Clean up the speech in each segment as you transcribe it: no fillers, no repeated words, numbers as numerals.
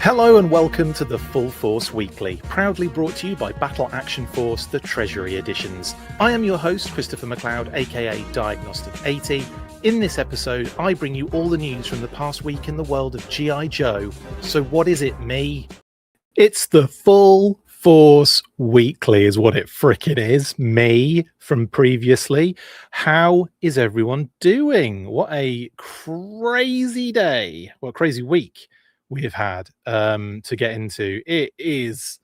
Hello and welcome to the Full Force Weekly, proudly brought to you by Battle Action Force, the Treasury Editions. I am your host, Christopher McLeod AKA Diagnostic 80. In this episode, I bring you all the news from the past week in the world of G.I. Joe. So what is it, me? It's the Full Force Weekly is what it frickin' is. Me from previously. How is everyone doing? What a crazy day. What a crazy week we have had to get into. It is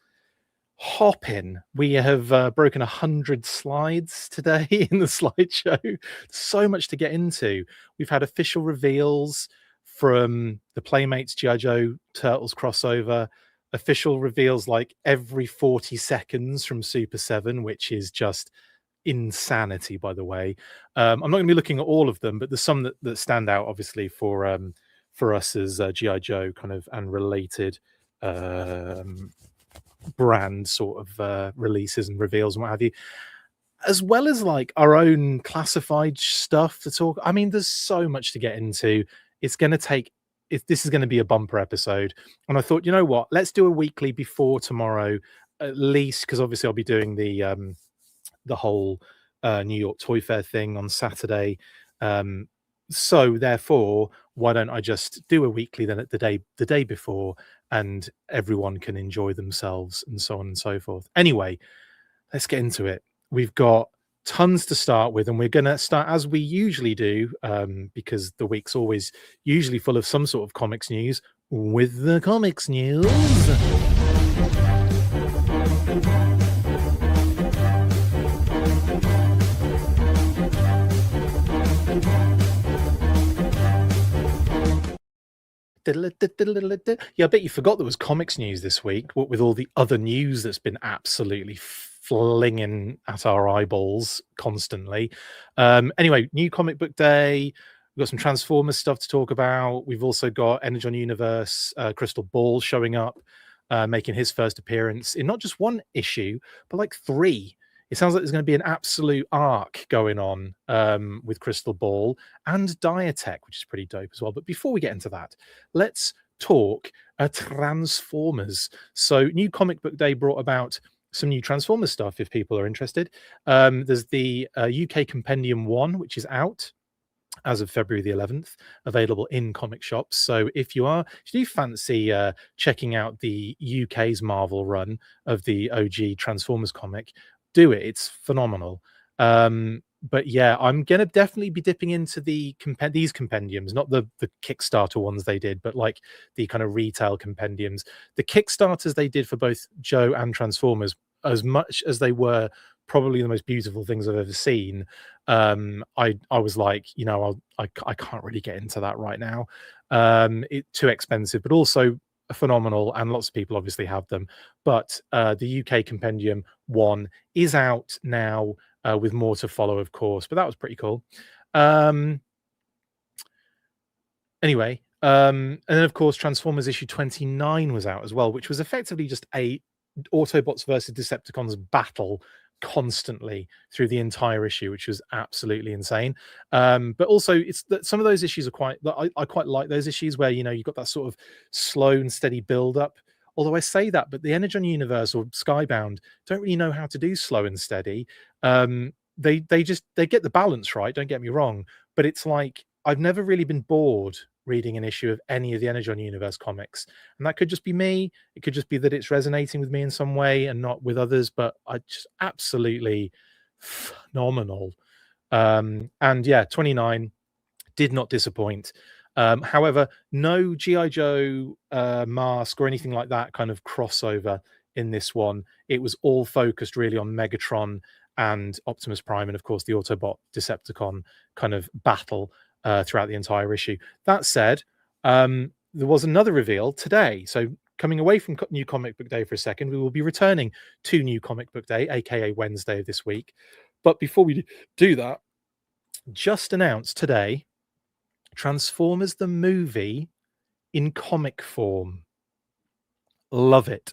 hopping. We have broken 100 slides today in the slideshow. So much to get into. We've had official reveals from the Playmates G.I. Joe Turtles crossover, official reveals like every 40 seconds from Super 7, which is just insanity, by the way. I'm not going to be looking at all of them, but there's some that stand out, obviously, for us as G.I. Joe kind of and related brand sort of releases and reveals and what have you, as well as like our own classified stuff to talk. I mean, there's so much to get into. It's going to take this is going to be a bumper episode, and I thought, you know what, let's do a weekly before tomorrow at least, because obviously I'll be doing the whole New York Toy Fair thing on Saturday. So therefore, why don't I just do a weekly then at the day before, and everyone can enjoy themselves and so on and so forth. Anyway, let's get into it. We've got tons to start with, and we're going to start as we usually do, because the week's always usually full of some sort of comics news, with the comics news. Yeah, I bet you forgot there was comics news this week, what with all the other news that's been absolutely flinging at our eyeballs constantly. Anyway, new comic book day. We've got some Transformers stuff to talk about. We've also got Energon Universe, Crystal Ball showing up, making his first appearance in not just one issue, but like 3. It sounds like there's going to be an absolute arc going on with Crystal Ball and Diatech, which is pretty dope as well. But before we get into that, let's talk Transformers. So New Comic Book Day brought about some new Transformers stuff, if people are interested. There's the UK Compendium 1, which is out as of February the 11th, available in comic shops. So if you do fancy checking out the UK's Marvel run of the OG Transformers comic, do it. It's phenomenal. But yeah, I'm gonna definitely be dipping into these compendiums, not the Kickstarter ones they did, but like the kind of retail compendiums. The Kickstarters they did for both Joe and Transformers, as much as they were probably the most beautiful things I've ever seen, I was like, you know, I can't really get into that right now. It's too expensive, but also phenomenal, and lots of people obviously have them. But the UK Compendium 1 is out now, with more to follow, of course. But that was pretty cool. Anyway, and then of course Transformers issue 29 was out as well, which was effectively just a Autobots versus Decepticons battle constantly through the entire issue, which was absolutely insane. But also it's that some of those issues are quite, I quite like those issues where, you know, you've got that sort of slow and steady build up. Although I say that, but the Energon Universe or Skybound don't really know how to do slow and steady. They get the balance right, don't get me wrong, but it's like I've never really been bored reading an issue of any of the Energon Universe comics. And that could just be me. It could just be that it's resonating with me in some way and not with others, but I just absolutely phenomenal. And yeah, 29 did not disappoint. However, no G.I. Joe mask or anything like that kind of crossover in this one. It was all focused really on Megatron and Optimus Prime, and of course the Autobot Decepticon kind of battle throughout the entire issue. That said, there was another reveal today. So coming away from New Comic Book Day for a second, we will be returning to New Comic Book Day, aka Wednesday of this week. But before we do that, just announced today, Transformers the movie in comic form. Love it.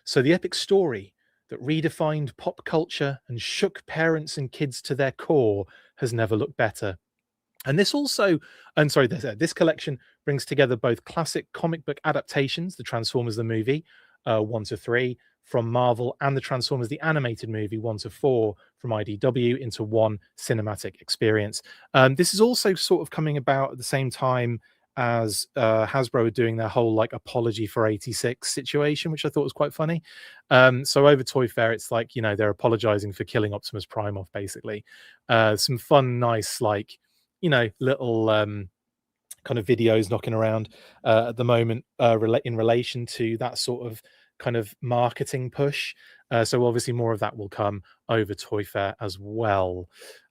So the epic story that redefined pop culture and shook parents and kids to their core has never looked better. And this also, and sorry, this collection brings together both classic comic book adaptations, the Transformers the movie, 1 to 3 from Marvel, and the Transformers the animated movie 1 to 4 from IDW into one cinematic experience. This is also sort of coming about at the same time as Hasbro are doing their whole like apology for 86 situation, which I thought was quite funny. So over Toy Fair, it's like, you know, they're apologizing for killing Optimus Prime off, basically. Some fun, nice, like, you know, little kind of videos knocking around at the moment in relation to that sort of kind of marketing push. So obviously more of that will come over Toy Fair as well.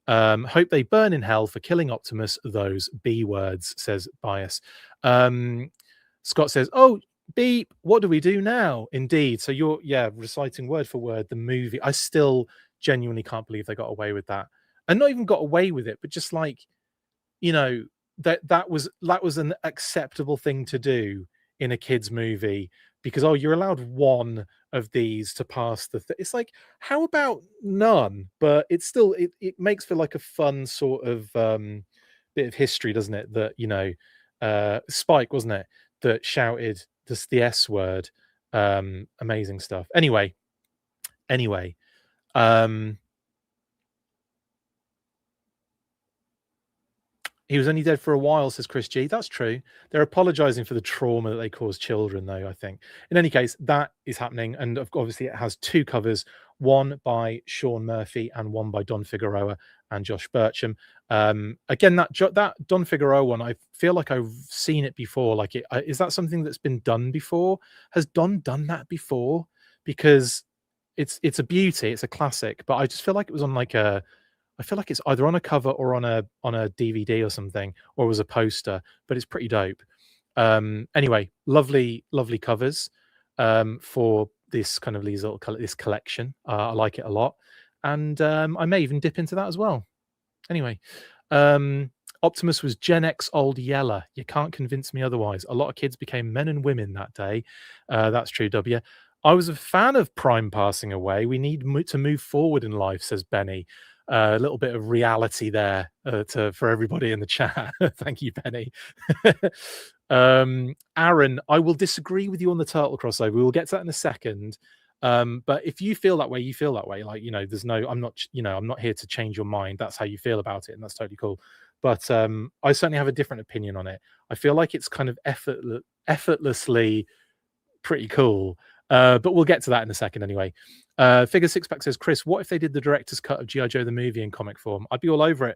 Hope they burn in hell for killing Optimus, those B words, says Bias. Scott says, oh, beep, what do we do now? Indeed. So you're, yeah, reciting word for word the movie. I still genuinely can't believe they got away with that. And not even got away with it, but just like, you know, that was an acceptable thing to do in a kids movie, because oh, you're allowed one of these to pass it's like, how about none? But it's still, it makes for like a fun sort of bit of history, doesn't it, that, you know, Spike, wasn't it, that shouted the S word. Amazing stuff. Anyway, um he was only dead for a while, says Chris G. That's true. They're apologizing for the trauma that they caused children, though, I think. In any case, that is happening. And obviously, it has two covers, one by Sean Murphy and one by Don Figueroa and Josh Burcham. Again, that Don Figueroa one, I feel like I've seen it before. Like, is that something that's been done before? Has Don done that before? Because it's a beauty, it's a classic, but I just feel like it was on like a, I feel like it's either on a cover or on a DVD or something, or was a poster, but it's pretty dope. Anyway, lovely covers for this kind of this collection. I like it a lot, and I may even dip into that as well. Anyway, Optimus was Gen X old yeller. You can't convince me otherwise. A lot of kids became men and women that day. That's true, W. I was a fan of Prime passing away. We need to move forward in life, says Benny. A little bit of reality there for everybody in the chat. Thank you, Benny. Aaron, I will disagree with you on the turtle crossover. We will get to that in a second. But if you feel that way, you feel that way. Like, you know, I'm not here to change your mind. That's how you feel about it, and that's totally cool. But I certainly have a different opinion on it. I feel like it's kind of effortlessly pretty cool. But we'll get to that in a second anyway. Figure Six Pack says, Chris, what if they did the director's cut of G.I. Joe the movie in comic form? I'd be all over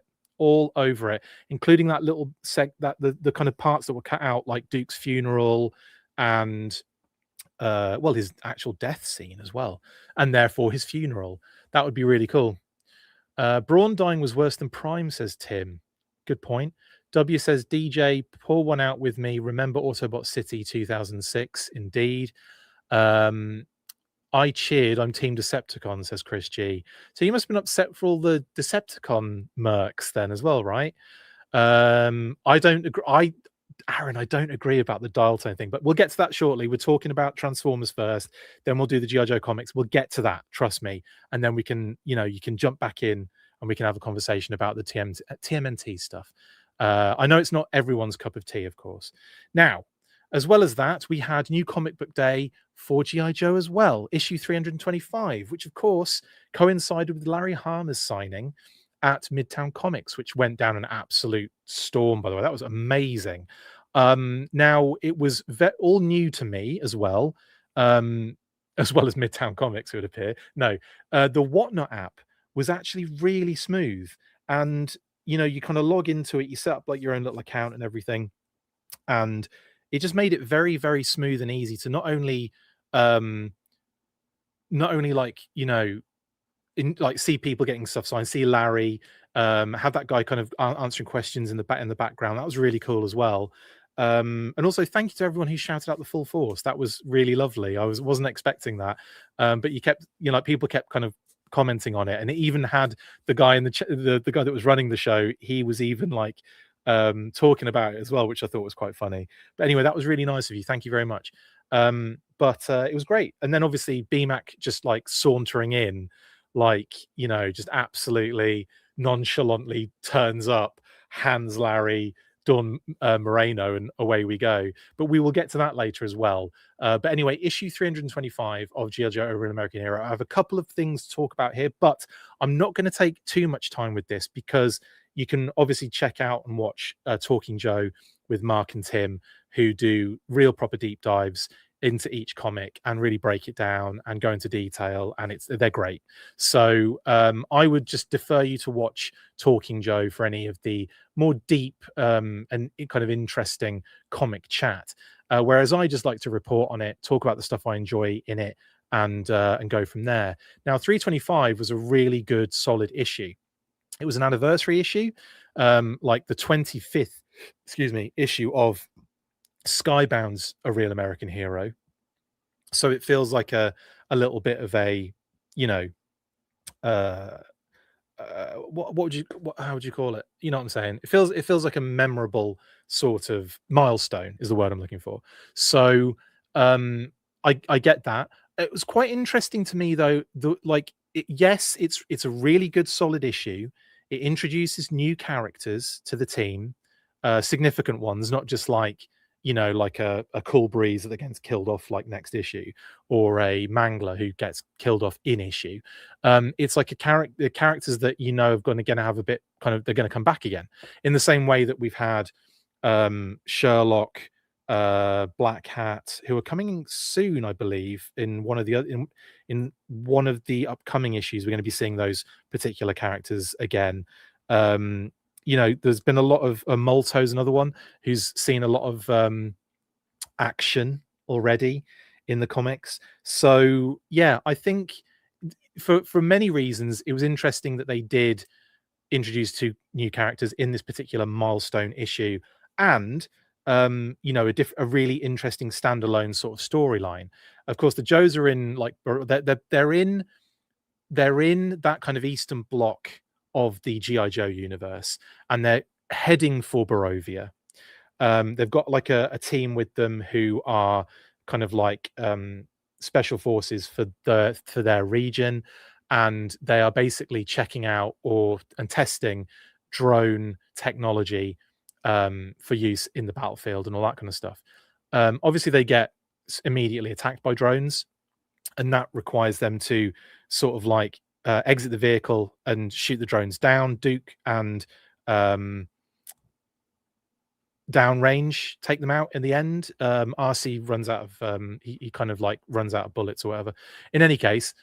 it, including that little the kind of parts that were cut out, like Duke's funeral and well, his actual death scene as well, and therefore his funeral. That would be really cool. Braun dying was worse than Prime, says Tim. Good point. W says, DJ, pour one out with me. Remember Autobot City 2006? Indeed. I cheered. I'm Team Decepticon, says Chris G. So you must have been upset for all the Decepticon mercs then as well, right? I don't agree. Aaron, I don't agree about the dial tone thing, but we'll get to that shortly. We're talking about Transformers first, then we'll do the G.I. Joe comics. We'll get to that, trust me. And then we can, you know, you can jump back in and we can have a conversation about the TMNT stuff. I know it's not everyone's cup of tea, of course. Now, as well as that, we had New Comic Book Day for G.I. Joe as well, issue 325, which of course coincided with Larry Hama's signing at Midtown Comics, which went down an absolute storm, by the way. That was amazing. Now, it was all new to me as well as Midtown Comics, it would appear. No, the Whatnot app was actually really smooth. And, you know, you kind of log into it, you set up like your own little account and everything. And it just made it very, very smooth and easy to not only like, you know, see people getting stuff signed, see Larry, have that guy kind of answering questions in the background. That was really cool as well. And also thank you to everyone who shouted out the full force. That was really lovely. I wasn't expecting that. But you kept, you know, like people kept kind of commenting on it, and it even had the guy in the guy that was running the show. He was even like talking about it as well, which I thought was quite funny. But anyway, that was really nice of you. Thank you very much. But it was great. And then obviously BMAC just like sauntering in, like, you know, just absolutely nonchalantly turns up, Hans, Larry, Dawn Moreno, and away we go. But we will get to that later as well. But anyway, issue 325 of G.I. Joe: A Real American Hero. I have a couple of things to talk about here, but I'm not going to take too much time with this because you can obviously check out and watch Talking Joe with Mark and Tim, who do real proper deep dives into each comic and really break it down and go into detail, and they're great. So I would just defer you to watch Talking Joe for any of the more deep and kind of interesting comic chat, whereas I just like to report on it, talk about the stuff I enjoy in it, and go from there. Now 325 was a really good solid issue. It was an anniversary issue, like the 25th issue of Skybound's A Real American Hero. So it feels like a little bit of a, you know, how would you call it? You know what I'm saying? It feels like a memorable sort of milestone is the word I'm looking for. So I get that. It was quite interesting to me though. Yes, it's a really good solid issue. It introduces new characters to the team, significant ones, not just like, you know, like a Cool Breeze that gets killed off like next issue, or a Mangler who gets killed off in issue. It's like the characters that you know are going to have a bit kind of, they're going to come back again in the same way that we've had Sherlock, Black Hat, who are coming soon, I believe, in one of the in one of the upcoming issues. We're going to be seeing those particular characters again. You know, there's been a lot of Molto's another one who's seen a lot of action already in the comics. So yeah, I think for many reasons it was interesting that they did introduce two new characters in this particular milestone issue, and you know, a really interesting standalone sort of storyline. Of course, the Joes are in like they're in that kind of Eastern Bloc of the G.I. Joe universe, and they're heading for Barovia. They've got like a team with them who are kind of like special forces for their region, and they are basically checking out and testing drone technology for use in the battlefield and all that kind of stuff. Obviously, they get immediately attacked by drones, and that requires them to sort of like exit the vehicle and shoot the drones down. Duke and downrange take them out in the end. RC runs out of he kind of like runs out of bullets or whatever. In any case,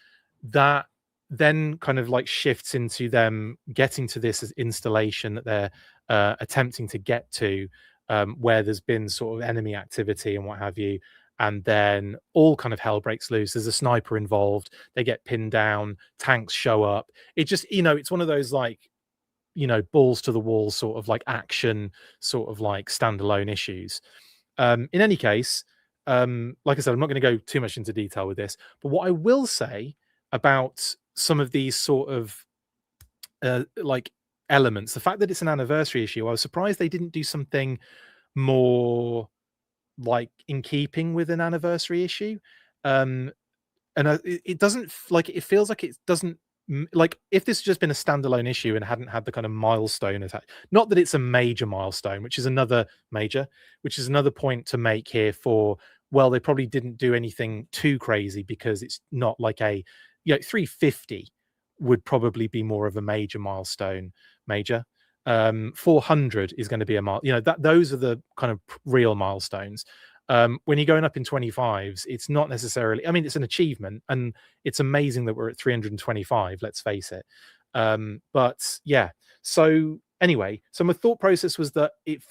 that then kind of like shifts into them getting to this installation that they're attempting to get to, where there's been sort of enemy activity and what have you. And then all kind of hell breaks loose. There's a sniper involved. They get pinned down. Tanks show up. It just, you know, it's one of those like, you know, balls to the wall sort of like action, sort of like standalone issues. In any case, like I said, I'm not going to go too much into detail with this, but what I will say about some of these sort of like elements, the fact that it's an anniversary issue, I was surprised they didn't do something more like in keeping with an anniversary issue. And it doesn't like, it feels like it doesn't like, if this had just been a standalone issue and hadn't had the kind of milestone attached, not that it's a major milestone, which is another point to make here for, well, they probably didn't do anything too crazy because it's not like a, you know, 350 would probably be more of a major milestone. 400 is going to be a mile, you know, that those are the kind of real milestones. When you're going up in 25s, it's not necessarily, I mean, it's an achievement, and it's amazing that we're at 325, let's face it. But yeah, so anyway, so my thought process was that it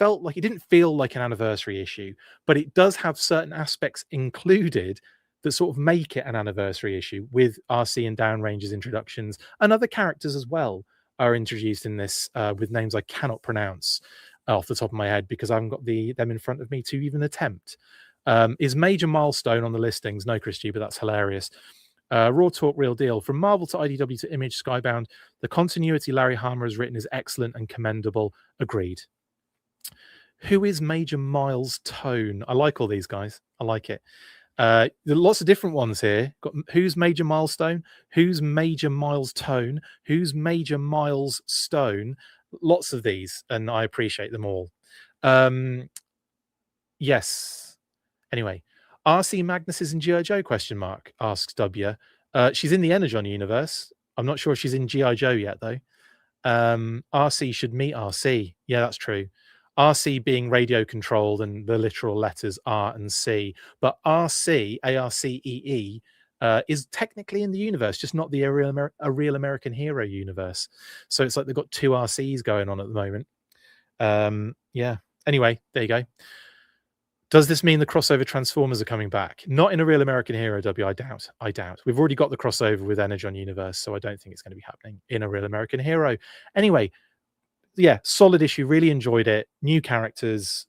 didn't feel like an anniversary issue, but it does have certain aspects included that sort of make it an anniversary issue, with RC and Downrange's introductions, and other characters as well are introduced in this, with names I cannot pronounce off the top of my head because I haven't got them in front of me to even attempt. Is major milestone on the listings? No, Chris G, but that's hilarious. Raw Talk, Real Deal. From Marvel to IDW to Image, Skybound, the continuity Larry Hama has written is excellent and commendable. Agreed. Who is Major Miles Tone? I like all these guys. I like it. There are lots of different ones here. Got who's Major Milestone, who's Major Miles Tone, who's Major Miles Stone. lots of these, and I appreciate them all. Um, yes. Anyway, RC Magnus is in G.I. Joe, question mark, asks W. She's in the Energon universe. I'm not sure if she's in G.I. Joe yet, though. RC should meet RC. Yeah, that's true. RC being radio controlled and the literal letters R and C. But RC, ARCEE, is technically in the universe, just not a real American hero universe. So it's like they've got two RCs going on at the moment. Yeah. Anyway, there you go. Does this mean the crossover Transformers are coming back? Not in a real American hero, W. I doubt. I doubt. We've already got the crossover with Energon Universe, so I don't think it's going to be happening in a real American hero. Anyway, yeah, solid issue. Really enjoyed it. New characters.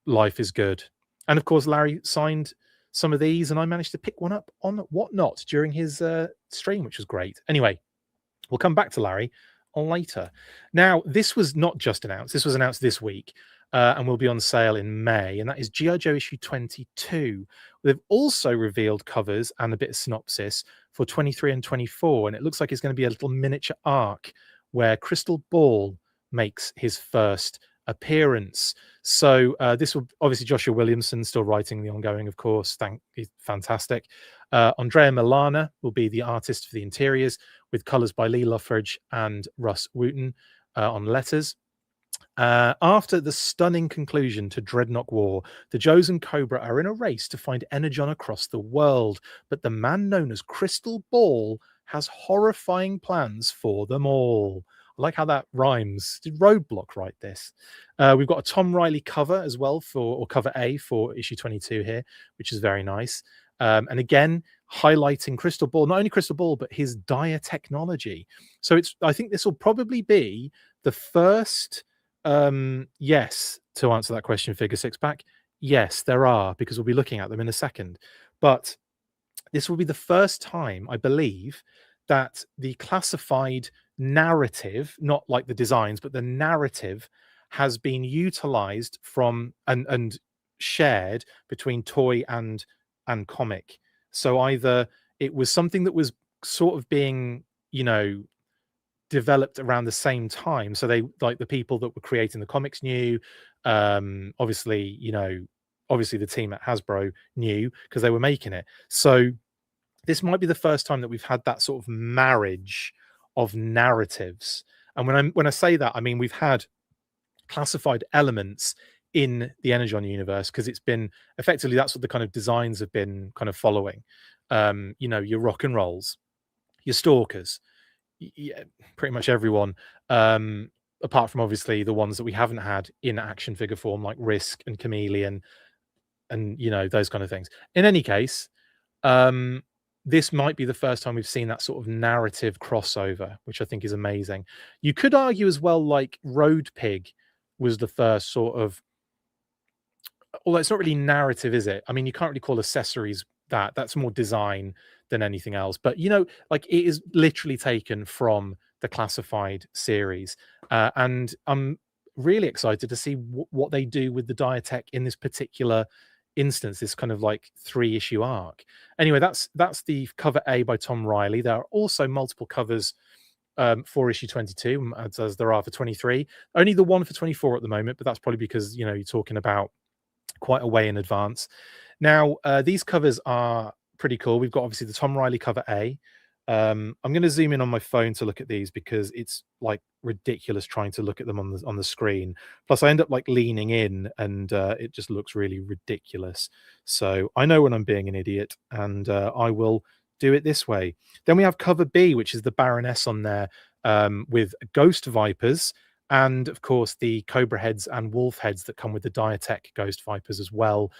Life is good. And of course, Larry signed some of these, and I managed to pick one up on Whatnot during his stream, which was great. Anyway, we'll come back to Larry later. Now, this was not just announced. This was announced this week. And will be on sale in May, and that is G.I. Joe issue 22. They've also revealed covers and a bit of synopsis for 23 and 24, and it looks like it's going to be a little miniature arc where Crystal Ball makes his first appearance. So this will obviously Joshua Williamson still writing the ongoing, of course. He's fantastic. Andrea Milana will be the artist for the interiors, with colors by Lee Luffridge and Russ Wooten on letters. After the stunning conclusion to Dreadnought War, the Joes and Cobra are in a race to find Energon across the world, but the man known as Crystal Ball has horrifying plans for them all. I like how that rhymes. Did Roadblock write this? We've got a Tom Riley cover as well, or cover A for issue 22 here, which is very nice. And again, highlighting Crystal Ball, not only Crystal Ball, but his dire technology. So I think this will probably be the first. Yes, to answer that question, Figure Six Pack. Yes, there are, because we'll be looking at them in a second. But this will be the first time, I believe, that the classified narrative, not like the designs, but the narrative has been utilized from and shared between toy and comic. So either it was something that was sort of being, developed around the same time, so they, like, the people that were creating the comics knew, obviously the team at Hasbro knew because they were making it. So this might be the first time that we've had that sort of marriage of narratives. And when I say that, I mean we've had classified elements in the Energon universe, because it's been effectively, that's what the kind of designs have been kind of following. Your rock and rolls, your stalkers, yeah, pretty much everyone, apart from obviously the ones that we haven't had in action figure form, like Risk and Chameleon, and those kind of things. In any case, this might be the first time we've seen that sort of narrative crossover, which I think is amazing. You could argue as well, like Road Pig was the first sort of, although it's not really narrative, is it? I mean, you can't really call accessories that's more design than anything else. But like, it is literally taken from the classified series, and I'm really excited to see what they do with the Diatech in this particular instance, this kind of like 3-issue arc. Anyway, that's the cover A by Tom Riley. There are also multiple covers for issue 22, as there are for 23. Only the one for 24 at the moment, but that's probably because you're talking about quite a way in advance. Now, these covers are pretty cool. We've got obviously the Tom Riley cover A. I'm going to zoom in on my phone to look at these because it's like ridiculous trying to look at them on the screen. Plus, I end up like leaning in, and it just looks really ridiculous. So I know when I'm being an idiot, and I will do it this way. Then we have cover B, which is the Baroness on there, with Ghost Vipers, and of course the Cobra heads and Wolf heads that come with the Diatech Ghost Vipers as well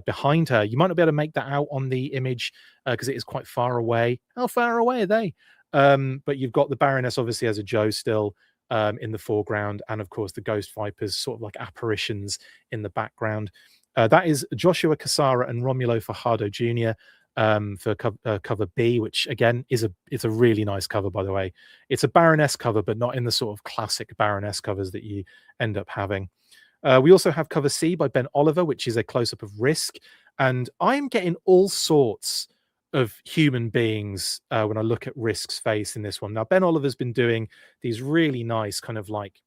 behind her. You might not be able to make that out on the image because it is quite far away. How far away are they? But you've got the Baroness obviously as a Joe still in the foreground, and of course the Ghost Vipers sort of like apparitions in the background. That is Joshua Cassara and Romulo Fajardo Jr. For cover B, which again it's a really nice cover, by the way. It's a Baroness cover, but not in the sort of classic Baroness covers that you end up having. We also have cover C by Ben Oliver, which is a close-up of Risk, and I'm getting all sorts of human beings when I look at Risk's face in this one. Now, Ben Oliver's been doing these really nice kind of like,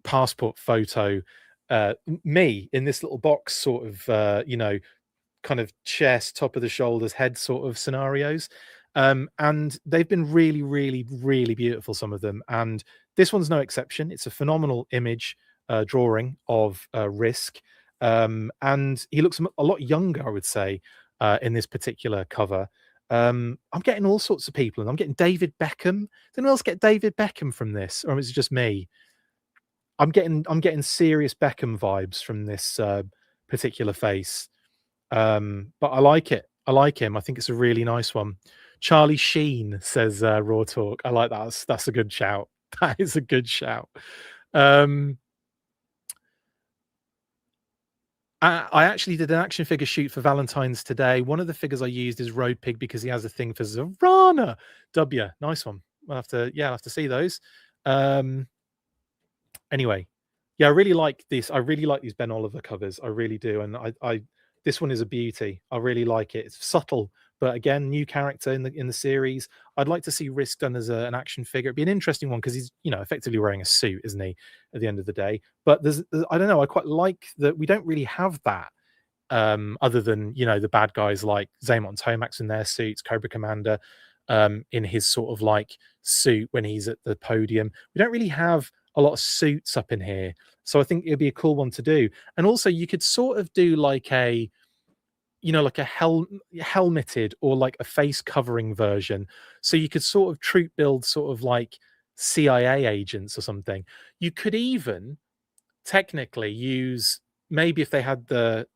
passport photo, me in this little box sort of, kind of chest, top of the shoulders, head sort of scenarios. And they've been really, really, really beautiful, some of them. And this one's no exception. It's a phenomenal image drawing of Risk. And he looks a lot younger, I would say, in this particular cover. I'm getting all sorts of people, and I'm getting David Beckham. Did anyone else get David Beckham from this, or is it just me? I'm getting serious Beckham vibes from this particular face. But I like it. I like him. I think it's a really nice one. Charlie Sheen says Raw Talk. I like that. That's a good shout. That is a good shout. I actually did an action figure shoot for Valentine's today. One of the figures I used is Road Pig because he has a thing for Zorana. W, nice one. I'll have to see those. Anyway, yeah, I really like this. I really like these Ben Oliver covers. I really do. And I this one is a beauty. I really like it. It's subtle, but again, new character in the series. I'd like to see Risk done as an action figure. It'd be an interesting one because he's effectively wearing a suit, isn't he? At the end of the day, but there's I don't know. I quite like that we don't really have that. Other than the bad guys like Zaymont Tomax in their suits, Cobra Commander in his sort of like suit when he's at the podium. We don't really have a lot of suits up in here, so I think it'd be a cool one to do. And also, you could sort of do like a helmeted or like a face covering version, so you could sort of troop build sort of like CIA agents or something. You could even technically use, maybe if they had the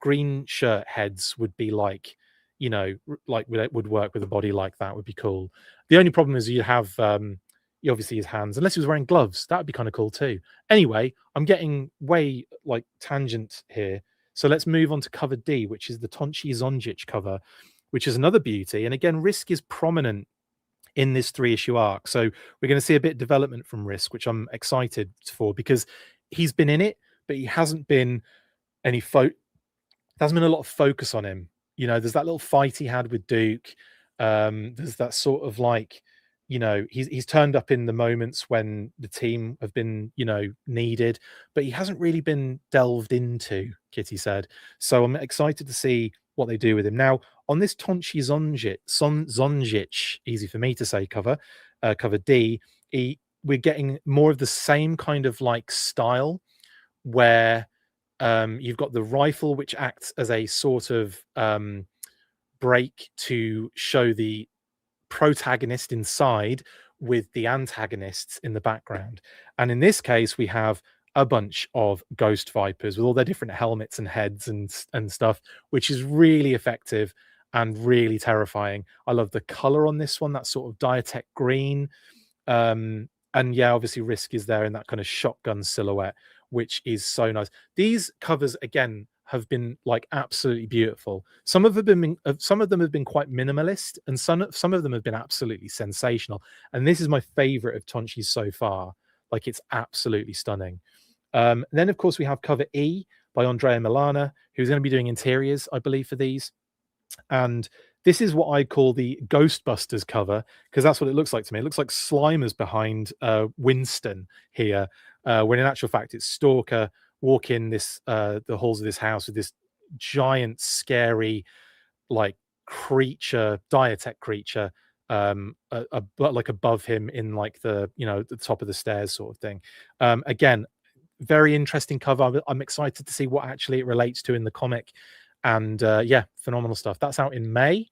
green shirt heads would be like, like would work with a body like that, would be cool. The only problem is you have obviously his hands, unless he was wearing gloves, that would be kind of cool too. Anyway, I'm getting way like tangent here, so let's move on to cover D, which is the Tonchi Zonjic cover, which is another beauty. And again, Risk is prominent in this 3-issue arc, so we're going to see a bit of development from Risk, which I'm excited for, because he's been in it, but he hasn't been any there hasn't been a lot of focus on him. There's that little fight he had with Duke. There's that sort of like, he's turned up in the moments when the team have been, needed, but he hasn't really been delved into, Kitty said. So I'm excited to see what they do with him. Now, on this Tonchi Zonjic, easy for me to say, cover D, we're getting more of the same kind of like style, where you've got the rifle, which acts as a sort of break to show the protagonist inside with the antagonists in the background. And in this case, we have a bunch of ghost vipers with all their different helmets and heads and stuff, which is really effective and really terrifying. I love the color on this one, that sort of Diatech green. And yeah, obviously Risk is there in that kind of shotgun silhouette, which is so nice. These covers again have been like absolutely beautiful. Some of them have been quite minimalist, and some of them have been absolutely sensational. And this is my favorite of Tonchi's so far. Like, it's absolutely stunning. Then of course we have cover E by Andrea Milana, who's going to be doing interiors, I believe, for these. And this is what I call the Ghostbusters cover, because that's what it looks like to me. It looks like Slimer's behind Winston here, when in actual fact it's Stalker walking the halls of this house with this giant, scary, like creature, Diatech creature, like above him in like the the top of the stairs sort of thing. Again, very interesting cover. I'm excited to see what actually it relates to in the comic. And yeah, phenomenal stuff. That's out in May.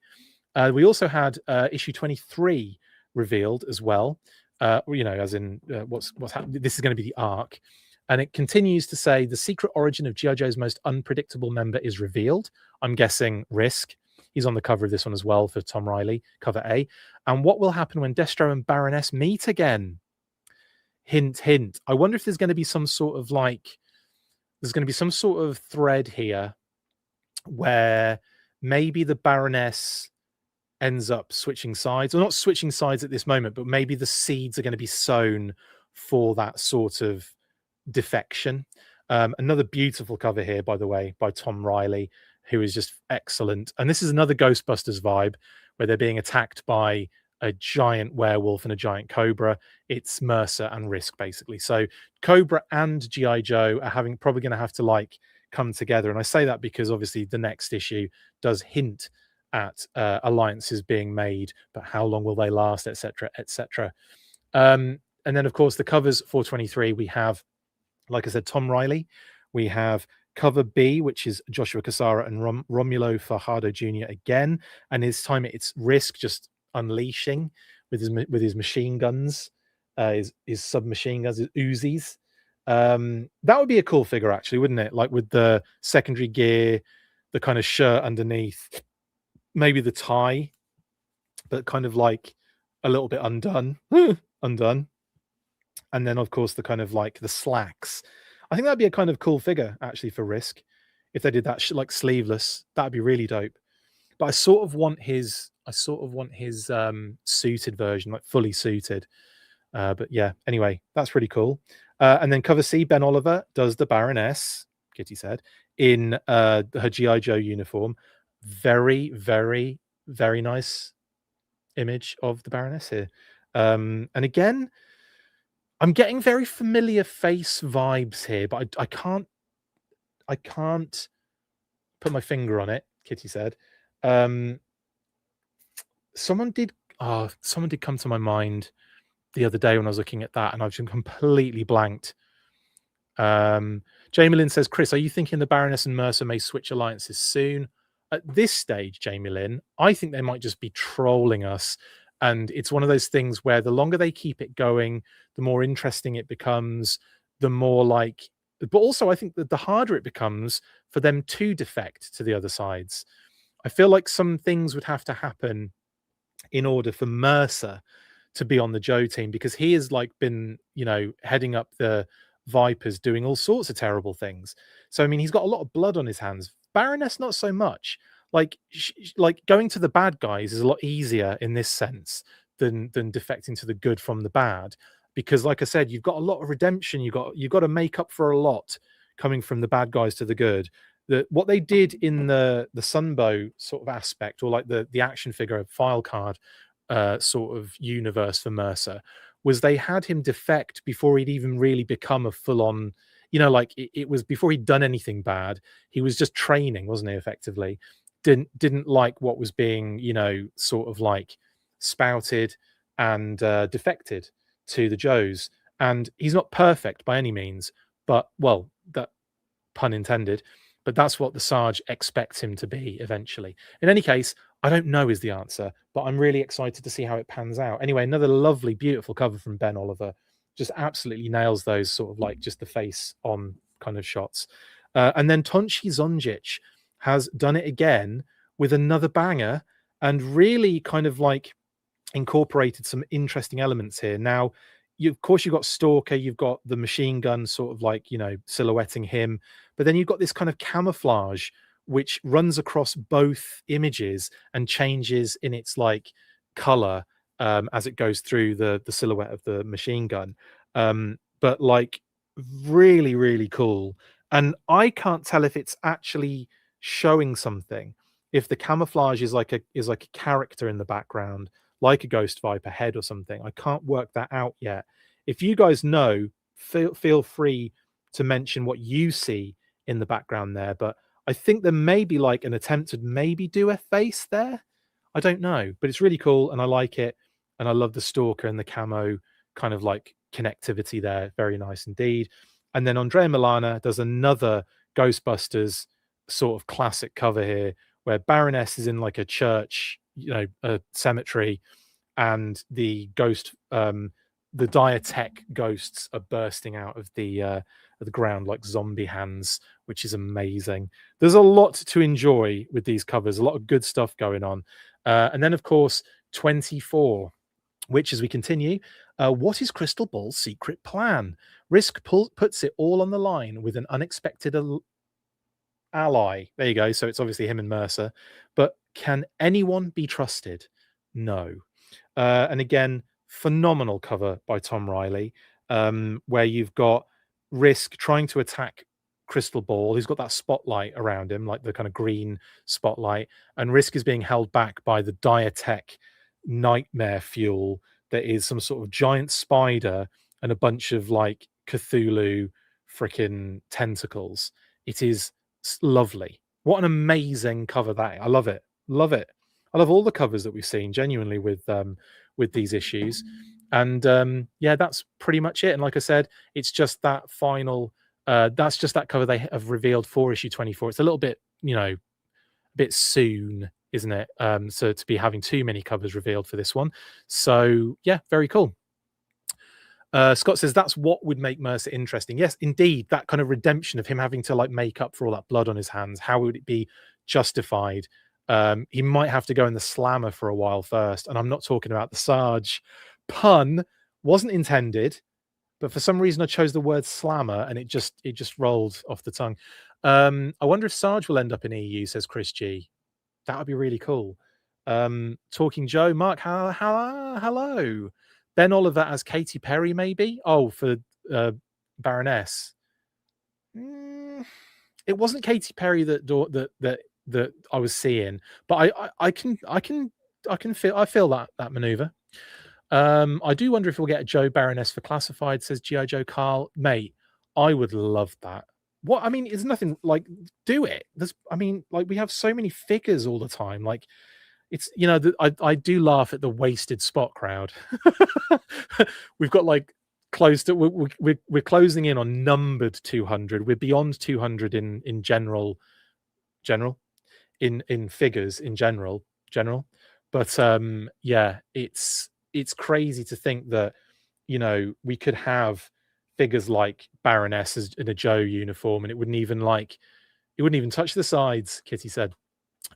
We also had issue 23 revealed as well. As in what's happening. This is going to be the arc, and it continues to say the secret origin of G.I. Joe's most unpredictable member is revealed. I'm guessing Risk. He's on the cover of this one as well for Tom Riley, cover A. And what will happen when Destro and Baroness meet again? Hint, hint. I wonder if there's going to be some sort of thread here where maybe the Baroness ends up switching sides, or not switching sides at this moment, but maybe the seeds are going to be sown for that sort of defection. Another beautiful cover here, by the way, by Tom Riley, who is just excellent. And this is another Ghostbusters vibe where they're being attacked by a giant werewolf and a giant cobra. It's Mercer and Risk, basically. So Cobra and GI Joe are probably going to have to like come together. And I say that because obviously the next issue does hint at alliances being made, but how long will they last, etc., etc. And then, of course, the covers for 23, we have, like I said, Tom Riley. We have cover B, which is Joshua Cassara and Romulo Fajardo Jr. again. And this time it's Risk just unleashing with his machine guns, his submachine guns, his Uzis. That would be a cool figure, actually, wouldn't it? Like with the secondary gear, the kind of shirt underneath, maybe the tie, but kind of like a little bit undone. Undone. And then, of course, the kind of like the slacks. I think that'd be a kind of cool figure, actually, for Risk. If they did that like sleeveless, that'd be really dope. But I sort of want his suited version, like fully suited. But yeah, anyway, that's pretty cool. And then cover C, Ben Oliver does the Baroness, Kitty said, in her G.I. Joe uniform. Very, very, very nice image of the Baroness here. And again, I'm getting very familiar face vibes here, but I can't put my finger on it, Kitty said. Someone did come to my mind the other day when I was looking at that, and I've just completely blanked. Jamie Lynn says, Chris, are you thinking the Baroness and Mercer may switch alliances soon? At this stage, Jamie Lynn, I think they might just be trolling us. And it's one of those things where the longer they keep it going, the more interesting it becomes, the more like, but also I think that the harder it becomes for them to defect to the other sides. I feel like some things would have to happen in order for Mercer to be on the Joe team, because he has like been, heading up the Vipers doing all sorts of terrible things. So I mean, he's got a lot of blood on his hands. Baroness, not so much. Like going to the bad guys is a lot easier in this sense than defecting to the good from the bad, because like I said, you've got a lot of redemption. You've got to make up for a lot coming from the bad guys to the good. What they did in the Sunbow sort of aspect, or like the action figure file card sort of universe for Mercer, was they had him defect before he'd even really become a full-on, like it was before he'd done anything bad. He was just training, wasn't he, effectively? Didn't like what was being, sort of like spouted and defected to the Joes. And he's not perfect by any means, but, well, that pun intended, but that's what the Sarge expects him to be eventually. In any case, I don't know is the answer, but I'm really excited to see how it pans out. Anyway, another lovely, beautiful cover from Ben Oliver. Just absolutely nails those sort of like just the face on kind of shots. And then Tonchi Zonjic has done it again with another banger and really kind of like incorporated some interesting elements here. Now, of course, you've got Stalker, you've got the machine gun sort of like, silhouetting him, but then you've got this kind of camouflage which runs across both images and changes in its like color as it goes through the silhouette of the machine gun. But like really, really cool. And I can't tell if it's actually showing something, if the camouflage is like a character in the background, like a Ghost Viper head or something. I can't work that out yet. If you guys know, feel free to mention what you see in the background there. But I think there may be like an attempt to maybe do a face there. I don't know, but it's really cool and I like it. And I love the Stalker and the camo kind of like connectivity there. Very nice indeed. And then Andrea Milana does another Ghostbusters sort of classic cover here, where Baroness is in like a church, a cemetery, and the ghost, the Diatech ghosts are bursting out of the ground like zombie hands, which is amazing. There's a lot to enjoy with these covers, a lot of good stuff going on. And then, of course, 24, which, as we continue, what is Crystal Ball's secret plan? Risk puts it all on the line with an unexpected ally. There you go. So it's obviously him and Mercer. But can anyone be trusted? No. And again, phenomenal cover by Tom Riley, where you've got Risk trying to attack crystal ball. He's got that spotlight around him, like the kind of green spotlight, and Risk is being held back by the Diatech nightmare fuel that is some sort of giant spider and a bunch of like Cthulhu freaking tentacles. It is lovely. What an amazing cover that! I love it. Love it. I love all the covers that we've seen genuinely with these issues. And yeah, that's pretty much it. And like I said, it's just that final that's just that cover they have revealed for issue 24. It's a little bit, a bit soon, isn't it? So to be having too many covers revealed for this one. So yeah, very cool. Scott says that's what would make Mercer interesting. Yes, indeed, that kind of redemption of him having to like make up for all that blood on his hands. How would it be justified? He might have to go in the slammer for a while first, and I'm not talking about the Sarge pun. Wasn't intended, but for some reason I chose the word slammer, and it just rolled off the tongue. I wonder if Sarge will end up in EU, says Chris G. That would be really cool. Talking Joe, Mark, hello. Ben Oliver as Katy Perry, maybe. Oh, for Baroness. It wasn't Katy Perry that I was seeing, but I feel that maneuver. I do wonder if we'll get a Joe Baroness for Classified, says G.I. Joe Carl. Mate, I would love that. What I mean, it's nothing like do it. We have so many figures all the time. Like it's I do laugh at the wasted spot crowd. We've got like close to we're closing in on numbered 200. We're beyond 200 in general in figures in general. But yeah, it's crazy to think that we could have figures like Baroness in a Joe uniform, and it wouldn't even touch the sides. Kitty said.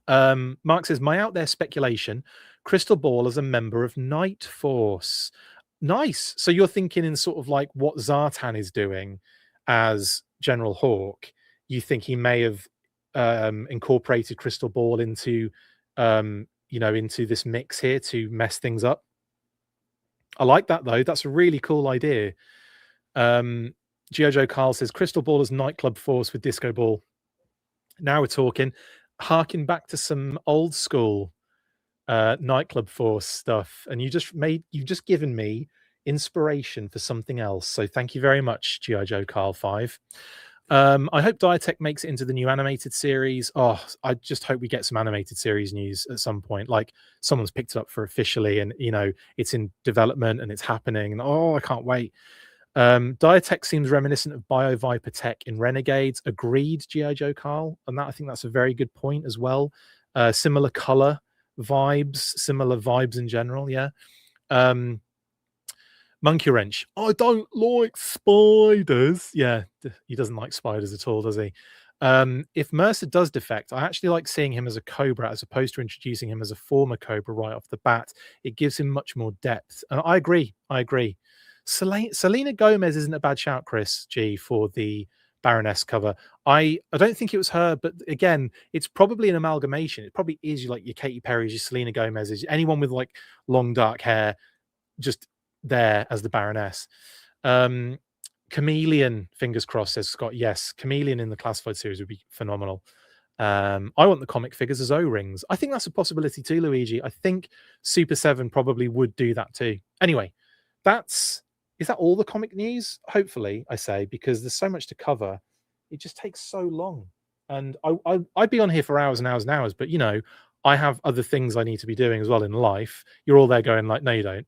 Mark says, my out there speculation, Crystal Ball as a member of Night Force. Nice. So you're thinking in sort of like what Zartan is doing as General Hawk. You think he may have incorporated Crystal Ball into into this mix here to mess things up. I like that though. That's a really cool idea. G.I. Joe Carl says Crystal Ball as Nightclub Force with Disco Ball. Now we're talking. Harking back to some old school Nightclub Force stuff, and you've just given me inspiration for something else. So thank you very much, G.I. Joe Carl 5. I hope Diatech makes it into the new animated series. Oh, I just hope we get some animated series news at some point. Like someone's picked it up for officially, and it's in development and it's happening. And I can't wait. Diatech seems reminiscent of Bio Viper Tech in Renegades. Agreed, G.I. Joe Carl. And I think that's a very good point as well. Similar color vibes, similar vibes in general. Yeah. Monkey Wrench. I don't like spiders. Yeah, he doesn't like spiders at all, does he? If Mercer does defect, I actually like seeing him as a Cobra as opposed to introducing him as a former Cobra right off the bat. It gives him much more depth. And I agree. Selena Gomez isn't a bad shout, Chris G, for the Baroness cover. I don't think it was her, but again, it's probably an amalgamation. It probably is like your Katy Perry's, your Selena Gomez's, anyone with like long dark hair, just there as the Baroness. Chameleon, fingers crossed, says Scott. Yes, Chameleon in the Classified series would be phenomenal. I want the comic figures as O-rings. I think that's a possibility too, Luigi. I think Super 7 probably would do that too. Anyway, is that all the comic news? Hopefully, I say, because there's so much to cover. It just takes so long. And I'd be on here for hours and hours and hours, but I have other things I need to be doing as well in life. You're all there going like, no, you don't.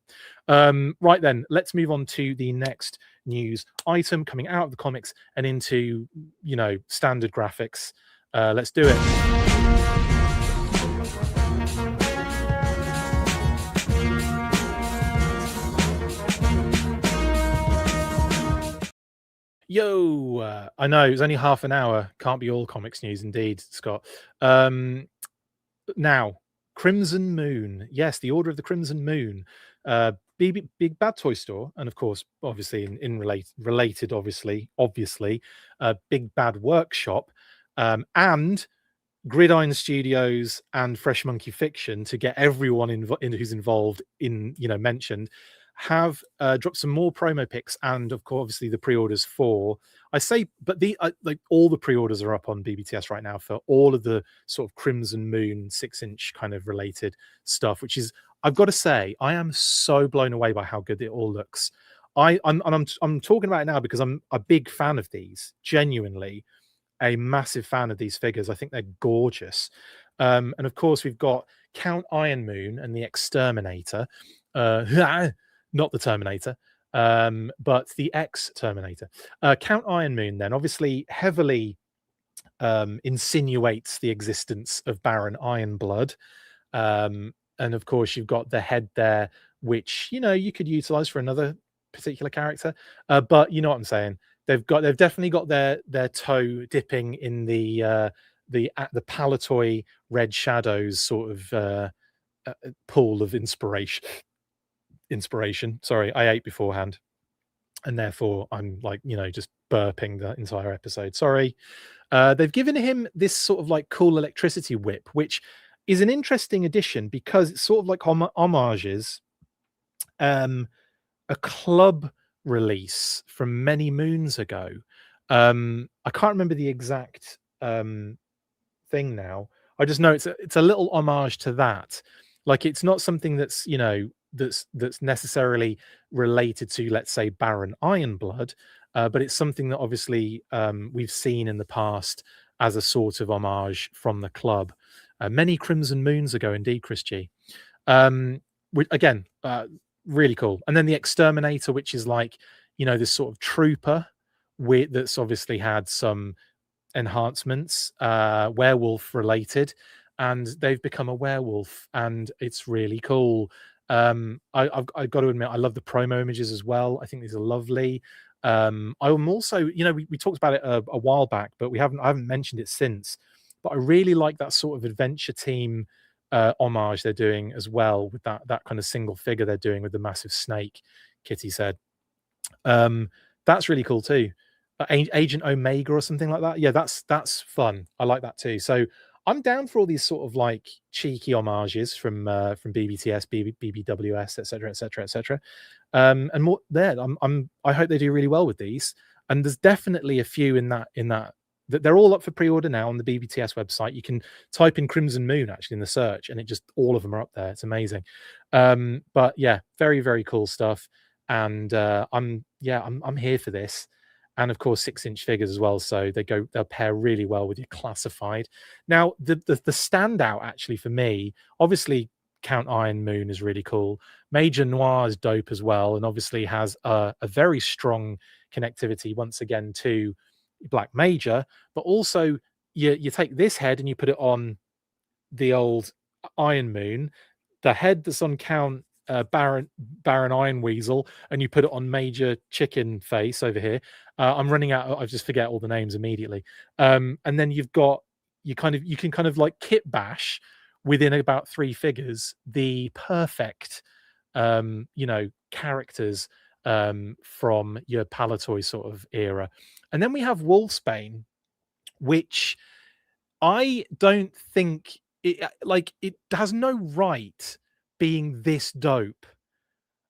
Right then, let's move on to the next news item coming out of the comics and into, standard graphics. Let's do it. Yo, I know it was only half an hour. Can't be all comics news, indeed, Scott. Now, Crimson Moon. Yes, the Order of the Crimson Moon. Big Bad Toy Store, and of course, obviously in related, obviously, Big Bad Workshop, and Gridiron Studios and Fresh Monkey Fiction to get everyone who's involved in mentioned. have dropped some more promo picks, and of course, obviously the pre-orders for. I say, but the like all the pre-orders are up on BBTS right now for all of the sort of Crimson Moon 6-inch kind of related stuff, which is, I've got to say, I am so blown away by how good it all looks. I'm talking about it now because I'm a big fan of these, genuinely a massive fan of these figures. I think they're gorgeous. And of course, we've got Count Iron Moon and the Exterminator, not the Terminator, but the Terminator. Count Iron Moon, then obviously heavily insinuates the existence of Baron Ironblood. And of course, you've got the head there, which you could utilize for another particular character. But you know what I'm saying. They've definitely got their toe dipping in the Palatoy Red Shadows sort of pool of inspiration. Sorry, I ate beforehand, and therefore I'm like just burping the entire episode. Sorry. They've given him this sort of like cool electricity whip, which is an interesting addition because it's sort of like homages a club release from many moons ago. I can't remember the exact thing now. I just know it's a little homage to that. Like, it's not something that's that's necessarily related to, let's say, Baron Ironblood, but it's something that obviously we've seen in the past as a sort of homage from the club many Crimson Moons ago, indeed, Chris G. Again, really cool. And then the Exterminator, which is like this sort of trooper that's obviously had some enhancements, werewolf related, and they've become a werewolf, and it's really cool. I've got to admit, I love the promo images as well. I think these are lovely. I'm also, we talked about it a while back, but I haven't mentioned it since. But I really like that sort of adventure team homage they're doing as well, with that kind of single figure they're doing with the massive snake. Kitty said, that's really cool too. Agent Omega or something like that. Yeah, that's fun. I like that too. So I'm down for all these sort of like cheeky homages from BBTS, BBWS, etc., etc., etc. And more there. I hope they do really well with these. And there's definitely a few in that they're all up for pre-order now on the BBTS website. You can type in Crimson Moon actually in the search, and it just, all of them are up there. It's amazing. But yeah, very, very cool stuff. And I'm here for this. And of course 6-inch figures as well, so they'll pair really well with your classified. Now the standout actually for me, obviously Count Iron Moon is really cool. Major Noir is dope as well, and obviously has a very strong connectivity once again to Black Major. But also you take this head and you put it on the old Iron Moon, the head that's on Count Baron Iron Weasel, and you put it on Major Chicken Face over here. I'm running out. I just forget all the names immediately. And then you can kind of like kit bash within about 3 figures the perfect characters from your Palatoy sort of era. And then we have Wolfsbane, which I don't think it has no right being this dope.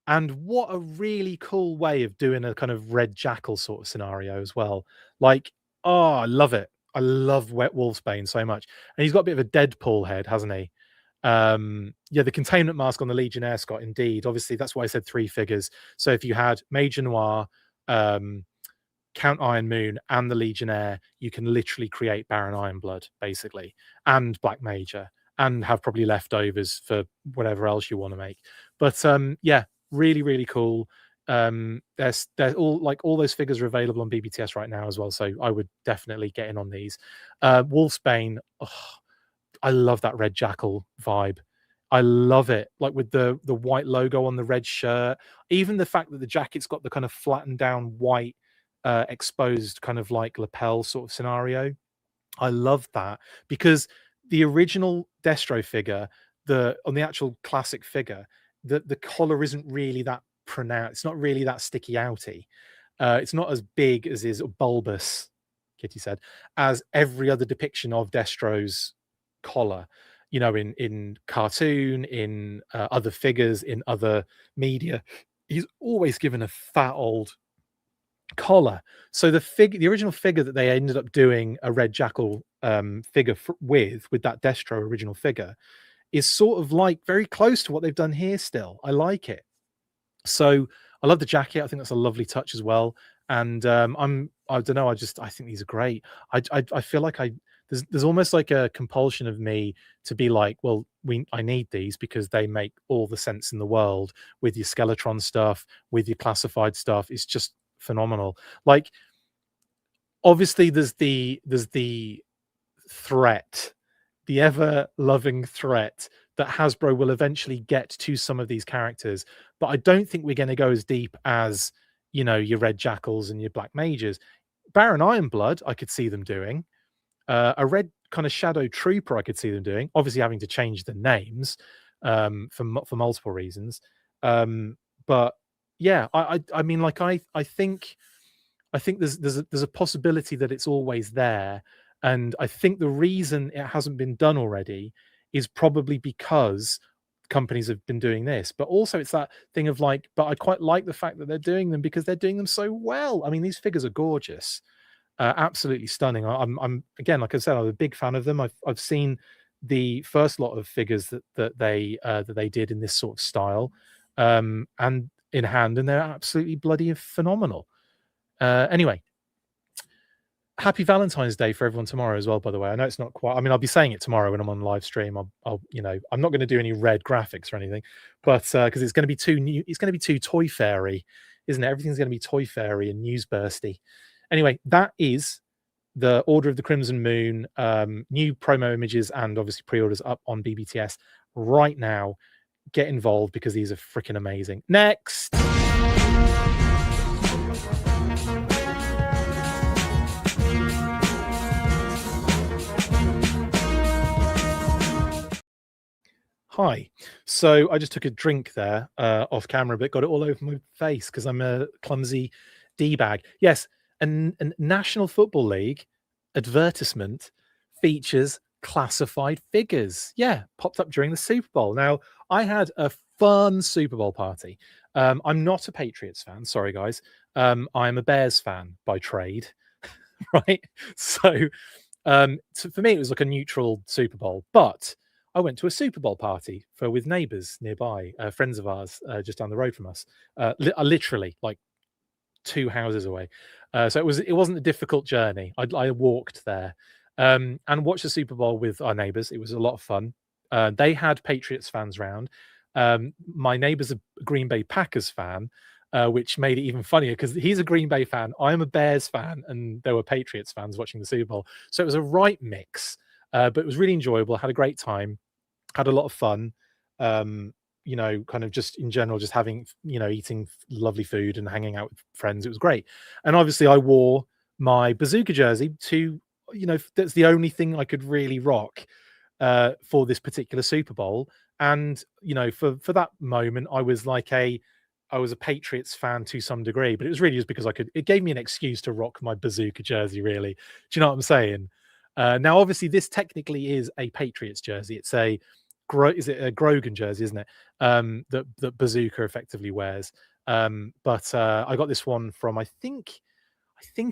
And what a really cool way of doing a kind of Red Jackal sort of scenario as well. Like, oh, I love it. I love Wet Wolfsbane so much. And he's got a bit of a Deadpool head, hasn't he? The containment mask on the Legionnaire, Scott, indeed. Obviously, that's why I said 3 figures. So if you had Major Noir, Count Iron Moon, and the Legionnaire, you can literally create Baron Ironblood, basically, and Black Major, and have probably leftovers for whatever else you want to make. But really, really cool. There's all those figures are available on BBTS right now as well, so I would definitely get in on these. Wolfsbane, I love that Red Jackal vibe. I love it, like with the white logo on the red shirt. Even the fact that the jacket's got the kind of flattened down white exposed kind of like lapel sort of scenario. I love that, because the original Destro figure, on the actual classic figure, the collar isn't really that pronounced. It's not really that sticky outy. It's not as big as is bulbous, Kitty said, as every other depiction of Destro's collar. In cartoon, in other figures, in other media. he's always given a fat old collar. So the original figure that they ended up doing a Red Jackal figure with that Destro original figure is sort of like very close to what they've done here still. I like it. So I love the jacket. I think that's a lovely touch as well. And I don't know. I think these are great. I feel like there's almost like a compulsion of me to be like, well, I need these because they make all the sense in the world with your Skeletron stuff, with your classified stuff. It's just phenomenal. Like, obviously, there's the threat, the ever loving threat that Hasbro will eventually get to some of these characters. But I don't think we're going to go as deep as, your Red Jackals and your Black Mages. Baron Ironblood, I could see them doing. A red kind of Shadow Trooper, I could see them doing. Obviously, having to change the names for multiple reasons. But yeah, I mean, like I think there's a possibility that it's always there, and I think the reason it hasn't been done already is probably because companies have been doing this. But also, it's that thing of like, but I quite like the fact that they're doing them because they're doing them so well. I mean, these figures are gorgeous, absolutely stunning. I'm again, like I said, I'm a big fan of them. I've seen the first lot of figures that they did in this sort of style, and in hand, and they're absolutely bloody phenomenal. Anyway, happy Valentine's Day for everyone tomorrow as well, by the way. I know it's not quite, I mean, I'll be saying it tomorrow when I'm on live stream. I'm not going to do any red graphics or anything, but because it's going to be it's going to be too toy fairy, isn't it? Everything's going to be toy fairy and news bursty. Anyway, that is the Order of the Crimson Moon, new promo images and obviously pre-orders up on BBTS right now. Get involved because these are freaking amazing. Next. Hi. So I just took a drink there off camera, but got it all over my face because I'm a clumsy D-bag. Yes, and National Football League advertisement features classified figures. Yeah, popped up during the Super Bowl. Now, I had a fun Super Bowl party. I'm not a Patriots fan. Sorry, guys. I'm a Bears fan by trade, right? So for me, it was like a neutral Super Bowl, but I went to a Super Bowl party with neighbours nearby, friends of ours just down the road from us, literally like 2 houses away. So it wasn't a difficult journey. I walked there and watched the Super Bowl with our neighbours. It was a lot of fun. They had Patriots fans round. My neighbour's a Green Bay Packers fan, which made it even funnier because he's a Green Bay fan, I'm a Bears fan, and there were Patriots fans watching the Super Bowl. So it was a right mix, but it was really enjoyable. Had a great time, had a lot of fun. Kind of just in general, just having, eating lovely food and hanging out with friends. It was great. And obviously, I wore my Bazooka jersey that's the only thing I could really rock for this particular Super Bowl. And for that moment, I was a Patriots fan to some degree, but it was really just because it gave me an excuse to rock my Bazooka jersey, really. Do you know what I'm saying? Now, obviously, this technically is a Patriots jersey. It's is it a Grogan jersey, isn't it? That Bazooka effectively wears. But I got this one from, I think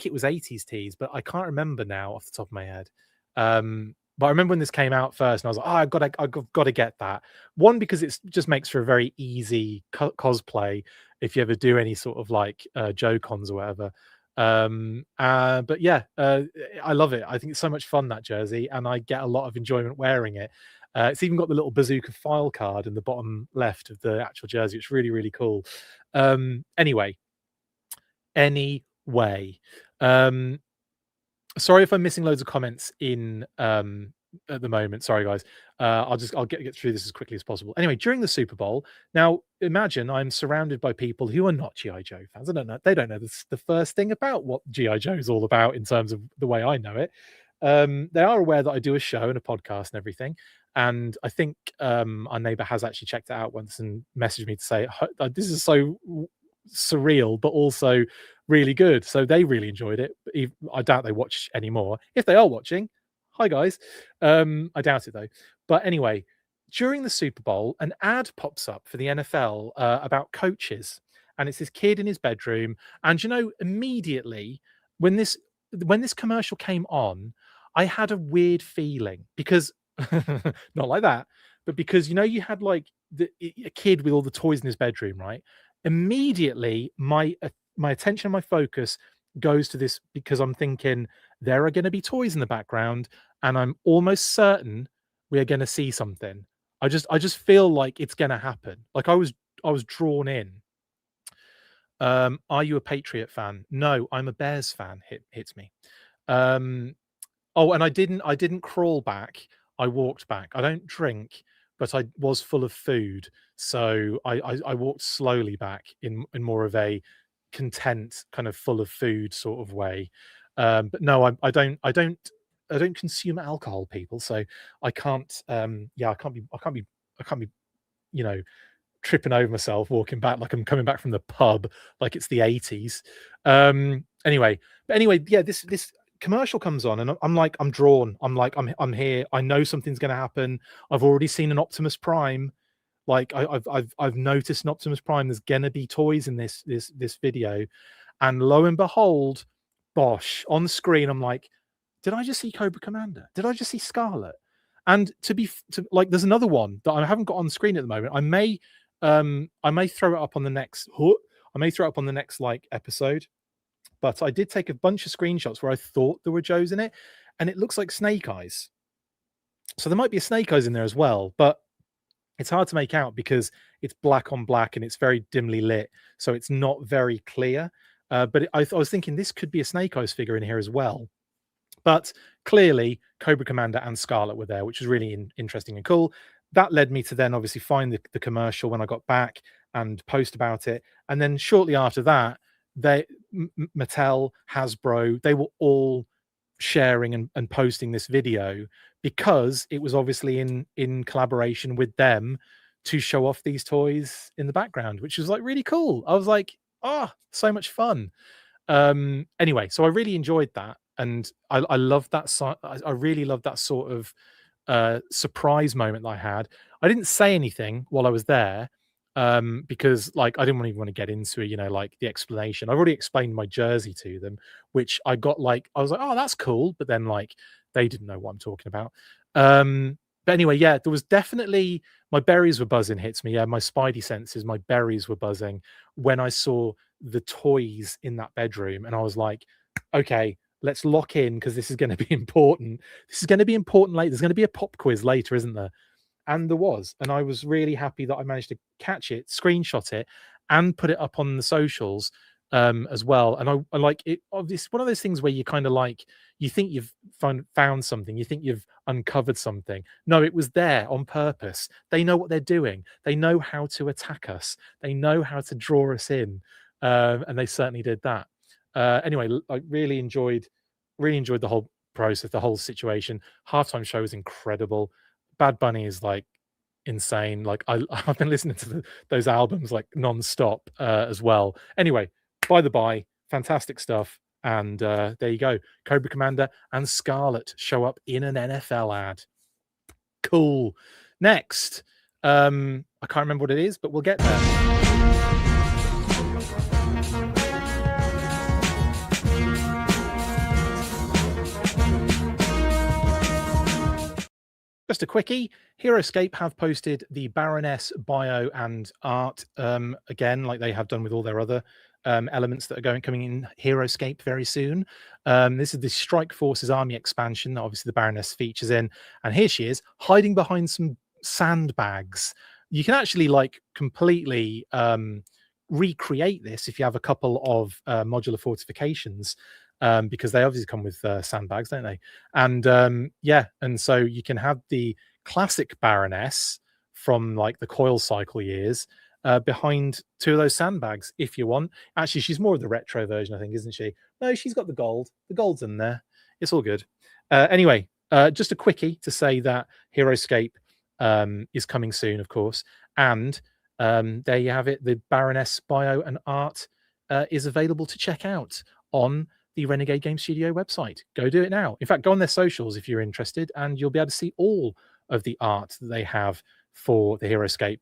it was 80s tees, but I can't remember now off the top of my head. But I remember when this came out first, and I was like, "Oh, I've got to get that." One, because it just makes for a very easy cosplay if you ever do any sort of like Joe cons or whatever. But yeah, I love it. I think it's so much fun, that jersey, and I get a lot of enjoyment wearing it. It's even got the little Bazooka file card in the bottom left of the actual jersey. It's really, really cool. Anyway, um, sorry if I'm missing loads of comments in at the moment. Sorry, guys. I'll get through this as quickly as possible. Anyway, during the Super Bowl, now imagine I'm surrounded by people who are not GI Joe fans. They don't know the first thing about what GI Joe is all about in terms of the way I know it. They are aware that I do a show and a podcast and everything. And I think our neighbor has actually checked it out once and messaged me to say, this is so surreal, but also really good. So they really enjoyed it. I doubt they watch anymore. If they are watching, hi guys. I doubt it though. But anyway, during the Super Bowl, an ad pops up for the NFL about coaches. and it's this kid in his bedroom. And you know, immediately when this commercial came on, I had a weird feeling because not like that, but because you know, you had like a kid with all the toys in his bedroom, right? Immediately, my attention, my focus goes to this because I'm thinking there are going to be toys in the background, and I'm almost certain we are going to see something. I just feel like it's going to happen. Like I was drawn in. Are you a Patriot fan? No, I'm a Bears fan. Hits me. Um, Oh, and I didn't crawl back. I walked back. I don't drink, but I was full of food, so I walked slowly back in more of a content, kind of full of food sort of way. But no, I don't consume alcohol, people. So I can't. Yeah, I can't be. You know, tripping over myself walking back like I'm coming back from the pub, like it's the 80s. Anyway, yeah, this commercial comes on, and I'm like, I'm drawn. I'm like, I'm here. I know something's going to happen. I've already seen an Optimus Prime. Like I've noticed an Optimus Prime. There's gonna be toys in this video, and lo and behold, bosh on screen. I'm like, did I just see Cobra Commander? Did I just see Scarlet? And like, there's another one that I haven't got on screen at the moment. I may throw it up on the next. I may throw it up on the next like episode. But I did take a bunch of screenshots where I thought there were Joes in it, and it looks like Snake Eyes. So there might be a Snake Eyes in there as well, but it's hard to make out because it's black on black and it's very dimly lit, so it's not very clear. But I was thinking this could be a Snake Eyes figure in here as well. But clearly, Cobra Commander and Scarlet were there, which was really interesting and cool. That led me to then obviously find the commercial when I got back and post about it. And then shortly after that, Mattel, Hasbro, they were all sharing and posting this video because it was obviously in collaboration with them to show off these toys in the background, which was like really cool. I was like, oh, so much fun. Anyway, so I really enjoyed that, and I love that. I really love that sort of surprise moment that I had. I didn't say anything while I was there because like I didn't even want to get into it, you know, like the explanation. I've already explained my jersey to them, which I got like I was like, oh, that's cool, but then like they didn't know what I'm talking about. But anyway, yeah, there was definitely my berries were buzzing. Hits me, yeah, my spidey senses, my berries were buzzing when I saw the toys in that bedroom, and I was like, okay, let's lock in because this is going to be important. This is going to be important later. There's going to be a pop quiz later, isn't there? And there was, and I was really happy that I managed to catch it, screenshot it, and put it up on the socials as well. And I like it. It's one of those things where you kind of like you think you've found something, you think you've uncovered something. No, it was there on purpose. They know what they're doing. They know how to attack us. They know how to draw us in, and they certainly did that. Anyway, I really enjoyed the whole process, the whole situation. Halftime show was incredible. Bad Bunny is like insane. Like I've been listening to those albums like non-stop as well. Anyway, by the by, fantastic stuff. And there you go. Cobra Commander and Scarlet show up in an NFL ad. Cool. Next, I can't remember what it is, but we'll get there. Just a quickie, Heroscape have posted the Baroness bio and art again, like they have done with all their other elements that are coming in Heroscape very soon. This is the Strike Forces Army expansion that obviously the Baroness features in, and here she is hiding behind some sandbags. You can actually like completely recreate this if you have a couple of modular fortifications. Because they obviously come with sandbags, don't they? And yeah, and so you can have the classic Baroness from like the coil cycle years behind two of those sandbags if you want. Actually, she's more of the retro version, I think, isn't she? No, she's got the gold. The gold's in there. It's all good. Anyway, just a quickie to say that Heroscape is coming soon, of course. And there you have it. The Baroness bio and art is available to check out on the Renegade Game Studio website. Go do it now. In fact, go on their socials if you're interested, and you'll be able to see all of the art that they have for the Heroscape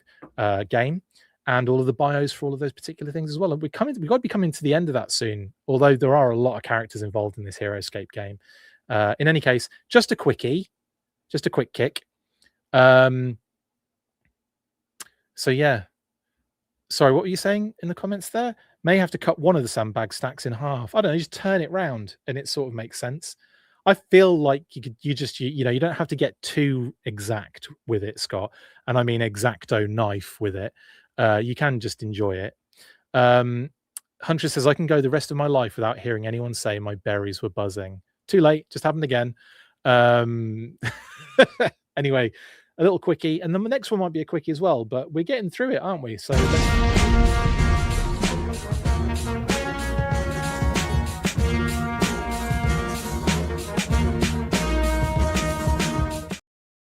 game. and all of the bios for all of those particular things as well. And we've got to be coming to the end of that soon, although there are a lot of characters involved in this Heroscape game. In any case, just a quickie, just a quick kick. So yeah. Sorry, what were you saying in the comments there? May have to cut one of the sandbag stacks in half. I don't know, just turn it round and it sort of makes sense. I feel like you know, you don't have to get too exact with it, Scott. And I mean exacto knife with it. You can just enjoy it. Huntress says, I can go the rest of my life without hearing anyone say my berries were buzzing. Too late, just happened again. Anyway, a little quickie, and then the next one might be a quickie as well, but we're getting through it, aren't we? So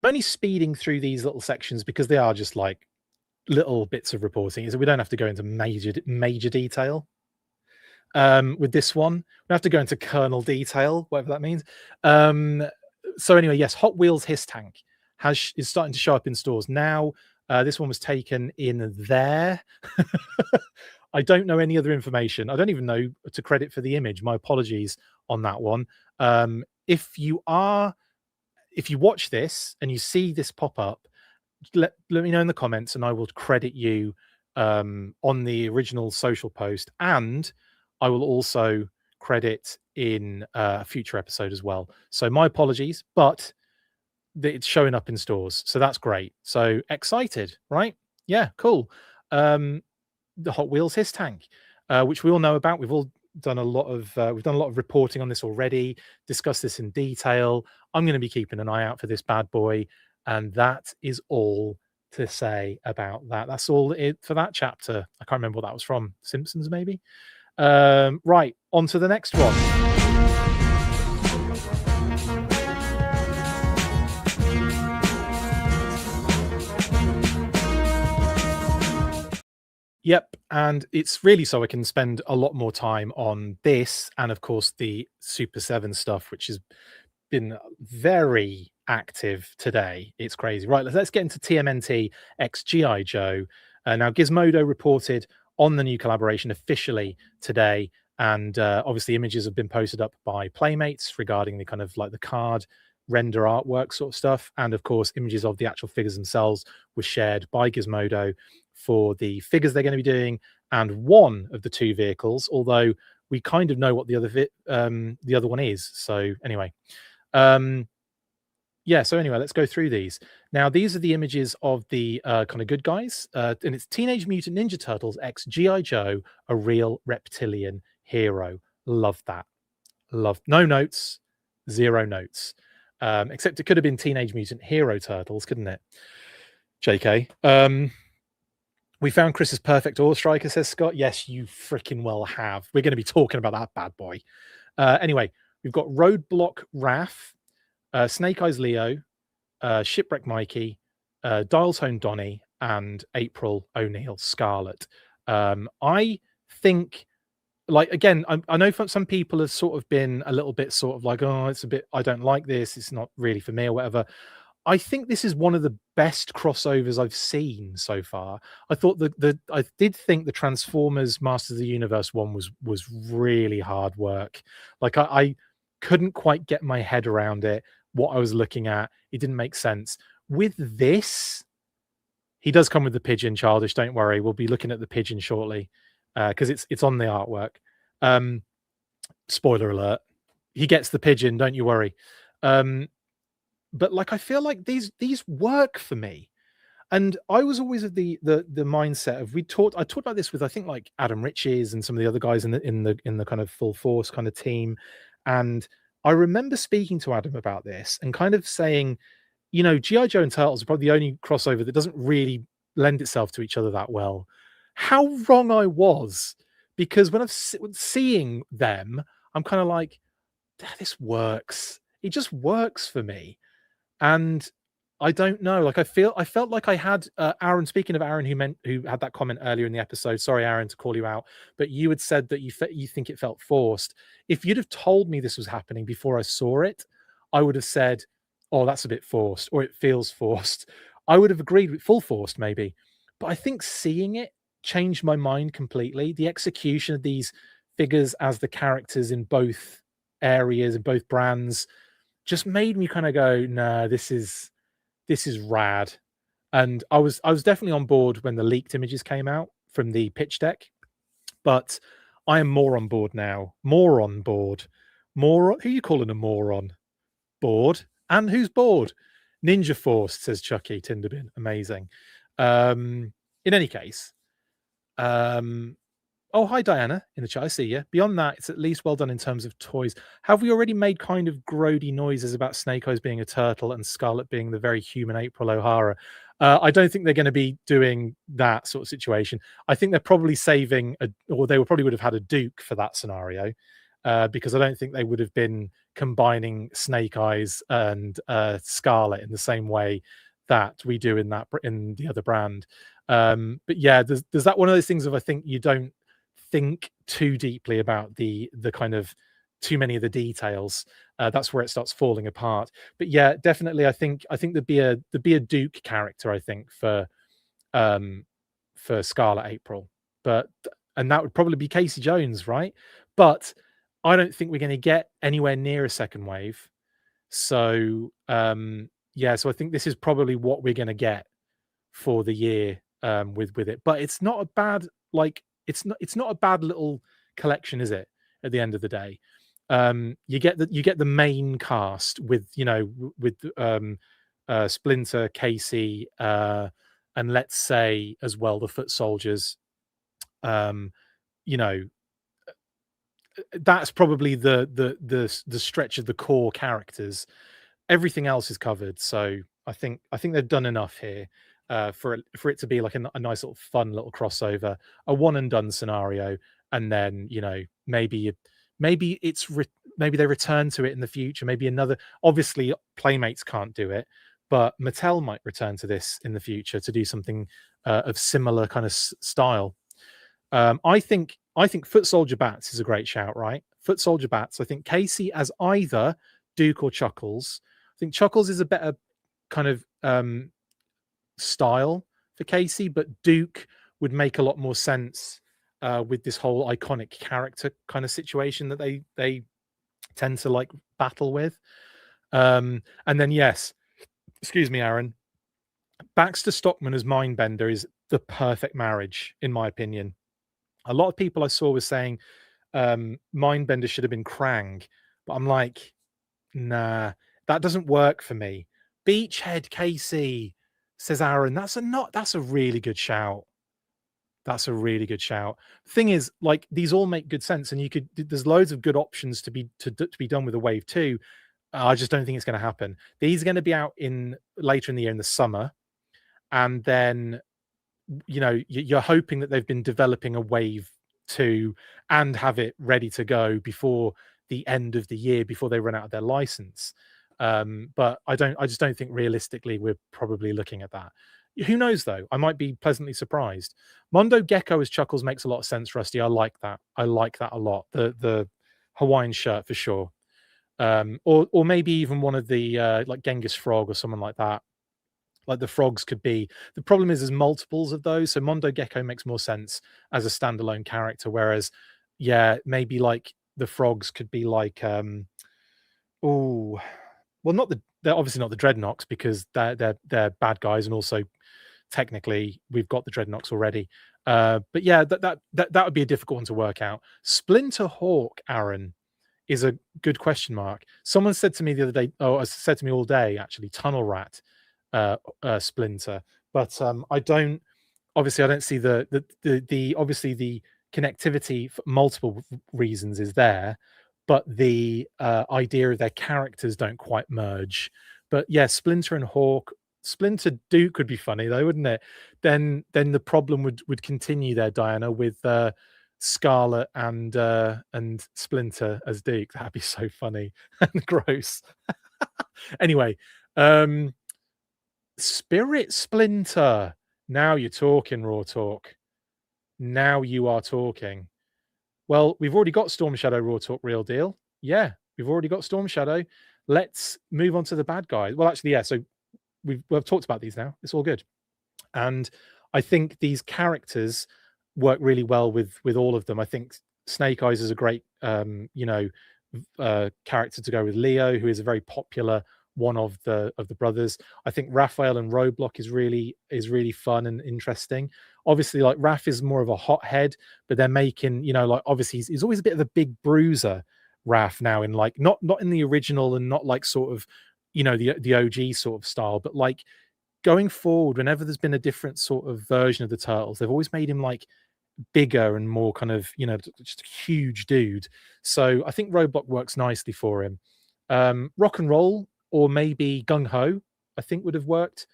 I'm only speeding through these little sections because they are just like little bits of reporting, so we don't have to go into major detail. With this one, we have to go into kernel detail, whatever that means. So anyway, yes, Hot Wheels H.I.S.S tank is starting to show up in stores now. This one was taken in there. I don't know any other information. I don't even know to credit for the image. My apologies on that one. If you watch this and you see this pop up, let me know in the comments, and I will credit you on the original social post, and I will also credit in a future episode as well. So my apologies, but it's showing up in stores, so that's great. So excited, right? Yeah, cool. The Hot Wheels H.I.S.S tank, which we all know about. We've all done a lot of reporting on this already, discussed this in detail. I'm going to be keeping an eye out for this bad boy, and that is all to say about that. That's all it for that chapter. I can't remember what that was from. Simpsons, maybe. Right, on to the next one. Yep, and it's really so I can spend a lot more time on this, and of course the Super 7 stuff, which has been very active today. It's crazy. Right, let's get into TMNT X G.I. Joe. Now Gizmodo reported on the new collaboration officially today, and obviously images have been posted up by Playmates regarding the kind of like the card render artwork sort of stuff, and of course images of the actual figures themselves were shared by Gizmodo for the figures they're going to be doing, and one of the two vehicles, although we kind of know what the other one is. So anyway, yeah, so anyway, let's go through these. Now, these are the images of the kind of good guys, and it's Teenage Mutant Ninja Turtles X G.I. Joe, a real reptilian hero. Love that. Love. No notes, zero notes. Except it could have been Teenage Mutant Hero Turtles, couldn't it? JK. We found Chris's perfect ore striker, says Scott. Yes, you freaking well have. We're going to be talking about that bad boy. Anyway, we've got Roadblock Raph, Snake Eyes Leo, Shipwreck Mikey, Dial Tone Donnie, and April O'Neil Scarlet. I think, like, again, I know some people have sort of been a little bit sort of like, oh, it's a bit, I don't like this, it's not really for me or whatever. I think this is one of the best crossovers I've seen so far. I thought I did think the Transformers Masters of the Universe one was really hard work. Like I couldn't quite get my head around it, what I was looking at. It didn't make sense. With this, he does come with the pigeon, Childish. Don't worry, we'll be looking at the pigeon shortly because it's on the artwork. Spoiler alert: he gets the pigeon. Don't you worry. But like, I feel like these work for me, and I was always of the mindset of I talked about this with, I think, like Adam Riches and some of the other guys in the kind of Full Force kind of team, and I remember speaking to Adam about this and kind of saying, you know, G.I. Joe and Turtles are probably the only crossover that doesn't really lend itself to each other that well. How wrong I was, because when I'm seeing them, I'm kind of like, this works. It just works for me. And I don't know, like I felt like I had Aaron, speaking of Aaron, who had that comment earlier in the episode. Sorry, Aaron, to call you out, but you had said that you think it felt forced. If you'd have told me this was happening before I saw it, I would have said, oh, that's a bit forced, or it feels forced. I would have agreed with full forced maybe. but I think seeing it changed my mind completely. The execution of these figures as the characters in both areas and both brands just made me kind of go, "No, this is rad." And I was definitely on board when the leaked images came out from the pitch deck, but I am more on board now. More on board. More who you calling a moron? Bored? And who's bored? Ninja Force, says Chucky Tinderbin. Amazing. In any case, um, oh, hi, Diana, in the chat. I see you. Beyond that, it's at least well done in terms of toys. Have we already made kind of grody noises about Snake Eyes being a turtle and Scarlet being the very human April O'Hara? I don't think they're going to be doing that sort of situation. I think they're probably saving, or they probably would have had a Duke for that scenario, because I don't think they would have been combining Snake Eyes and Scarlet in the same way that we do in the other brand. But yeah, there's that one of those things of I think you don't think too deeply about the kind of too many of the details. That's where it starts falling apart. But yeah, definitely, I think there'd be a Duke character, I think, for Scarlet April, but and that would probably be Casey Jones, right? But I don't think we're going to get anywhere near a second wave. So yeah, so I think this is probably what we're going to get for the year with it. But it's not a bad it's not a bad little collection, is it? At the end of the day, you get the main cast with with Splinter, Casey, and let's say as well the foot soldiers. Um, you know, that's probably the stretch of the core characters. Everything else is covered, so I think they've done enough here for it to be like a nice little fun little crossover, a one and done scenario, and then maybe maybe they return to it in the future. Maybe another. Obviously, Playmates can't do it, but Mattel might return to this in the future to do something of similar kind of style. I think Foot Soldier Bats is a great shout, right? Foot Soldier Bats. I think Casey as either Duke or Chuckles. I think Chuckles is a better kind of style for Casey, but Duke would make a lot more sense with this whole iconic character kind of situation that they tend to like battle with. And then yes, excuse me, Aaron. Baxter Stockman as Mindbender is the perfect marriage, in my opinion. A lot of people I saw were saying Mindbender should have been Krang, but I'm like, nah, that doesn't work for me. Beachhead Casey, says Aaron. That's a really good shout. That's a really good shout. Thing is, like these all make good sense, and there's loads of good options to be done with a wave two. I just don't think it's going to happen. These are going to be out in later in the year in the summer, and then you're hoping that they've been developing a wave two and have it ready to go before the end of the year, before they run out of their license. But I just don't think realistically we're probably looking at that. Who knows though? I might be pleasantly surprised. Mondo Gecko as Chuckles makes a lot of sense, Rusty. I like that. I like that a lot. The Hawaiian shirt for sure. Or maybe even one of the like Genghis Frog or someone like that. Like the frogs could be. The problem is there's multiples of those. So Mondo Gecko makes more sense as a standalone character, whereas yeah, maybe like the frogs could be like oh well, they're obviously not the Dreadnoks because they're bad guys, and also technically we've got the Dreadnoks already. But yeah, that would be a difficult one to work out. Splinter Hawk, Aaron, is a good question mark. Someone said to me the other day, said to me all day actually, Tunnel Rat, Splinter, but I don't see the obviously the connectivity for multiple reasons is there, but the idea of their characters don't quite merge. But yeah, Splinter and Hawk, Splinter Duke would be funny though, wouldn't it? Then the problem would continue there, Diana, with Scarlet and Splinter as Duke. That'd be so funny and gross. Anyway, Spirit Splinter. Now you're talking, Raw Talk. Now you are talking. Well, we've already got Storm Shadow Raw Talk Real Deal. Yeah, we've already got Storm Shadow. Let's move on to the bad guys. Well, actually, yeah. So we've talked about these now. It's all good. And I think these characters work really well with all of them. I think Snake Eyes is a great character to go with Leo, who is a very popular one of the brothers. I think Raphael and Roblox is really fun and interesting. Obviously, like Raph is more of a hothead, but they're making, like obviously he's always a bit of a big bruiser, Raph, now in like not in the original and not like sort of the OG sort of style, but like going forward, whenever there's been a different sort of version of the Turtles, they've always made him like bigger and more kind of just a huge dude. So I think Roblox works nicely for him. Rock and Roll or maybe Gung Ho I think would have worked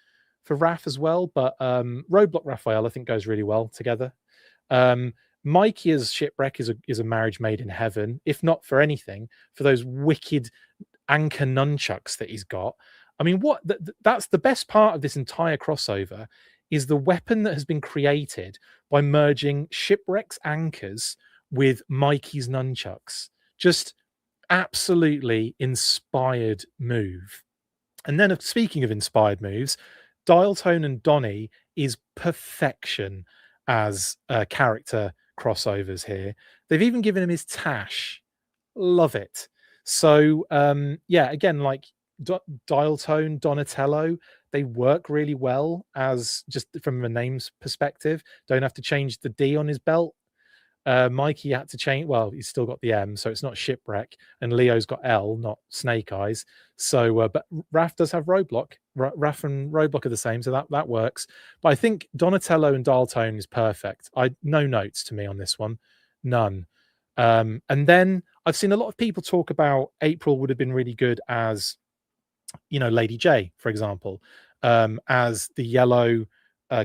for Raph as well, but Roblox Raphael I think goes really well together. Mikey as Shipwreck is a marriage made in heaven, if not for anything, for those wicked anchor nunchucks that he's got. I mean, that's the best part of this entire crossover is the weapon that has been created by merging Shipwreck's anchors with Mikey's nunchucks. Just absolutely inspired move. And then, speaking of inspired moves, Dial Tone and Donnie is perfection as character crossovers here. They've even given him his tash. Love it. So yeah, again, like Dial Tone, Donatello, they work really well as just from a names perspective. Don't have to change the D on his belt. Mikey had to change. Well, he's still got the M, so it's not Shipwreck, and Leo's got L, not Snake Eyes. So, but Raph does have Roblox. Raph and Roblox are the same, so that works. But I think Donatello and Dial Tone is perfect. No notes to me on this one, none. And then I've seen a lot of people talk about April would have been really good as, Lady J, for example, as the yellow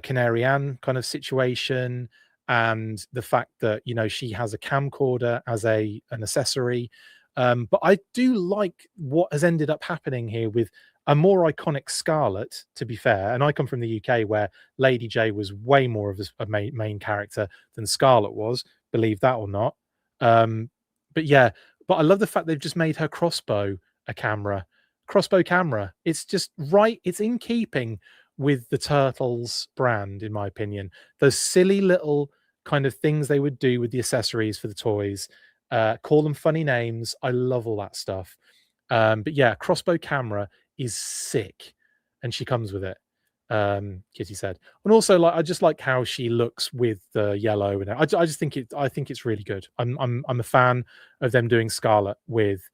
Canary Ann kind of situation, and the fact that she has a camcorder as an accessory. But I do like what has ended up happening here with a more iconic Scarlet, to be fair. And I come from the UK where Lady J was way more of a main character than Scarlet was, believe that or not. But yeah, but I love the fact they've just made her crossbow camera. It's just right. It's in keeping with the Turtles brand, in my opinion. Those silly little kind of things they would do with the accessories for the toys, call them funny names. I love all that stuff. But yeah, crossbow camera is sick, and she comes with it. Kitty said, and also like I just like how she looks with the yellow, and I just think it's really good. I'm a fan of them doing Scarlet with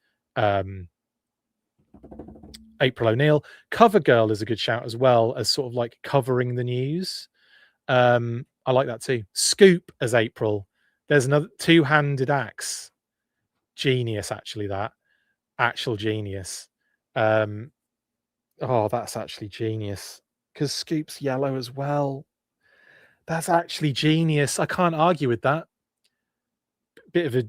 April O'Neil. Cover Girl is a good shout as well, as sort of like covering the news. I like that too. Scoop as April. There's another two-handed axe. Genius, actually, that. Actual genius. That's actually genius. Because Scoop's yellow as well. That's actually genius. I can't argue with that. Bit of a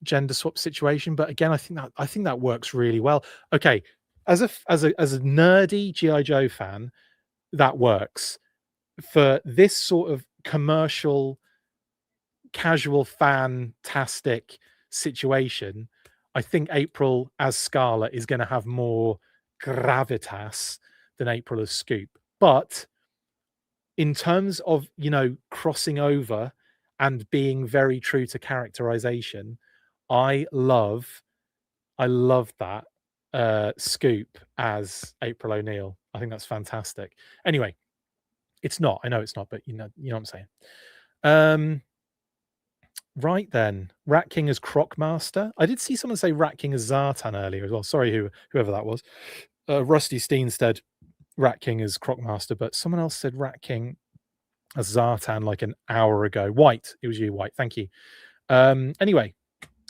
gender swap situation, but again, I think that works really well. Okay, as a nerdy GI Joe fan, that works. For this sort of commercial, casual, fantastic situation, I think April as Scarlet is going to have more gravitas than April as Scoop. But in terms of crossing over and being very true to characterization, I love that Scoop as April O'Neil. I think that's fantastic. Anyway, it's not. I know it's not, but you know what I'm saying. Right then, Rat King as Crocmaster. I did see someone say Rat King as Zartan earlier as well. Sorry, whoever that was. Rusty Steenstead, Rat King as Crocmaster, but someone else said Rat King as Zartan like an hour ago. White, it was you, White. Thank you. Anyway,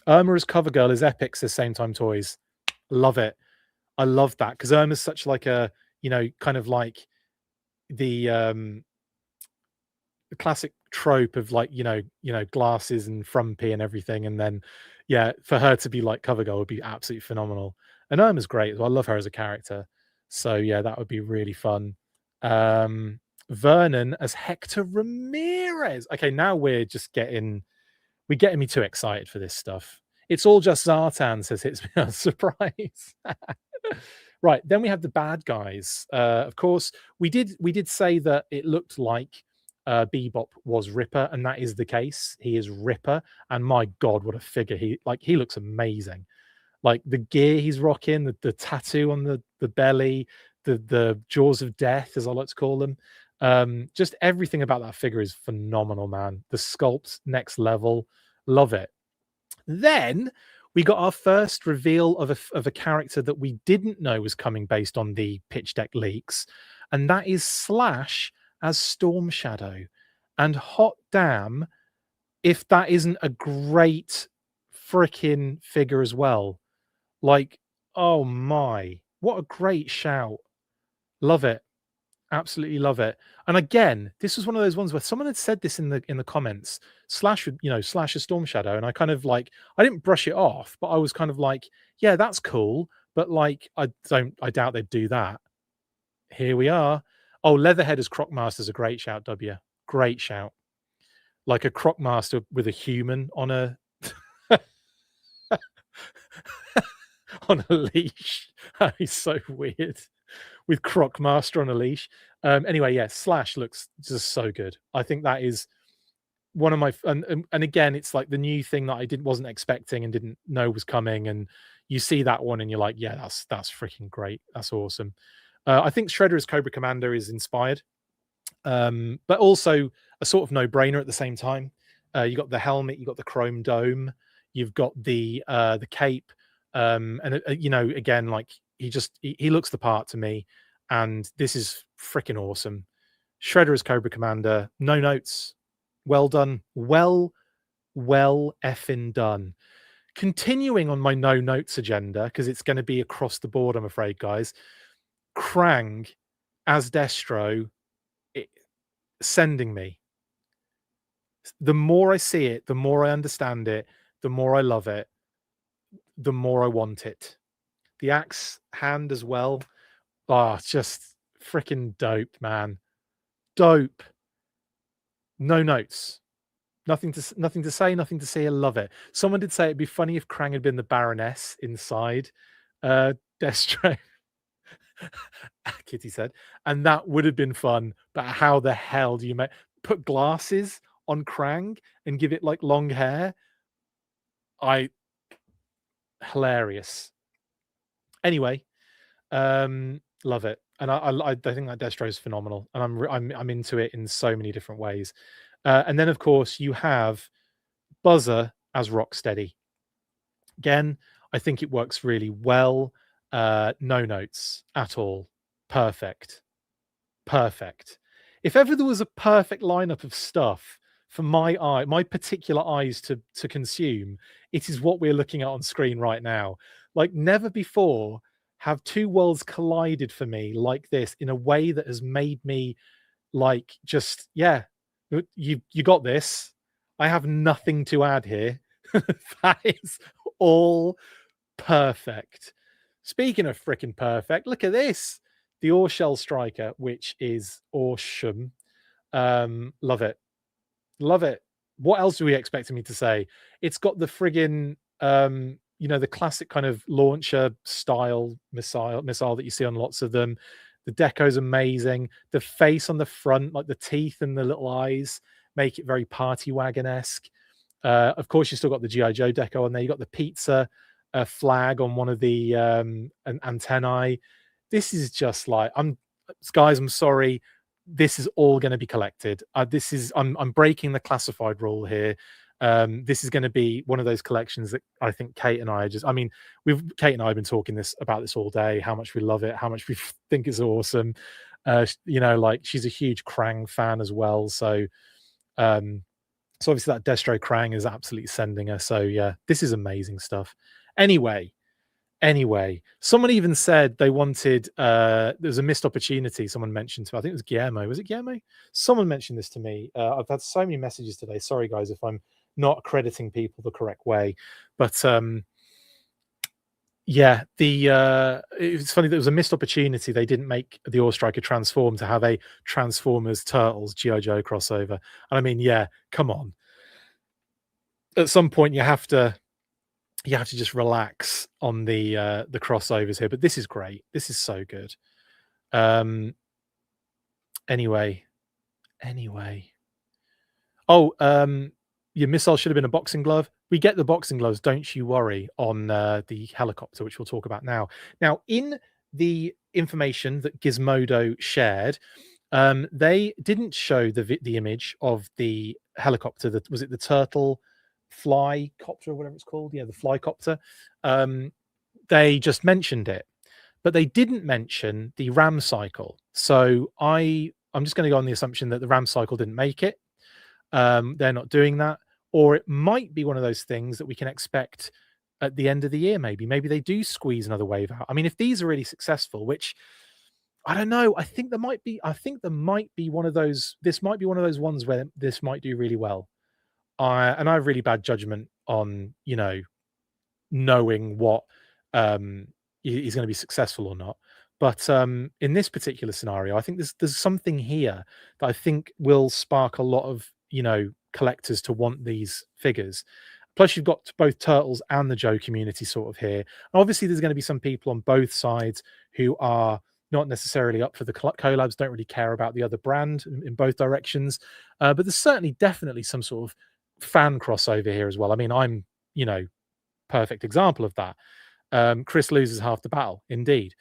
Irma as Cover Girl is epic, says Same Time Toys. Love it. I love that because Irma's such like a kind of like the classic trope of like glasses and frumpy and everything, and then for her to be like Cover Girl would be absolutely phenomenal. And Irma's great as well. I love her as a character, so yeah, that would be really fun. Vernon as Hector Ramirez. Okay, now we're getting me too excited for this stuff. It's all just Zartan, says Hits Me on Surprise. Right, then we have the bad guys. Of course, we did say that it looked like Bebop was Ripper, and that is the case. He is Ripper, and my God, what a figure! He looks amazing. Like the gear he's rocking, the tattoo on the belly, the jaws of death, as I like to call them. Just everything about that figure is phenomenal, man. The sculpt, next level. Love it. Then we got our first reveal of a character that we didn't know was coming based on the pitch deck leaks, and that is Slash as Storm Shadow. And hot damn, if that isn't a great freaking figure as well. Like, oh my, what a great shout. Love it. Absolutely love it. And again, this was one of those ones where someone had said this in the comments. Slash would, Slash a Storm Shadow, and I kind of like, I didn't brush it off, but I was kind of like, yeah, that's cool, but like I doubt they'd do that. Here we are. Oh, Leatherhead as Crocmaster's a great shout, W. Great shout. Like a Crocmaster with a human on a on a leash. That is so weird. With Crocmaster on a leash. Anyway, yeah, Slash looks just so good. I think that is one of my and again, it's like the new thing that I wasn't expecting and didn't know was coming. And you see that one and you're like, yeah, that's freaking great. That's awesome. I think Shredder as Cobra Commander is inspired, but also a sort of no-brainer at the same time. You got the helmet, you got the chrome dome, you've got the cape, and again, like he looks the part to me, and this is freaking awesome. Shredder as Cobra Commander, no notes, well done, well effing done. Continuing on my no notes agenda, because it's going to be across the board, I'm afraid, guys. Krang as Destro, sending me. The more I see it, the more I understand it, the more I love it, the more I want it. The axe hand as well. Oh, just freaking dope, man. Dope. No notes. Nothing to say, nothing to see. I love it. Someone did say it'd be funny if Krang had been the Baroness inside Destro. Kitty said, and that would have been fun. But how the hell do you put glasses on Krang and give it like long hair? Hilarious. Anyway, love it, and I think that Destro is phenomenal, and I'm into it in so many different ways. And then of course you have Buzzer as Rocksteady. Again, I think it works really well. No notes at all. Perfect. If ever there was a perfect lineup of stuff for my particular eyes to consume, it is what we're looking at on screen right now. Like never before have two worlds collided for me like this in a way that has made me like just, yeah, you got this. I have nothing to add here. That is all perfect. Speaking of freaking perfect, look at this. The Ore Shell Striker, which is awesome. Love it. Love it. What else are we expecting me to say? It's got the friggin' the classic kind of launcher style missile that you see on lots of them. The deco's amazing. The face on the front, like the teeth and the little eyes, make it very party wagon-esque. Of course, you still got the G.I. Joe deco on there. You got the pizza flag on one of the antennae. This is just like, guys, I'm sorry. This is all going to be collected. I'm breaking the classified rule here. This is going to be one of those collections that I think Kate and I Kate and I have been talking about this all day, how much we love it, how much we think it's awesome. Like she's a huge Krang fan as well. So obviously that Destro Krang is absolutely sending her. So yeah, this is amazing stuff. Anyway, someone even said they wanted there was a missed opportunity. Someone mentioned to me, I think it was Guillermo. Was it Guillermo? Someone mentioned this to me. I've had so many messages today. Sorry guys if I'm not accrediting people the correct way. But yeah, it's funny, there was a missed opportunity. They didn't make the Ore Striker transform to have a Transformers Turtles G.I. Joe crossover. And I mean, yeah, come on. At some point you have to just relax on the crossovers here, but this is great. This is so good. Anyway, Oh, your missile should have been a boxing glove. We get the boxing gloves, don't you worry, on the helicopter, which we'll talk about now. Now, in the information that Gizmodo shared, they didn't show the image of the helicopter. That was it, the turtle fly copter, or whatever it's called. Yeah, the fly copter. They just mentioned it, but they didn't mention the ram cycle. So I'm just going to go on the assumption that the ram cycle didn't make it. They're not doing that, or it might be one of those things that we can expect at the end of the year. Maybe they do squeeze another wave out. I mean, if these are really successful, which I don't know, I think there might be. I think there might be one of those. This might be one of those ones where this might do really well. I have really bad judgment on knowing what is going to be successful or not. But in this particular scenario, I think there's something here that I think will spark a lot of collectors to want these figures. Plus, you've got both Turtles and the Joe community sort of here. And obviously, there's going to be some people on both sides who are not necessarily up for the collabs, don't really care about the other brand in both directions. But there's certainly definitely some sort of fan crossover here as well. I mean, I'm perfect example of that. Chris loses half the battle, indeed.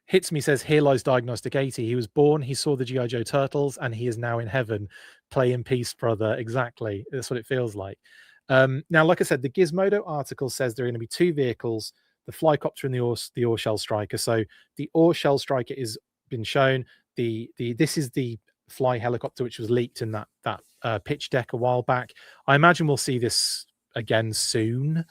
Hits Me says, "Here lies Diagnostic 80. He was born, he saw the G.I. Joe Turtles, and he is now in heaven. Play in peace, brother." Exactly. That's what it feels like. Now, like I said, the Gizmodo article says there are going to be two vehicles, the Flycopter and the Ore Shell Striker. So the Ore Shell Striker is been shown. This is the fly helicopter, which was leaked in that pitch deck a while back. I imagine we'll see this again soon,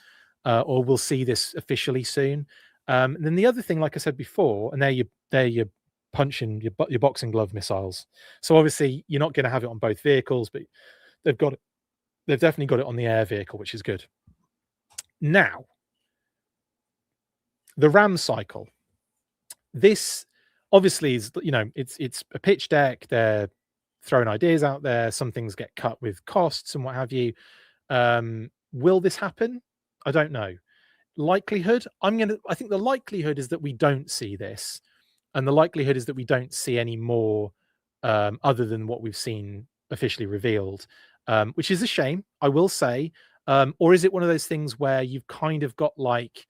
or we'll see this officially soon. And then the other thing, like I said before, and there you punching your boxing glove missiles. So obviously you're not going to have it on both vehicles, but they've definitely got it on the air vehicle, which is good. Now, the ram cycle. This obviously is, it's a pitch deck. They're throwing ideas out there. Some things get cut with costs and what have you. Will this happen? I don't know. Likelihood, I think the likelihood is that we don't see this, and the likelihood is that we don't see any more other than what we've seen officially revealed, which is a shame, I will say. Or is it one of those things where you've kind of got like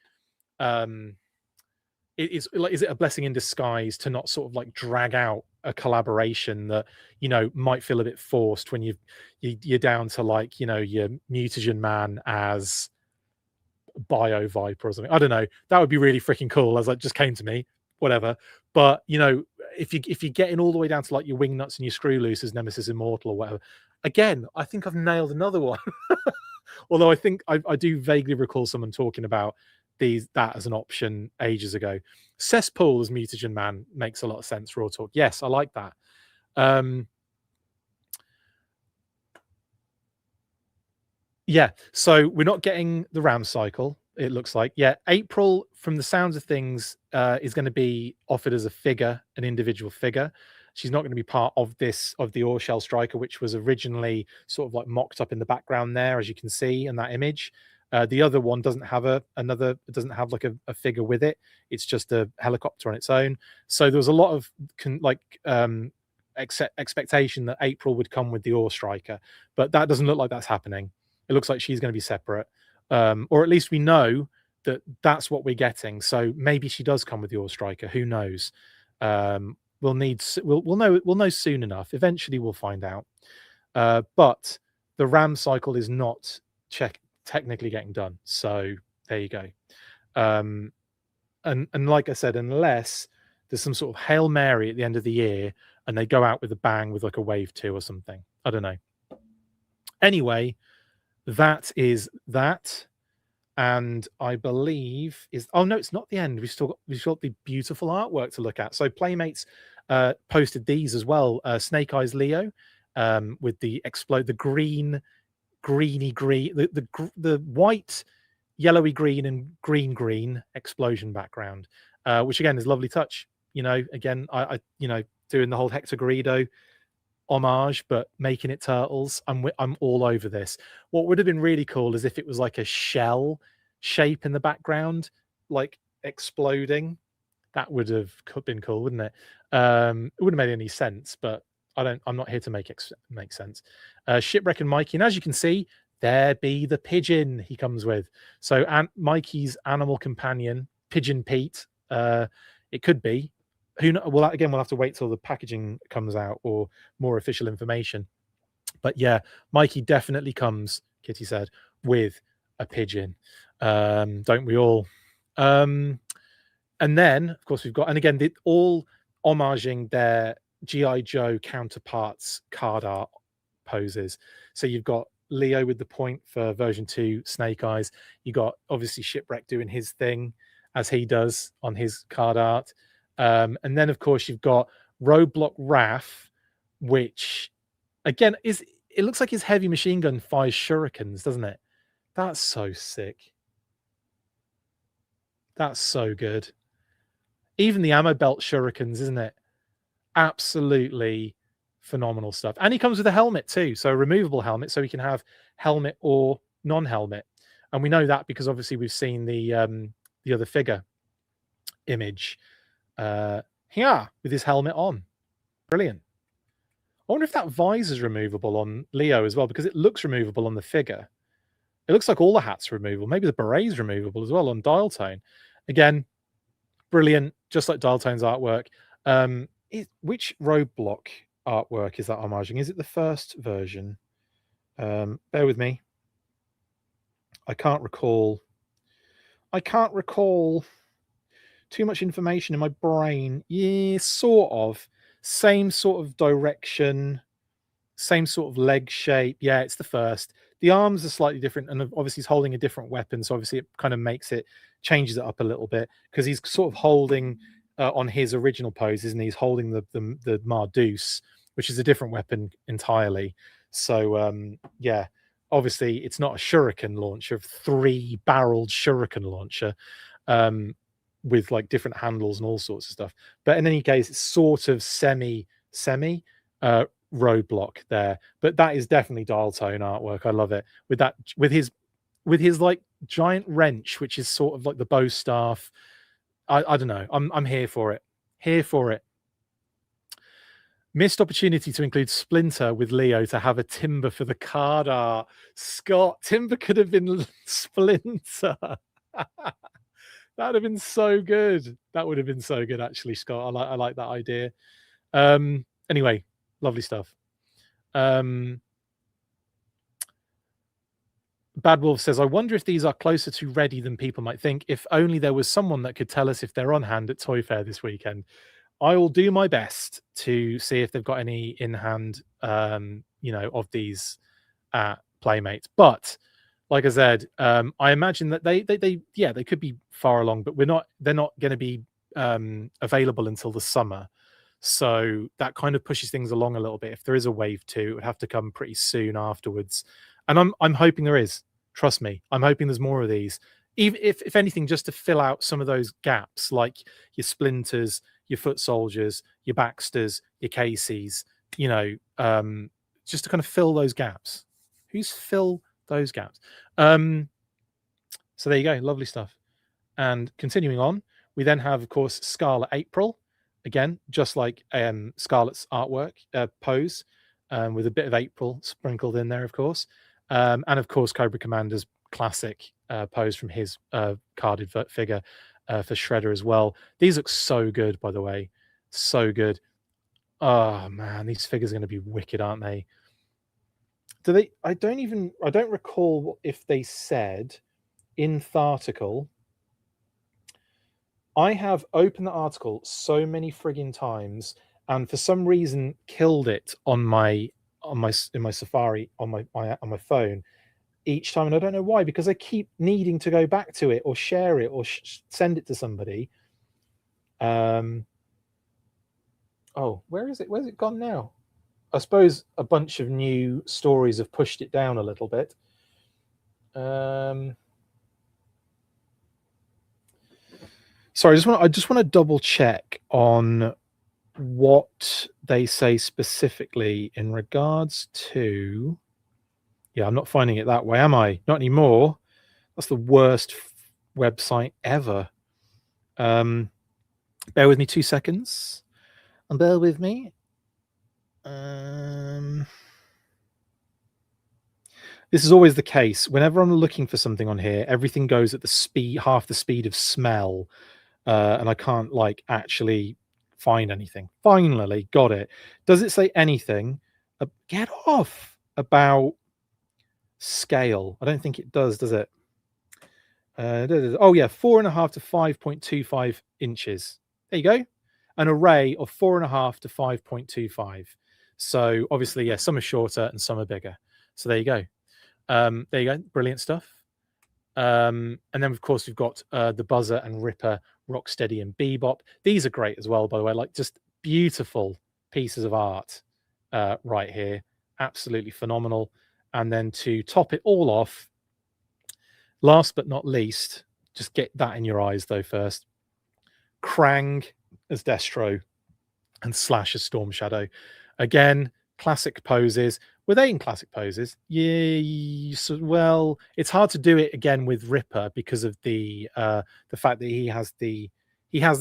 is it a blessing in disguise to not sort of like drag out a collaboration that might feel a bit forced when you're down to like your Mutagen Man as Bio Viper or something. I don't know. That would be really freaking cool. As that just came to me, whatever. But if you're getting all the way down to like your wing nuts and your screw loose as Nemesis Immortal or whatever, again, I think I've nailed another one. Although I think I do vaguely recall someone talking about that as an option ages ago. Cesspool as Mutagen Man makes a lot of sense. Raw talk. Yes, I like that. Yeah, so we're not getting the ram cycle, it looks like. Yeah, April, from the sounds of things, is going to be offered as a figure, an individual figure. She's not going to be part of the Ore Shell Striker, which was originally sort of like mocked up in the background there, as you can see in that image. The other one doesn't have doesn't have like a figure with it. It's just a helicopter on its own. So there was a lot of expectation that April would come with the Ore Striker, but that doesn't look like that's happening. It looks like she's going to be separate, or at least we know that that's what we're getting. So maybe she does come with the Ore Striker. Who knows? We'll know soon enough. Eventually, we'll find out. But the RAM cycle is not technically getting done. So there you go. And like I said, unless there's some sort of Hail Mary at the end of the year and they go out with a bang with like a wave 2 or something. I don't know. Anyway, that is that. And I believe oh no, it's not the end. We've got the beautiful artwork to look at. So Playmates posted these as well. Snake Eyes Leo with the greeny green, the white, yellowy green and green explosion background, which again is a lovely touch. Again, I doing the whole Hector Greedo homage, but making it Turtles. I'm all over this. What would have been really cool is if it was like a shell shape in the background, like exploding. That would have been cool, wouldn't it? It wouldn't have made any sense, but I'm not here to make sense. Shipwreck and Mikey, and as you can see, there be the pigeon he comes with. So Mikey's animal companion, Pigeon Pete. It could be. Well, again, we'll have to wait till the packaging comes out or more official information. But yeah, Mikey definitely comes, Kitty said, with a pigeon. Don't we all? And then, of course, we've got, and again, all homaging their G.I. Joe counterparts card art poses. So you've got Leo with the point for version 2, Snake Eyes. You got obviously Shipwreck doing his thing as he does on his card art. And then, of course, you've got Roadblock Raph, which again it looks like his heavy machine gun fires shurikens, doesn't it? That's so sick. That's so good. Even the ammo belt shurikens, isn't it? Absolutely phenomenal stuff. And he comes with a helmet too, so a removable helmet, so he can have helmet or non-helmet. And we know that because obviously we've seen the other figure image here with his helmet on. Brilliant. I wonder if that visor's removable on Leo as well, because it looks removable on the figure. It looks like all the hats are removable. Maybe the beret's removable as well on Dial Tone. Again, brilliant, just like Dial Tone's artwork. Which Roadblock artwork is that homaging? Is it the first version? Bear with me. I can't recall. Too much information in my brain. Yeah, sort of. Same sort of direction. Same sort of leg shape. Yeah, it's the first. The arms are slightly different, and obviously he's holding a different weapon, so obviously it kind of changes it up a little bit, because he's sort of holding on his original pose, isn't he? He's holding the Mardeus, which is a different weapon entirely. So yeah, obviously it's not a shuriken launcher, 3-barreled shuriken launcher with like different handles and all sorts of stuff. But in any case, it's sort of semi Roadblock there. But that is definitely Dial Tone artwork. I love it. With his like giant wrench, which is sort of like the bow staff. I don't know. I'm here for it. Here for it. Missed opportunity to include Splinter with Leo to have a Timber for the card art. Scott, Timber could have been Splinter. That would have been so good. That would have been so good, actually, Scott. I like that idea. Anyway, lovely stuff. Bad Wolf says, I wonder if these are closer to ready than people might think. If only there was someone that could tell us if they're on hand at Toy Fair this weekend. I will do my best to see if they've got any in hand, of these at Playmates. But like I said, I imagine that they could be far along, but they're not going to be available until the summer. So that kind of pushes things along a little bit. If there is a wave 2, it would have to come pretty soon afterwards. And I'm hoping there is. Trust me, I'm hoping there's more of these. Even if anything, just to fill out some of those gaps, like your Splinters, your Foot Soldiers, your Baxters, your Caseys, just to kind of fill those gaps. Who's fill those gaps? So there you go, lovely stuff. And continuing on, we then have, of course, Scarlet April. Again, just like Scarlet's artwork pose, with a bit of April sprinkled in there, of course. And of course, Cobra Commander's classic pose from his carded figure for Shredder as well. These look so good, by the way. So good. Oh, man, these figures are going to be wicked, aren't they? I don't recall if they said in the article. I have opened the article so many frigging times, and for some reason killed it in my Safari on my phone each time, and I don't know why, because I keep needing to go back to it or share it or send it to somebody. Oh, where is it? Where's it gone now? I suppose a bunch of new stories have pushed it down a little bit. Sorry, I just want to double check on what they say specifically in regards to. Yeah, I'm not finding it that way, am I? Not anymore. That's the worst website ever. Bear with me 2 seconds. And bear with me. This is always the case. Whenever I'm looking for something on here, everything goes at the speed, half the speed of smell, and I can't like actually find anything. Finally, got it. Does it say anything? Get off about scale. I don't think it does it? Oh yeah, 4.5 to 5.25 inches. There you go. An array of 4.5 to 5.25. So obviously, yeah, some are shorter and some are bigger. So there you go. There you go. Brilliant stuff. And then of course we've got the Buzzer and Ripper, Rocksteady and Bebop. These are great as well, by the way. Like just beautiful pieces of art right here. Absolutely phenomenal. And then to top it all off, last but not least, just get that in your eyes though first. Krang as Destro and Slash as Storm Shadow. Again, classic poses. Were they in classic poses? Yeah. So, well, it's hard to do it again with Ripper because of the fact that he has the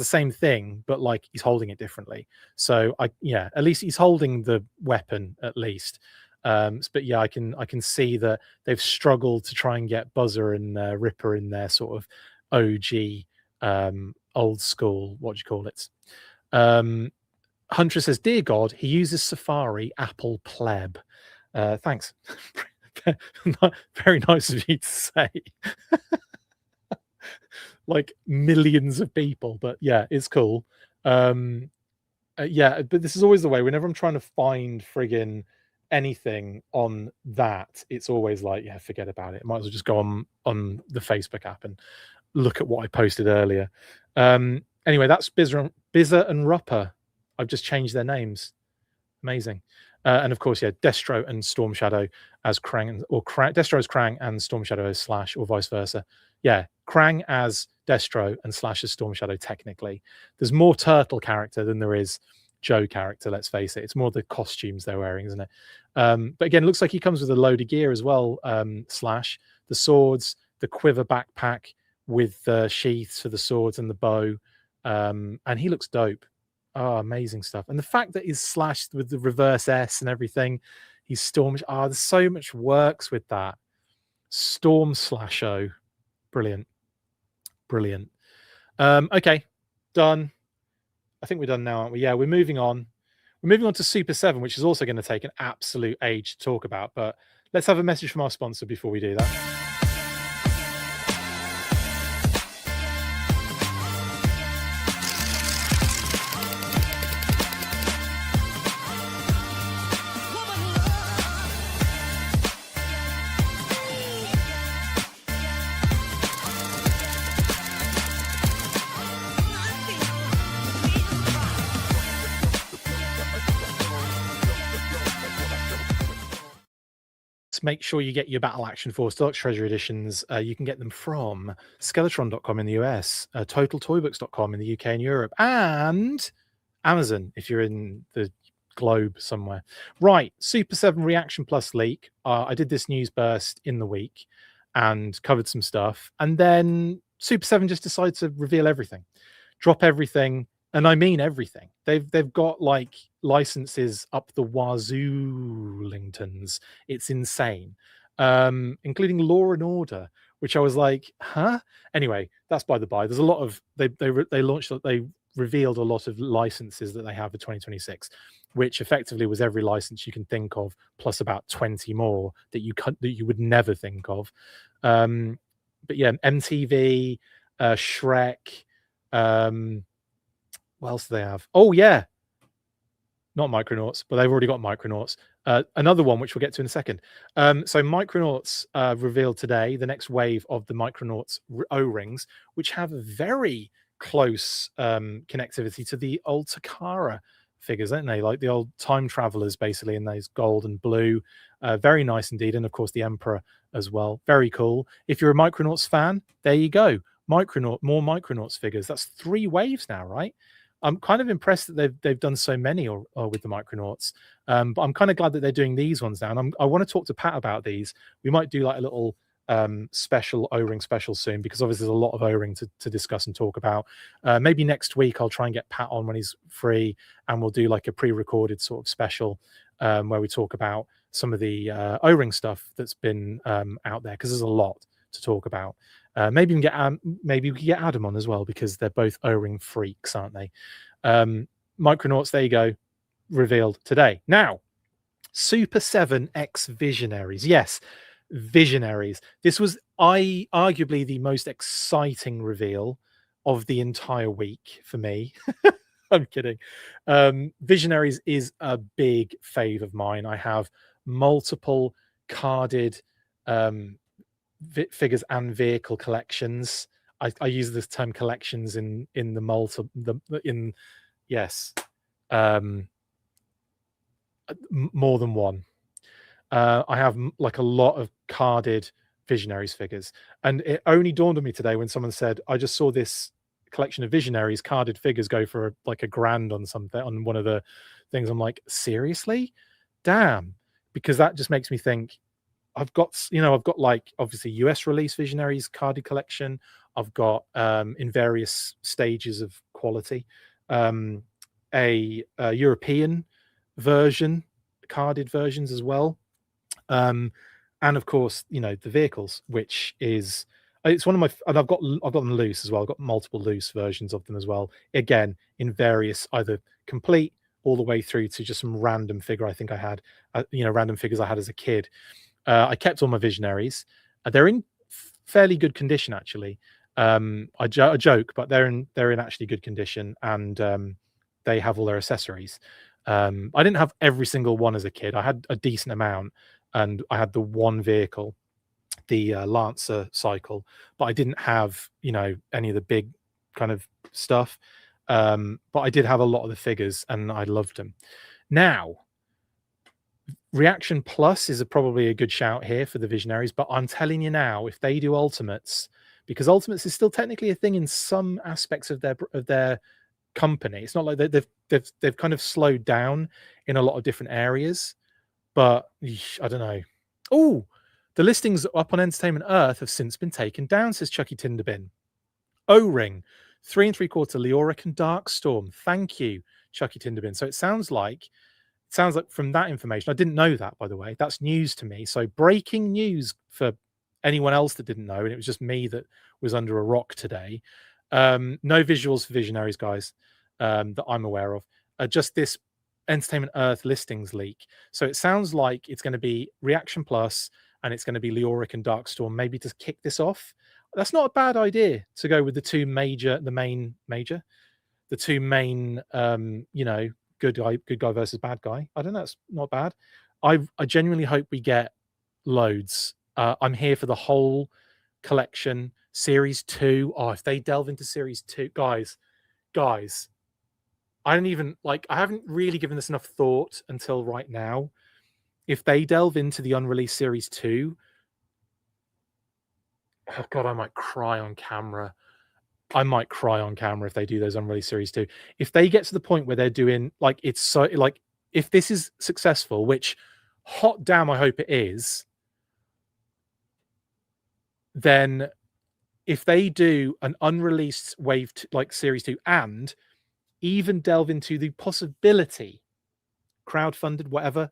same thing, but like he's holding it differently. So at least he's holding the weapon at least. But yeah, I can see that they've struggled to try and get Buzzer and Ripper in their sort of OG old school, what do you call it? Hunter says, "Dear God, he uses Safari Apple pleb." Thanks. Very nice of you to say. Like millions of people, but yeah, it's cool. Yeah, but this is always the way. Whenever I'm trying to find friggin' anything on that, it's always like, yeah, forget about it. Might as well just go on the Facebook app and look at what I posted earlier. Anyway, that's Bizzer and Rupper. I've just changed their names. Amazing. And of course, yeah, Destro and Storm Shadow as Krang, or Destro as Krang and Storm Shadow as Slash, or vice versa. Yeah, Krang as Destro and Slash as Storm Shadow. Technically, there's more Turtle character than there is Joe character. Let's face it; it's more the costumes they're wearing, isn't it? But again, it looks like he comes with a load of gear as well. Slash, the swords, the quiver backpack with the sheaths for the swords and the bow, and he looks dope. Oh, amazing stuff. And the fact that he's slashed with the reverse S and everything, he's Storm. Oh, there's so much works with that. Storm Slasho. Brilliant. Brilliant. Okay, done. I think we're done now, aren't we? Yeah, we're moving on. We're moving on to Super 7, which is also going to take an absolute age to talk about. But let's have a message from our sponsor before we do that. Make sure you get your Battle Action Force Deluxe Treasure Editions. You can get them from Skeletron.com in the US, TotalToyBooks.com in the UK and Europe, and Amazon if you're in the globe somewhere. Right, Super 7 Reaction Plus leak. I did this news burst in the week and covered some stuff, and then Super 7 just decided to reveal everything, drop everything, and I mean everything. They've got like licenses up the wazoo-lingtons. It's insane, including Law and Order, which I was like, huh? Anyway, that's by the by. There's a lot of they revealed a lot of licenses that they have for 2026, which effectively was every license you can think of, plus about 20 more that you would never think of. But yeah, MTV, Shrek. What else do they have? Oh yeah, not Micronauts, but they've already got Micronauts. Another one which we'll get to in a second. So Micronauts revealed today the next wave of the Micronauts O-rings, which have a very close connectivity to the old Takara figures, don't they? Like the old time travelers, basically, in those gold and blue. Very nice indeed, and of course the Emperor as well. Very cool. If you're a Micronauts fan, there you go. More Micronauts figures. That's 3 waves now, right? I'm kind of impressed that they've done so many or with the Micronauts, but I'm kind of glad that they're doing these ones now. And I want to talk to Pat about these. We might do like a little special O-ring special soon, because obviously there's a lot of O-ring to discuss and talk about. Maybe next week I'll try and get Pat on when he's free, and we'll do like a pre-recorded sort of special where we talk about some of the O-ring stuff that's been out there, because there's a lot to talk about. Maybe we can get Adam on as well, because they're both O-ring freaks, aren't they? Micronauts, there you go, revealed today. Now, Super 7 X Visionaries. Yes, Visionaries. This was arguably the most exciting reveal of the entire week for me. I'm kidding. Visionaries is a big fave of mine. I have multiple carded figures and vehicle collections. I use this term collections in yes, more than one. I have like a lot of carded Visionaries figures, and it only dawned on me today when someone said, "I just saw this collection of Visionaries carded figures go for like $1,000 on something on one of the things." I'm like, seriously, damn, because that just makes me think. I've got like obviously US release Visionaries carded collection. I've got in various stages of quality a European version, carded versions as well. And of course, the vehicles, which is it's one of my, and I've got them loose as well. I've got multiple loose versions of them as well. Again, in various either complete all the way through to just some random figure I think I had, random figures I had as a kid. I kept all my Visionaries. They're in fairly good condition, actually. I joke, but they're in actually good condition, and they have all their accessories. I didn't have every single one as a kid. I had a decent amount, and I had the one vehicle, the Lancer cycle, but I didn't have any of the big kind of stuff. But I did have a lot of the figures, and I loved them. Now, Reaction Plus is probably a good shout here for the Visionaries, but I'm telling you now, if they do Ultimates, because Ultimates is still technically a thing in some aspects of their company. It's not like they've kind of slowed down in a lot of different areas, but I don't know. Oh, the listings up on Entertainment Earth have since been taken down, says Chucky Tinderbin. O-Ring, 3 3/4 Leoric and Darkstorm. Thank you, Chucky Tinderbin. So it sounds like from that information, I didn't know that, by the way. That's news to me. So breaking news for anyone else that didn't know, and it was just me that was under a rock today. No visuals for Visionaries, guys, that I'm aware of. Just this Entertainment Earth listings leak. So it sounds like it's going to be Reaction Plus, and it's going to be Leoric and Darkstorm, maybe to kick this off. That's not a bad idea to go with the two main, good guy versus bad guy. I don't know. It's not bad. I genuinely hope we get loads. I'm here for the whole collection. Series 2. Oh, if they delve into Series 2, guys, I haven't really given this enough thought until right now. If they delve into the unreleased Series 2, oh God, I might cry on camera. If they do those unreleased Series 2. If they get to the point where they're doing if this is successful, which hot damn I hope it is, then if they do an unreleased Wave Series 2 and even delve into the possibility, crowdfunded, whatever,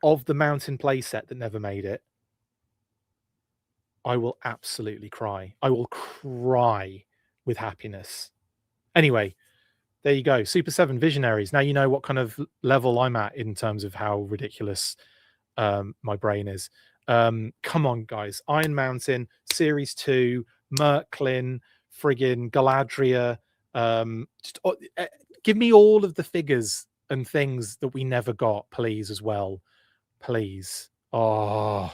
of the Mountain playset that never made it, I will absolutely cry. I will cry with happiness. Anyway, there you go. Super 7 Visionaries. Now you know what kind of level I'm at in terms of how ridiculous my brain is. Come on, guys. Iron Mountain, Series 2, Merklin, friggin' Galadriel. Give me all of the figures and things that we never got, please, as well. Please. Oh.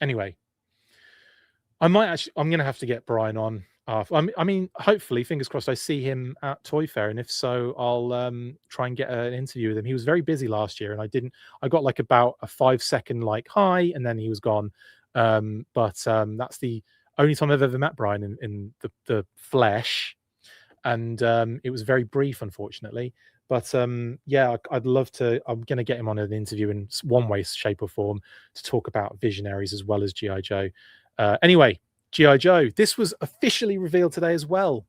Anyway, I'm going to have to get Brian on. I mean, hopefully, fingers crossed, I see him at Toy Fair, and if so, I'll try and get an interview with him. He was very busy last year, and I got like about a 5-second hi, and then he was gone. But that's the only time I've ever met Brian in the flesh, and it was very brief, unfortunately. But yeah, I'd love to. I'm going to get him on an interview in one way, shape, or form to talk about Visionaries as well as GI Joe. Anyway, GI Joe. This was officially revealed today as well.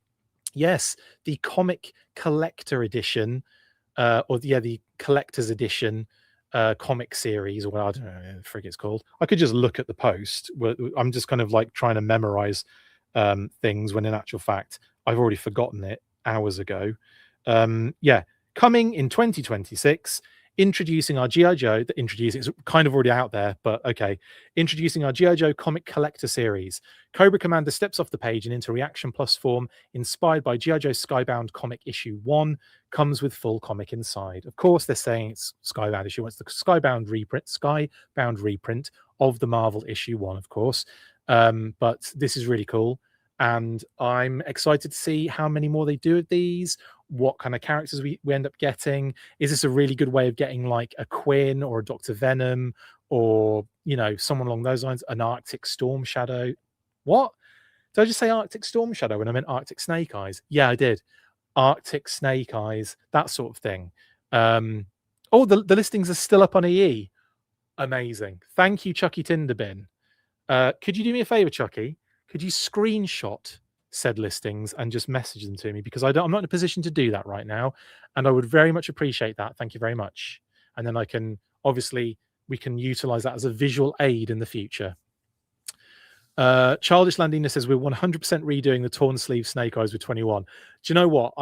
Yes, the comic collector edition, the collector's edition comic series, or I don't know what the frig it's called. I could just look at the post. I'm just kind of like trying to memorize things when in actual fact I've already forgotten it hours ago. Yeah, coming in 2026, introducing our GI Joe. Introducing, it's kind of already out there, but okay. Introducing our GI Joe comic collector series. Cobra Commander steps off the page and into Reaction Plus form, inspired by GI Joe Skybound comic issue 1. Comes with full comic inside. Of course, they're saying it's Skybound issue 1. It's the Skybound reprint of the Marvel issue 1, of course. But this is really cool, and I'm excited to see how many more they do of these. What kind of characters we end up getting. Is this a really good way of getting like a Quinn or a Dr. Venom, or someone along those lines, an Arctic Storm Shadow? What did I just say? Arctic Storm Shadow when I meant Arctic Snake Eyes? Yeah, I did. Arctic Snake Eyes, that sort of thing. Oh, the listings are still up on EE. Amazing. Thank you, Chucky Tinderbin. Could you do me a favor, Chucky? Could you screenshot said listings and just message them to me, because I'm not in a position to do that right now, and I would very much appreciate that. Thank you very much. And then we can utilize that as a visual aid in the future. Childish Landina says we're 100% redoing the torn sleeve Snake Eyes with 21. Do you know what?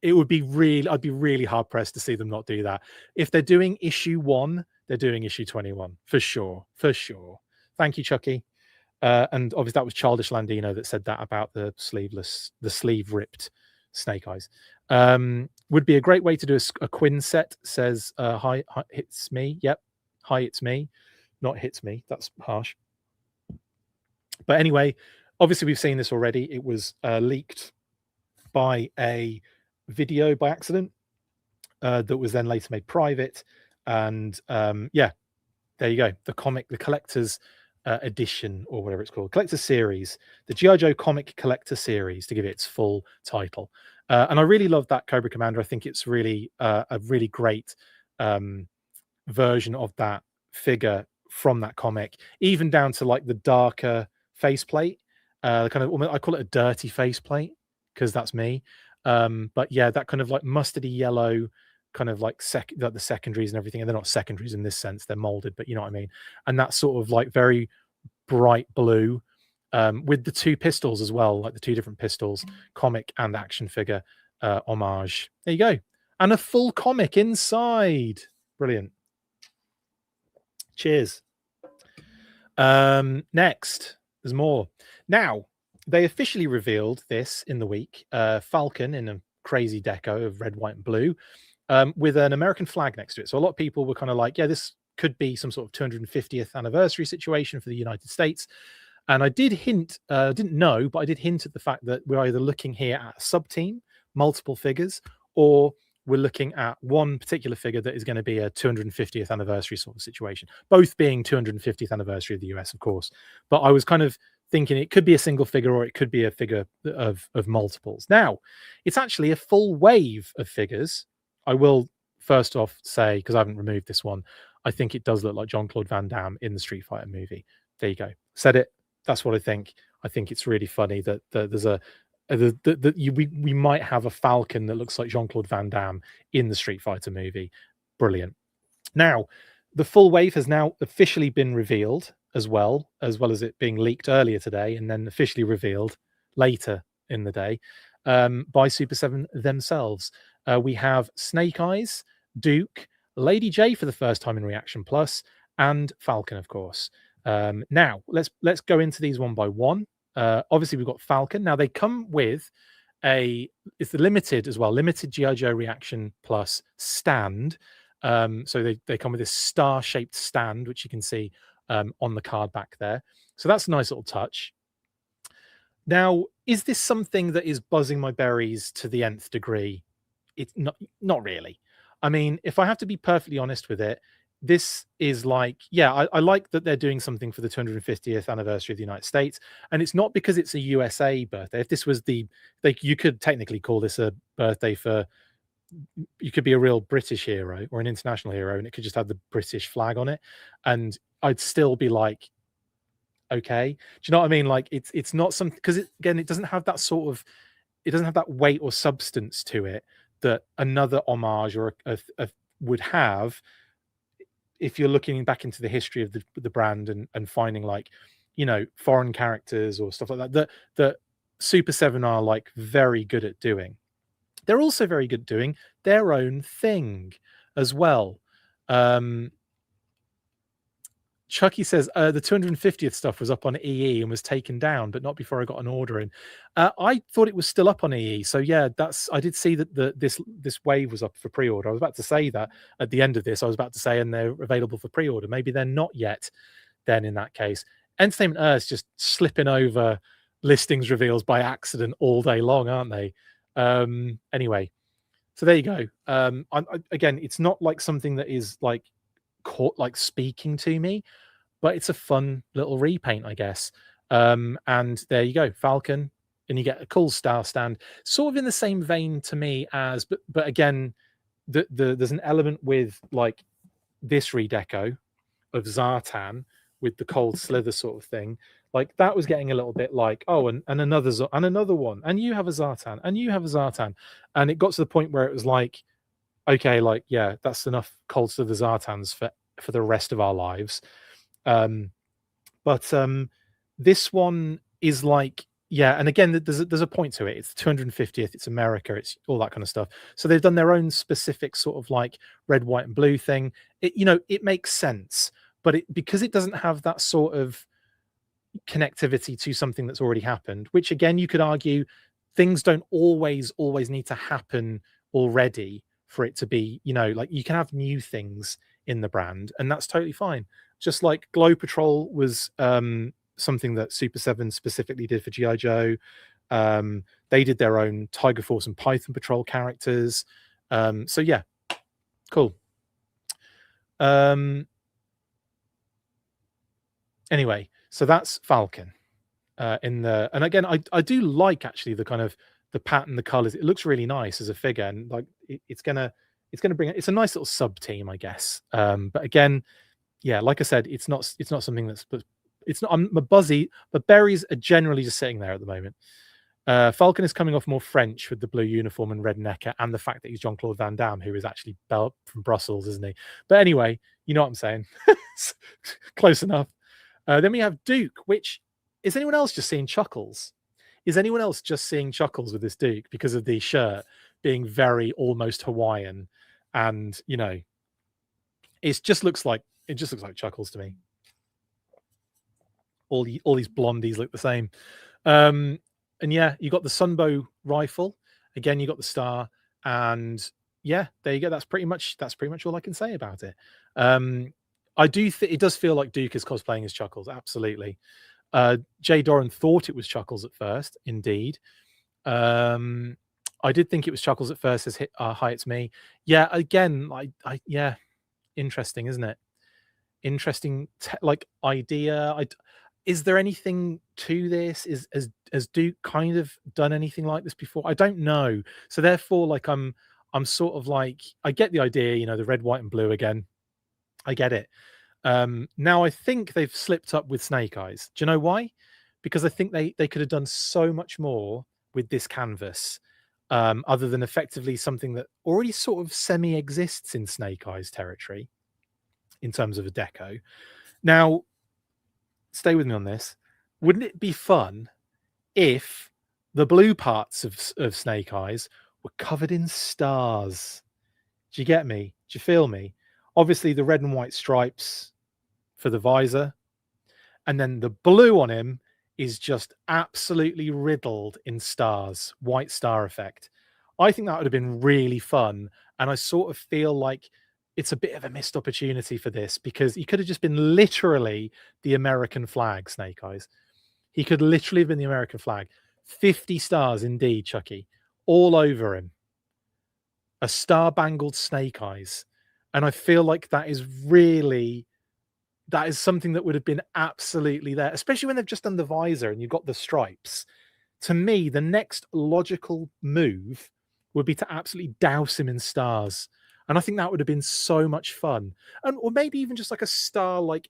It would be I'd be really hard pressed to see them not do that. If they're doing issue 1, they're doing issue 21 for sure. Thank you, Chucky. And obviously that was Childish Landino that said that about the sleeve ripped Snake Eyes. Would be a great way to do a Quinn set, says hi hits me. Yep. Hi, it's me. Not hits me. That's harsh. But anyway, obviously we've seen this already. It was leaked by a video by accident that was then later made private. And yeah, there you go. The collector's edition, or whatever it's called, collector series, the GI Joe comic collector series, to give it its full title. And I really love that Cobra Commander. I think it's really a really great version of that figure from that comic, even down to like the darker faceplate, kind of, I call it a dirty faceplate because that's me. But yeah, that kind of like mustardy yellow, kind of like the secondaries and everything, and they're not secondaries in this sense, they're molded, but you know what I mean. And that sort of like very bright blue with the 2 pistols as well, like the 2 different pistols, comic and action figure homage. There you go. And a full comic inside. Brilliant. Cheers. Next, there's more. Now, they officially revealed this in the week. Falcon in a crazy deco of red, white, and blue, with an American flag next to it. So a lot of people were kind of like, yeah, this could be some sort of 250th anniversary situation for the United States. And I did hint, didn't know, but I did hint at the fact that we're either looking here at a sub-team, multiple figures, or we're looking at one particular figure that is going to be a 250th anniversary sort of situation, both being 250th anniversary of the US, of course. But I was kind of thinking it could be a single figure, or it could be a figure of multiples. Now, it's actually a full wave of figures. I will first off say, because I haven't removed this one, I think it does look like Jean-Claude Van Damme in the Street Fighter movie. There you go. Said it. That's what I think. I think it's really funny that there's we might have a Falcon that looks like Jean-Claude Van Damme in the Street Fighter movie. Brilliant. Now, the full wave has now officially been revealed, as well as it being leaked earlier today and then officially revealed later in the day by Super 7 themselves. We have Snake Eyes, Duke, Lady J for the first time in Reaction Plus, and Falcon, of course. Now, let's go into these one by one. Obviously, we've got Falcon. Now, they come with it's the limited as well, limited G.I. Joe Reaction Plus stand. So they come with this star-shaped stand, which you can see on the card back there. So that's a nice little touch. Now, is this something that is buzzing my berries to the nth degree? It's not really. I mean, if I have to be perfectly honest with it, this is like, yeah, I like that they're doing something for the 250th anniversary of the United States. And it's not because it's a USA birthday. If this was you could technically call this a birthday for you could be a real British hero or an international hero, and it could just have the British flag on it, and I'd still be like, okay. Do you know what I mean? Like it's not something, because again, it doesn't have that sort of, it doesn't have that weight or substance to it that another homage or would have, if you're looking back into the history of the brand, and finding, like, foreign characters or stuff like that, that Super 7 are like very good at doing. They're also very good at doing their own thing as well. Chucky says the 250th stuff was up on EE and was taken down, but not before I got an order in. I thought it was still up on EE, so yeah, I did see that this wave was up for pre-order. I was about to say that at the end of this. I was about to say, and they're available for pre-order. Maybe they're not yet. Then in that case, Entertainment Earth's just slipping over listings reveals by accident all day long, aren't they? Anyway, so there you go. Again, it's not like something that is like caught, like, speaking to me, but it's a fun little repaint, I guess. And there you go, Falcon, and you get a cool star stand, sort of in the same vein to me as, but again, there's an element with like this redeco of Zartan with the cold slither sort of thing. Like that was getting a little bit like, oh, and another one, and you have a Zartan, and you have a Zartan, and it got to the point where it was like, okay, like, yeah, that's enough cold slither Zartans for the rest of our lives. But this one is like, yeah, and again, there's a point to it. It's 250th, it's America, it's all that kind of stuff. So they've done their own specific sort of like red, white, and blue thing. It makes sense, but because it doesn't have that sort of connectivity to something that's already happened, which again, you could argue things don't always need to happen already for it to be, like, you can have new things in the brand, and that's totally fine. Just like Glow Patrol was something that Super 7 specifically did for G.I. Joe. They did their own Tiger Force and Python Patrol characters. So yeah, cool. Anyway, so that's Falcon. And again, I do like actually the kind of the pattern, the colors. It looks really nice as a figure, and like it's gonna bring it's a nice little sub team, I guess. But again, yeah, like I said, it's not something that's, but it's not. I'm buzzy, but berries are generally just sitting there at the moment. Falcon is coming off more French with the blue uniform and red necker, and the fact that he's Jean-Claude Van Damme, who is actually from Brussels, isn't he? But anyway, you know what I'm saying. Close enough. Then we have Duke, which, is anyone else just seeing Chuckles? Is anyone else just seeing Chuckles with this Duke because of the shirt being very almost Hawaiian? And it just looks like Chuckles to me. All these blondies look the same. And yeah, you got the Sunbow rifle. Again, you got the star, and yeah, there you go. That's pretty much all I can say about it. I do think it does feel like Duke is cosplaying as Chuckles. Absolutely. Jay Doran thought it was Chuckles at first. Indeed. I did think it was Chuckles at first. As Hi, It's Me. Yeah. Again, yeah. Interesting, isn't it? Interesting, like, idea. Is there anything to this? Has Duke kind of done anything like this before? I don't know. So therefore, like, I'm sort of like, I get the idea. The red, white, and blue again. I get it. Now I think they've slipped up with Snake Eyes. Do you know why? Because I think they could have done so much more with this canvas, other than effectively something that already sort of semi exists in Snake Eyes territory in terms of a deco. Now, stay with me on this. Wouldn't it be fun if the blue parts of Snake Eyes were covered in stars? Do you get me? Do you feel me? Obviously, the red and white stripes for the visor, and then the blue on him is just absolutely riddled in stars, white star effect. I think that would have been really fun, and I sort of feel like it's a bit of a missed opportunity for this, because he could have just been literally the American flag, Snake Eyes. He could literally have been the American flag. 50 stars indeed, Chucky, all over him. A star-bangled Snake Eyes. And I feel like that is something that would have been absolutely there, especially when they've just done the visor and you've got the stripes. To me, the next logical move would be to absolutely douse him in stars. And I think that would have been so much fun. And or maybe even just like a star, like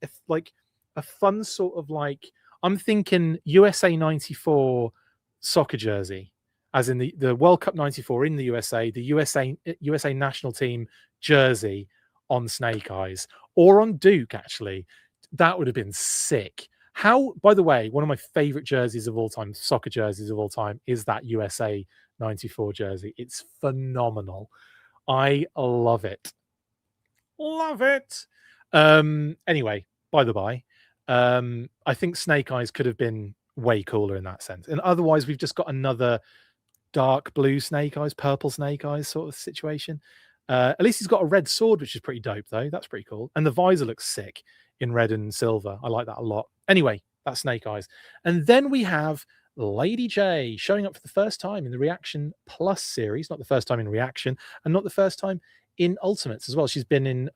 a fun sort of like, I'm thinking USA 94 soccer jersey, as in the World Cup 94 in the USA, the USA national team jersey on Snake Eyes, or on Duke, actually. That would have been sick. How, by the way, one of my favorite jerseys of all time, soccer jerseys of all time, is that USA 94 jersey. It's phenomenal. I love it. Love it. Anyway, by the by, I think Snake Eyes could have been way cooler in that sense. And otherwise, we've just got another dark blue Snake Eyes, purple Snake Eyes sort of situation. At least he's got a red sword, which is pretty dope, though. That's pretty cool. And the visor looks sick in red and silver. I like that a lot. Anyway, that's Snake Eyes. And then we have Lady J showing up for the first time in the Reaction Plus series. Not the first time in Reaction, and not the first time in Ultimates as well. She's been in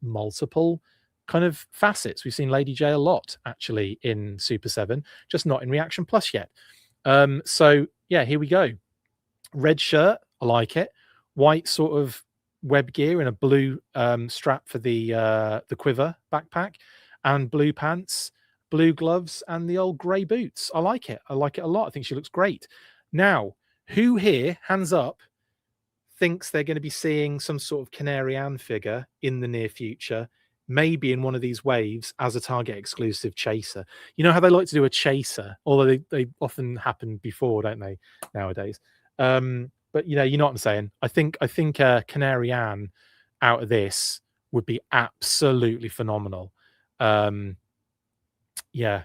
multiple kind of facets. We've seen Lady J a lot, actually, in Super 7, just not in Reaction Plus yet. So, yeah, here we go. Red shirt, I like it. White sort of web gear and a blue strap for the quiver backpack, and blue pants, blue gloves, and the old grey boots. I like it. I like it a lot. I think she looks great. Now, who here, hands up, thinks they're going to be seeing some sort of Canary Ann figure in the near future, maybe in one of these waves as a Target exclusive chaser? You know how they like to do a chaser, although they often happen before, don't they, nowadays? But you know what I'm saying. I think Canary Ann out of this would be absolutely phenomenal. Yeah.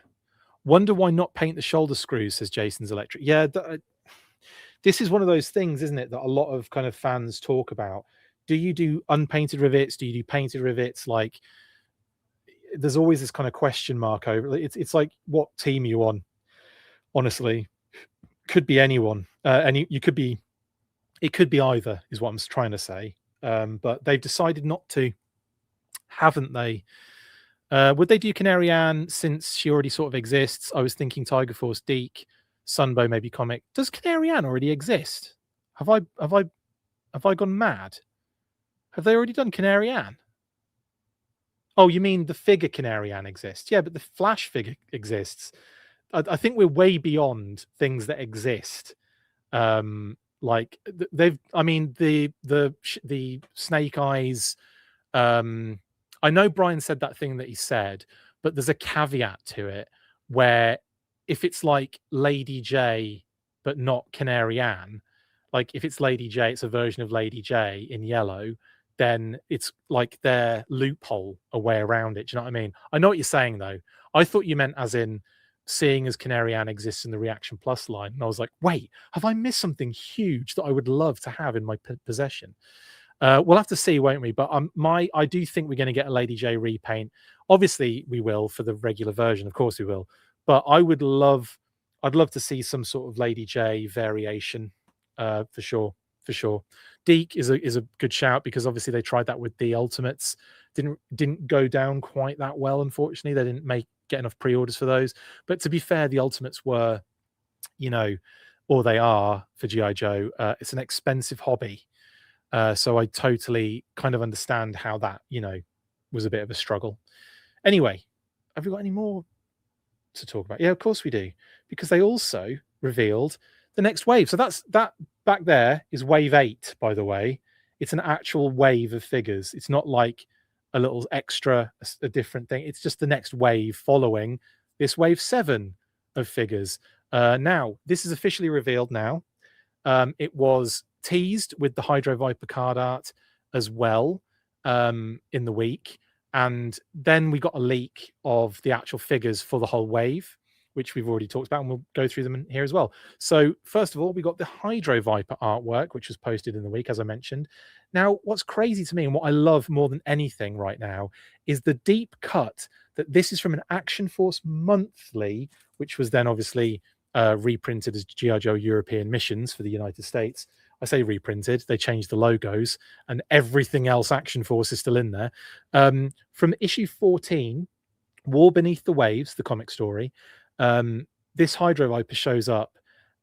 Wonder why not paint the shoulder screws, says Jason's Electric. Yeah, this is one of those things, isn't it, that a lot of kind of fans talk about. Do you do unpainted rivets? Do you do painted rivets? Like, there's always this kind of question mark over it. It's like, what team are you on? Honestly, could be anyone, and you could be. It could be either, is what I'm trying to say. But they've decided not to, haven't they? Would they do Canary Ann since she already sort of exists? I was thinking Tiger Force Deke, Sunbow maybe comic. Does Canary Ann already exist? Have I gone mad? Have they already done Canary Ann? Oh, you mean the figure Canary Ann exists? Yeah, but the Flash figure exists. I think we're way beyond things that exist. Like they've, I mean, the Snake Eyes. I know Brian said that thing that he said, but there's a caveat to it where if it's like Lady J but not Canary Ann, like if it's Lady J, it's a version of Lady J in yellow, then it's like their loophole a way around it. Do you know what I mean? I know what you're saying though. I thought you meant as in seeing as Canary Ann exists in the Reaction Plus line. And I was like, wait, have I missed something huge that I would love to have in my possession? We'll have to see, won't we? But I do think we're going to get a Lady J repaint. Obviously, we will for the regular version. Of course, we will. But I'd love to see some sort of Lady J variation, for sure, for sure. Deke is a good shout because obviously they tried that with the Ultimates. Didn't go down quite that well, unfortunately. They didn't get enough pre-orders for those. But to be fair, the Ultimates were, or they are for G.I. Joe. It's an expensive hobby. So I totally kind of understand how that, was a bit of a struggle. Anyway, have we got any more to talk about? Yeah, of course we do, because they also revealed the next wave. So that back there is wave 8, by the way. It's an actual wave of figures. It's not like a little extra, a different thing. It's just the next wave following this wave 7 of figures. Now, this is officially revealed now. It was teased with the Hydro Viper card art as well in the week. And then we got a leak of the actual figures for the whole wave, which we've already talked about, and we'll go through them here as well. So first of all, we got the Hydro Viper artwork, which was posted in the week, as I mentioned. Now, what's crazy to me and what I love more than anything right now is the deep cut that this is from an Action Force monthly, which was then obviously reprinted as G.I. Joe European Missions for the United States. I say reprinted, they changed the logos and everything else Action Force is still in there. From issue 14, War Beneath the Waves, the comic story, this Hydro Viper shows up,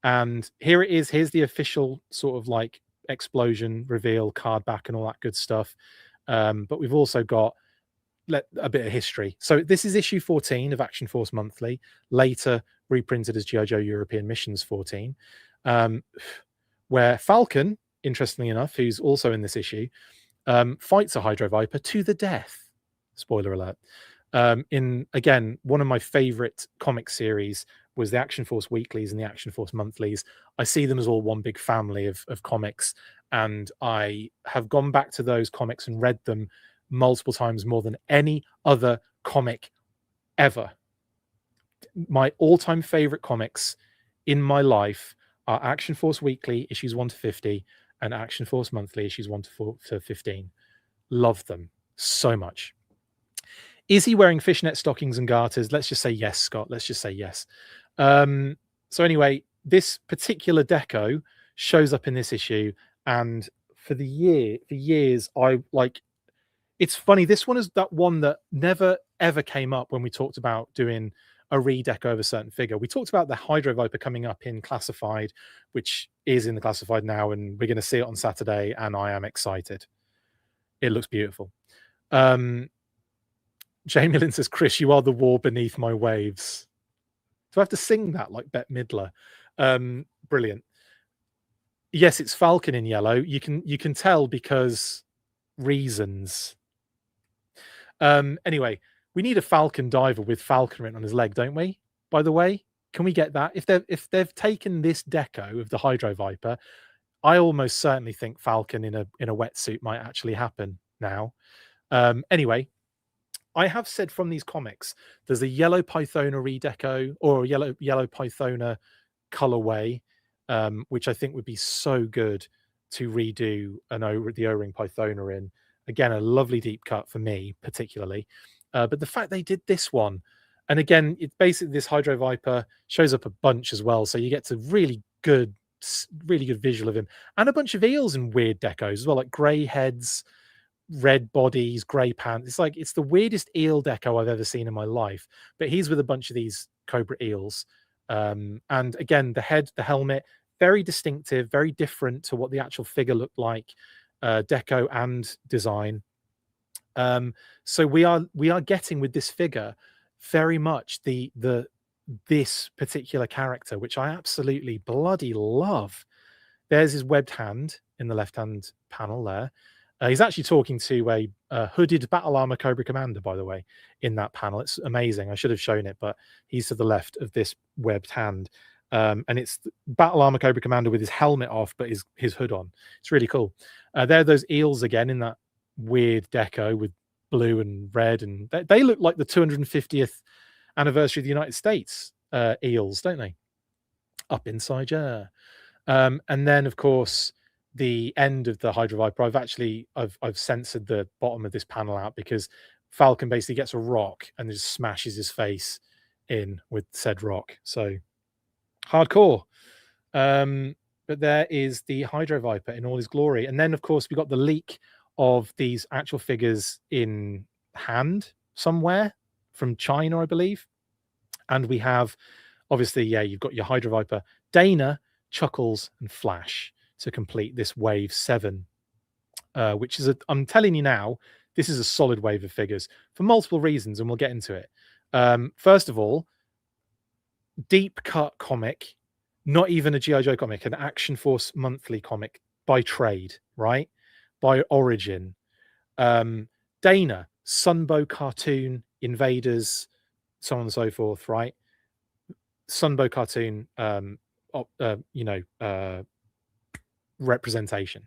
and here it is. Here's the official sort of like explosion reveal, card back, and all that good stuff. But we've also got a bit of history. So this is issue 14 of Action Force Monthly, later reprinted as G.I. Joe European Missions 14, where Falcon, interestingly enough, who's also in this issue, fights a Hydro Viper to the death. Spoiler alert. In, again, one of my favorite comic series was the Action Force Weeklies and the Action Force Monthlies. I see them as all one big family of comics, and I have gone back to those comics and read them multiple times, more than any other comic ever. My all-time favorite comics in my life are Action Force Weekly issues 1 to 50 and Action Force Monthly issues 1 to 15. Love them so much. Is he wearing fishnet stockings and garters? Let's just say yes, Scott. Let's just say yes. So anyway, this particular deco shows up in this issue, and for years, I like. It's funny. This one is that one that never ever came up when we talked about doing a redeco of a certain figure. We talked about the Hydro Viper coming up in Classified, which is in the Classified now, and we're going to see it on Saturday, and I am excited. It looks beautiful. Jamie Lynn says, Chris, you are the war beneath my waves. Do I have to sing that like Bette Midler? Brilliant. Yes, it's Falcon in yellow. You can tell because reasons. Anyway, we need a Falcon diver with Falcon written on his leg, don't we? By the way, can we get that? If they've taken this deco of the Hydro Viper, I almost certainly think Falcon in a wetsuit might actually happen now. Anyway, I have said from these comics, there's a yellow Pythona redeco or a yellow Pythona colorway, which I think would be so good to redo the O-ring Pythona in. Again, a lovely deep cut for me, particularly. But the fact they did this one, and again, it's basically this Hydro Viper shows up a bunch as well, so you get to really good visual of him, and a bunch of eels in weird decos as well, like grey heads, red bodies, grey pants. It's the weirdest eel deco I've ever seen in my life. But he's with a bunch of these cobra eels, and again, the head, the helmet, very distinctive, very different to what the actual figure looked like, deco and design. So we are getting with this figure very much this particular character, which I absolutely bloody love. There's his webbed hand in the left-hand panel there. He's actually talking to a hooded battle armor Cobra Commander, by the way, in that panel. It's amazing. I should have shown it, but he's to the left of this webbed hand. And it's battle armor Cobra Commander with his helmet off, but his hood on. It's really cool. There are those eels again in that weird deco with blue and red, and they look like the 250th anniversary of the United States eels, don't they? Up inside, yeah. And then, of course, the end of the Hydro Viper, I've censored the bottom of this panel out because Falcon basically gets a rock and just smashes his face in with said rock. So hardcore. But there is the Hydro Viper in all his glory. And then, of course, we got the leak of these actual figures in hand somewhere from China, I believe. And we have, obviously, yeah, you've got your Hydro Viper, Dana, Chuckles, and Flash to complete this wave 7, which is I'm telling you now, this is a solid wave of figures for multiple reasons, and we'll get into it. First of all, deep cut comic, not even a G.I. Joe comic, an Action Force Monthly comic by trade, right? By origin. Dana, Sunbow cartoon, Invaders, so on and so forth, right? Sunbow cartoon, representation.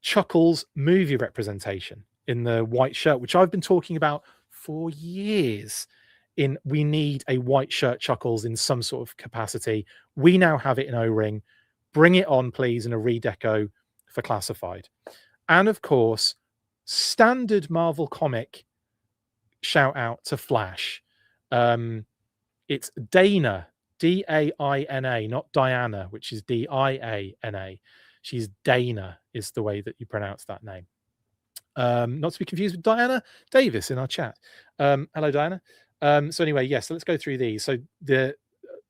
Chuckles movie representation in the white shirt, which I've been talking about for years. We need a white shirt Chuckles in some sort of capacity. We now have it in O-ring. Bring it on, please, in a redeco for Classified. And of course, standard Marvel comic shout out to Flash. It's Dana, D-A-I-N-A, not Diana, which is D-I-A-N-A. She's Dana, is the way that you pronounce that name. Not to be confused with Diana Davis in our chat. Hello, Diana. So anyway, yes, so let's go through these. So the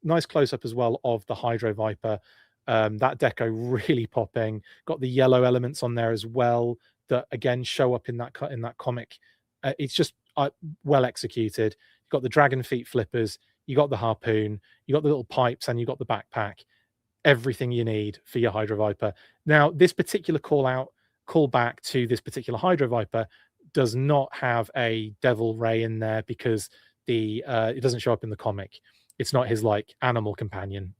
nice close-up as well of the Hydro Viper That deco really popping. Got the yellow elements on there as well that again show up in that comic. It's just well executed. You've got the dragon feet flippers, you got the harpoon, you got the little pipes, and you got the backpack. Everything you need for your Hydro Viper. Now, this particular callback to this particular Hydro Viper does not have a Devil Ray in there because it doesn't show up in the comic. It's not his like animal companion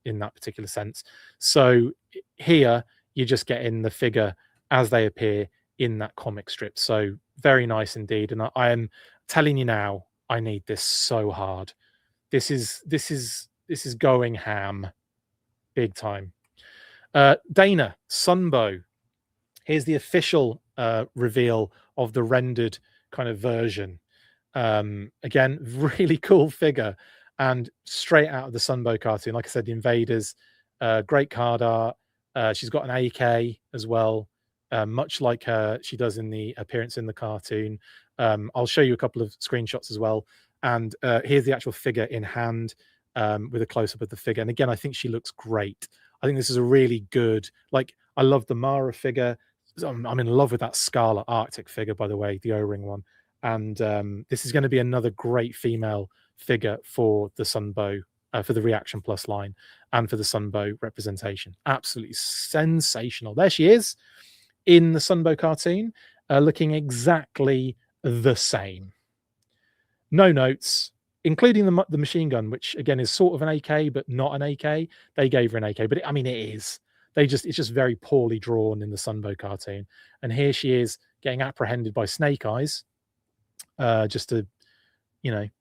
in that particular sense. So here you're just getting the figure as they appear in that comic strip. So very nice indeed. And I am telling you now, I need this so hard. This is going ham, big time. Dana Sunbow. Here's the official reveal of the rendered kind of version. Again, really cool figure and straight out of the Sunbow cartoon. Like I said, the Invaders, great card art. She's got an AK as well, much like she does in the appearance in the cartoon. I'll show you a couple of screenshots as well. And here's the actual figure in hand with a close-up of the figure. And again, I think she looks great. I think this is a really good, like, I love the Mara figure. I'm in love with that Scarlet Arctic figure, by the way, the O-ring one. And this is going to be another great female figure for the Sunbow, for the Reaction Plus line, and for the Sunbow representation. Absolutely sensational. There she is in the Sunbow cartoon, looking exactly the same. No notes, including the machine gun, which again is sort of an AK, but not an AK. They gave her an AK, but it is. It's just very poorly drawn in the Sunbow cartoon. And here she is getting apprehended by Snake Eyes, just to,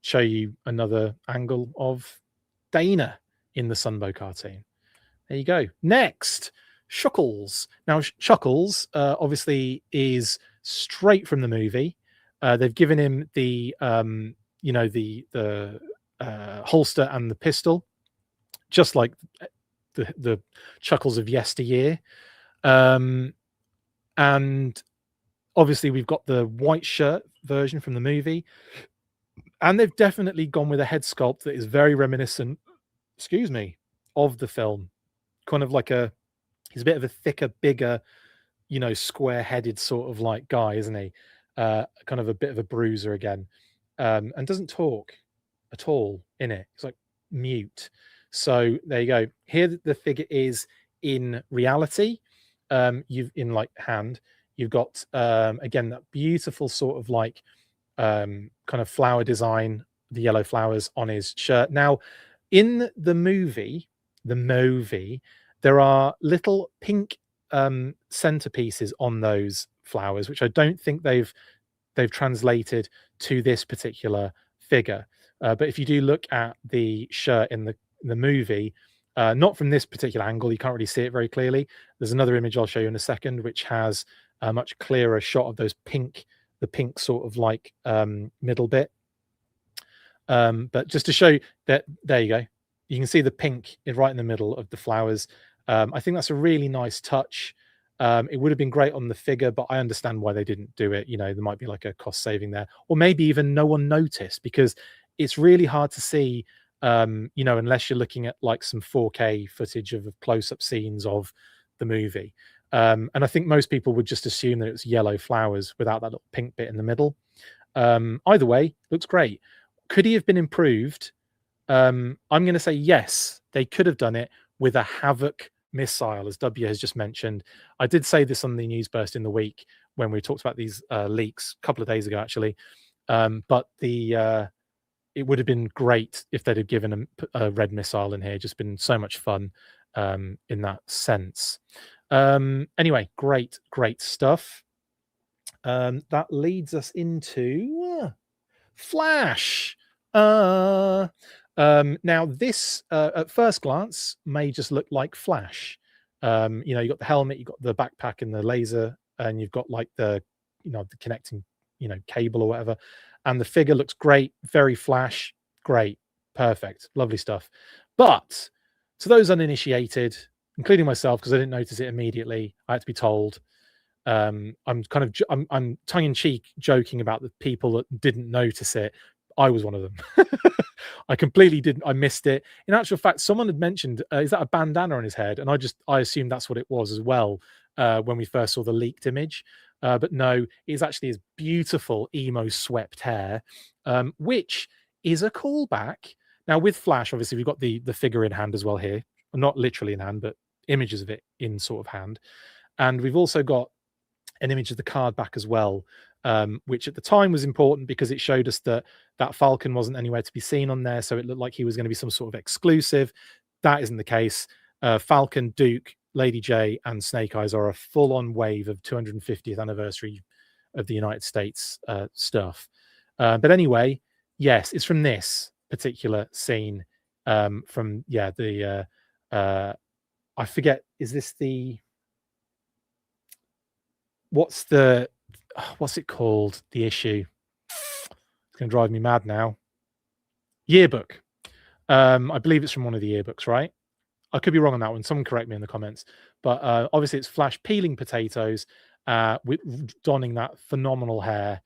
show you another angle of Dana in the Sunbow cartoon. There you go. Next, Shuckles. Now, Shuckles obviously is straight from the movie. They've given him the holster and the pistol, just like the Chuckles of yesteryear. And obviously we've got the white shirt version from the movie, and they've definitely gone with a head sculpt that is very reminiscent, of the film. Kind of like he's a bit of a thicker, bigger, square-headed sort of like guy, isn't he? Kind of a bit of a bruiser again, and doesn't talk at all in it. It's like mute. So there you go. Here the figure is in reality. You've got again that beautiful sort of like kind of flower design, the yellow flowers on his shirt. Now, in the movie, there are little pink centerpieces on those flowers, which I don't think they've translated to this particular figure. But if you do look at the shirt in the movie, not from this particular angle, you can't really see it very clearly. There's another image I'll show you in a second, which has a much clearer shot of the pink sort of like middle bit. But just to show you that, there you go. You can see the pink right in the middle of the flowers. I think that's a really nice touch. It would have been great on the figure, but I understand why they didn't do it. There might be like a cost saving there, or maybe even no one noticed, because it's really hard to see, unless you're looking at like some 4K footage of close-up scenes of the movie. And I think most people would just assume that it was yellow flowers without that little pink bit in the middle. Either way, looks great. Could he have been improved? I'm going to say yes, they could have done it with a Havoc missile, as W has just mentioned. I did say this on the news burst in the week when we talked about these leaks a couple of days ago, actually. But it would have been great if they'd have given a red missile in here. Just been so much fun in that sense. Anyway, great stuff. That leads us into Flash. Now this at first glance may just look like Flash. You got the helmet, you've got the backpack and the laser, and you've got like the connecting cable or whatever, and the figure looks great, very Flash, great, perfect, lovely stuff. But to those uninitiated, including myself, because I didn't notice it immediately, I had to be told. I'm tongue-in-cheek joking about the people that didn't notice it, I was one of them. I completely didn't. I missed it. In actual fact, someone had mentioned, "Is that a bandana on his head?" And I assumed that's what it was as well when we first saw the leaked image. But no, it's actually his beautiful emo swept hair, which is a callback. Now with Flash, obviously we've got the figure in hand as well here, not literally in hand, but images of it in sort of hand, and we've also got an image of the card back as well, which at the time was important because it showed us that that Falcon wasn't anywhere to be seen on there, so it looked like he was going to be some sort of exclusive. That isn't the case. Falcon, Duke, Lady J, and Snake Eyes are a full-on wave of 250th anniversary of the United States stuff. But anyway, yes, it's from this particular scene. From the I forget. Is this the what's it called? The issue. It's going to drive me mad now. Yearbook. I believe it's from one of the yearbooks, right? I could be wrong on that one. Someone correct me in the comments. But obviously, it's Flash peeling potatoes, with donning that phenomenal hair,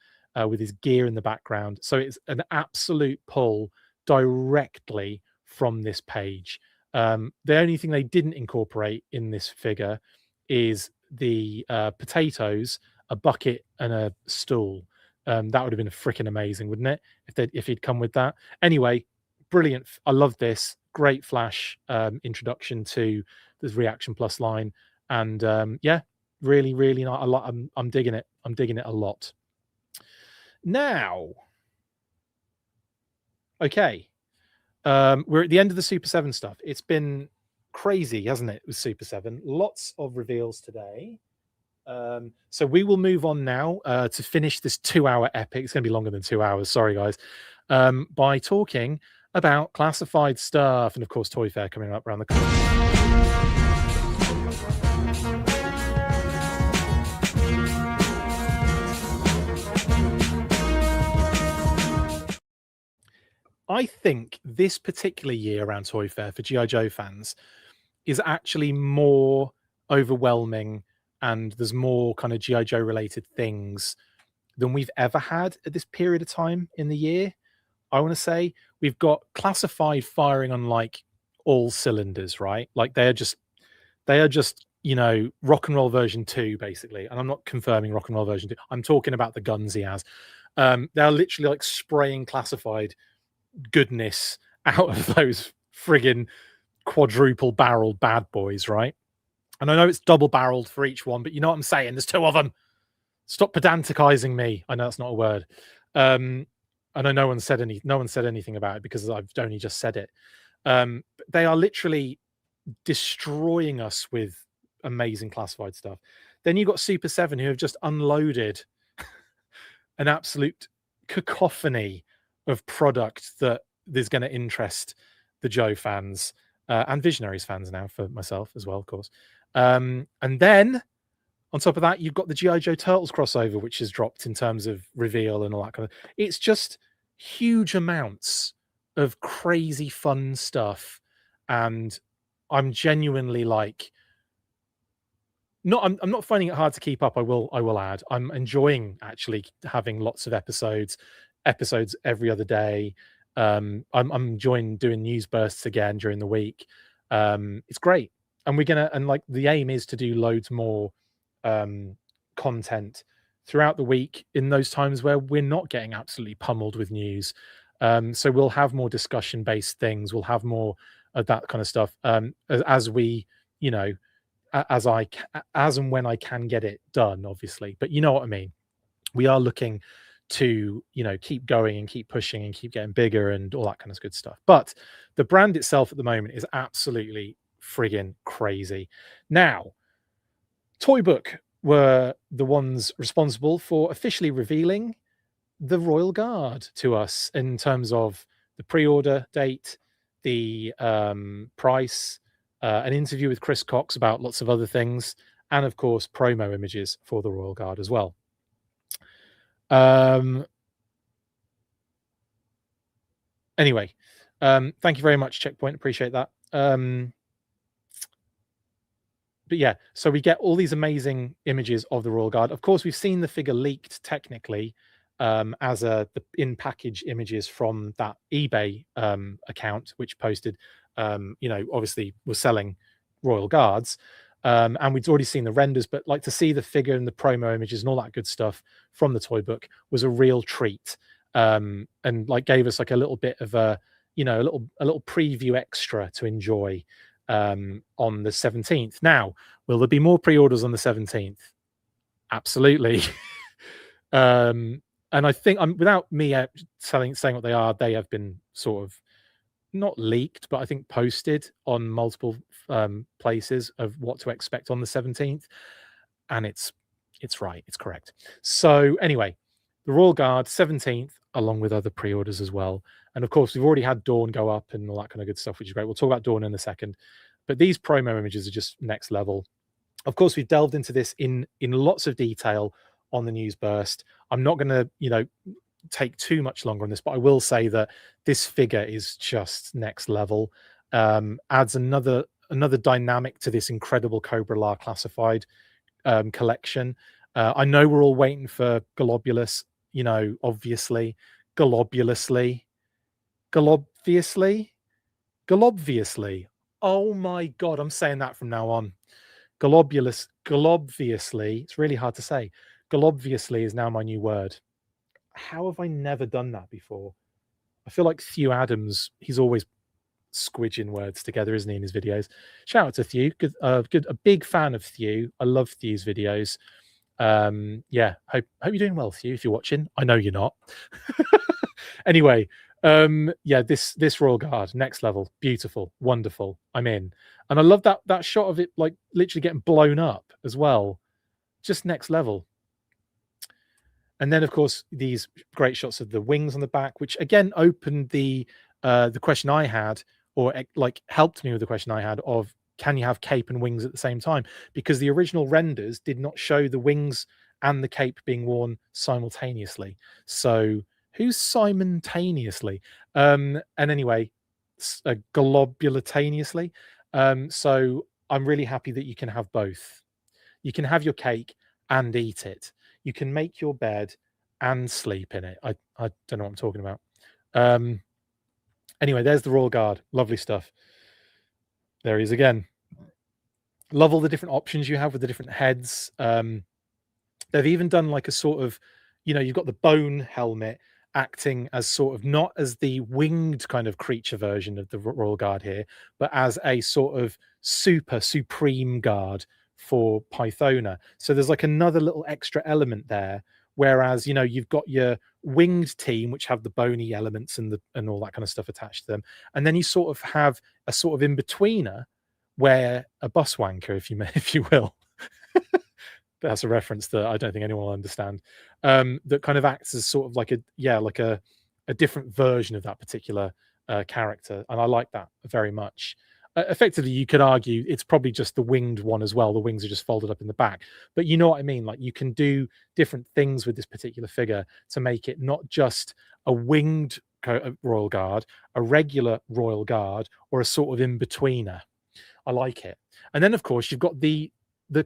with his gear in the background. So it's an absolute pull directly from this page. The only thing they didn't incorporate in this figure is the potatoes, a bucket, and a stool. That would have been freaking amazing, wouldn't it? If he'd come with that. Anyway, brilliant. I love this. Great Flash introduction to this Reaction Plus line, and yeah, really, really not a lot. I'm digging it. I'm digging it a lot. Now, okay, we're at the end of the Super 7 stuff. It's been crazy, hasn't it, with Super 7? Lots of reveals today. So we will move on now to finish this 2-hour epic. It's going to be longer than 2 hours. Sorry, guys. By talking about classified stuff, and of course, Toy Fair coming up around the corner. I think this particular year around Toy Fair for G.I. Joe fans is actually more overwhelming, and there's more kind of G.I. Joe related things than we've ever had at this period of time in the year. I want to say we've got classified firing on like all cylinders, right? Like they are just rock and roll version 2 basically. And I'm not confirming rock and roll version 2. I'm talking about the guns he has. They're literally like spraying classified goodness out of those friggin' quadruple barrel bad boys, right? And I know it's double barreled for each one, but you know what I'm saying? There's 2 of them. Stop pedanticizing me. I know that's not a word. And I know no one said anything about it because I've only just said it. They are literally destroying us with amazing classified stuff. Then you've got Super 7 who have just unloaded an absolute cacophony of product that is going to interest the Joe fans and Visionaries fans now, for myself as well, of course. And then on top of that, you've got the G.I. Joe Turtles crossover, which has dropped in terms of reveal and all that kind of. It's just huge amounts of crazy fun stuff, and I'm genuinely like, I'm not finding it hard to keep up. I will add, I'm enjoying actually having lots of episodes every other day. I'm enjoying doing news bursts again during the week. It's great, and like the aim is to do loads more content throughout the week in those times where we're not getting absolutely pummeled with news. So we'll have more discussion based things. We'll have more of that kind of stuff as we, as and when I can get it done, obviously. But you know what I mean. We are looking to keep going and keep pushing and keep getting bigger and all that kind of good stuff. But the brand itself at the moment is absolutely friggin' crazy. Now, Toy Book were the ones responsible for officially revealing the Royal Guard to us in terms of the pre-order date, the price, an interview with Chris Cox about lots of other things, and of course promo images for the Royal Guard as well. Anyway, thank you very much, Checkpoint. Appreciate that. But yeah, so we get all these amazing images of the Royal Guard. Of course, we've seen the figure leaked technically, as the in-package images from that eBay account, which posted, obviously was selling Royal Guards. And we'd already seen the renders, but like to see the figure and the promo images and all that good stuff from the toy book was a real treat. And like gave us like a little bit of a little preview extra to enjoy on the 17th. Now, will there be more pre-orders on the 17th? Absolutely. And I think without me saying what they are, they have been sort of not leaked, but I think posted on multiple places of what to expect on the 17th. And it's right, it's correct. So anyway, the Royal Guard 17th, along with other pre-orders as well. And of course, we've already had Dawn go up and all that kind of good stuff, which is great. We'll talk about Dawn in a second. But these promo images are just next level. Of course, we've delved into this in lots of detail on the news burst. I'm not going to, take too much longer on this, but I will say that this figure is just next level. Adds another dynamic to this incredible Cobra La classified collection. I know we're all waiting for Globulus, obviously, Globuliously. Oh my God, I'm saying that from now on. Globviously, it's really hard to say. Globviously is now my new word. How have I never done that before? I feel like Thew Adams, he's always squidging words together, isn't he, in his videos? Shout out to Thew. Good, a big fan of Thew. I love Thew's videos. Yeah, hope you're doing well, Thew, if you're watching. I know you're not. Anyway, yeah, this Royal Guard, next level, beautiful, wonderful. I'm in. And I love that shot of it like literally getting blown up as well. Just next level. And then, of course, these great shots of the wings on the back, which again opened the question I had, or like helped me with the question I had of, can you have cape and wings at the same time? Because the original renders did not show the wings and the cape being worn simultaneously. So who's simultaneously? And anyway, globulataneously. So I'm really happy that you can have both. You can have your cake and eat it. You can make your bed and sleep in it. I don't know what I'm talking about. Anyway, there's the Royal Guard. Lovely stuff. There he is again. Love all the different options you have with the different heads. They've even done like a sort of, you've got the bone helmet acting as sort of not as the winged kind of creature version of the Royal Guard here, but as a sort of supreme guard for Pythona. So there's like another little extra element there. Whereas, you've got your winged team, which have the bony elements and all that kind of stuff attached to them. And then you sort of have a sort of in-betweener where a bus wanker, if you will. That's a reference that I don't think anyone will understand. That kind of acts as sort of like a different version of that particular character. And I like that very much. Effectively, you could argue it's probably just the winged one as well. The wings are just folded up in the back, but you know what I mean? Like, you can do different things with this particular figure to make it not just a winged Royal Guard, a regular Royal Guard, or a sort of in-betweener. I like it. And then, of course, you've got the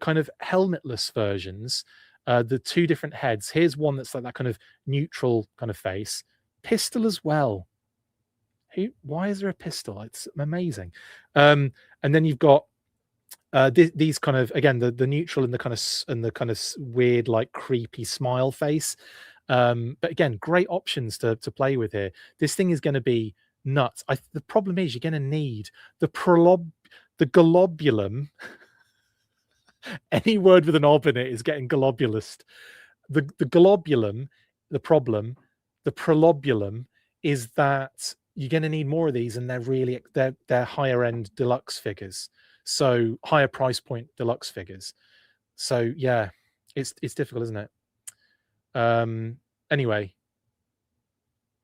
kind of helmetless versions, the two different heads. Here's one that's like that kind of neutral kind of face. Pistol as well. Why is there a pistol? It's amazing. And then you've got these kind of, again, the neutral and the kind of weird, like creepy smile face. But again, great options to play with here. This thing is going to be nuts. The problem is you're going to need the globulum. Any word with an ob in it is getting globulist. The globulum, the prolobulum is that you're going to need more of these, and they're higher end deluxe figures, so higher price point deluxe figures. So yeah, it's difficult, isn't it? Anyway,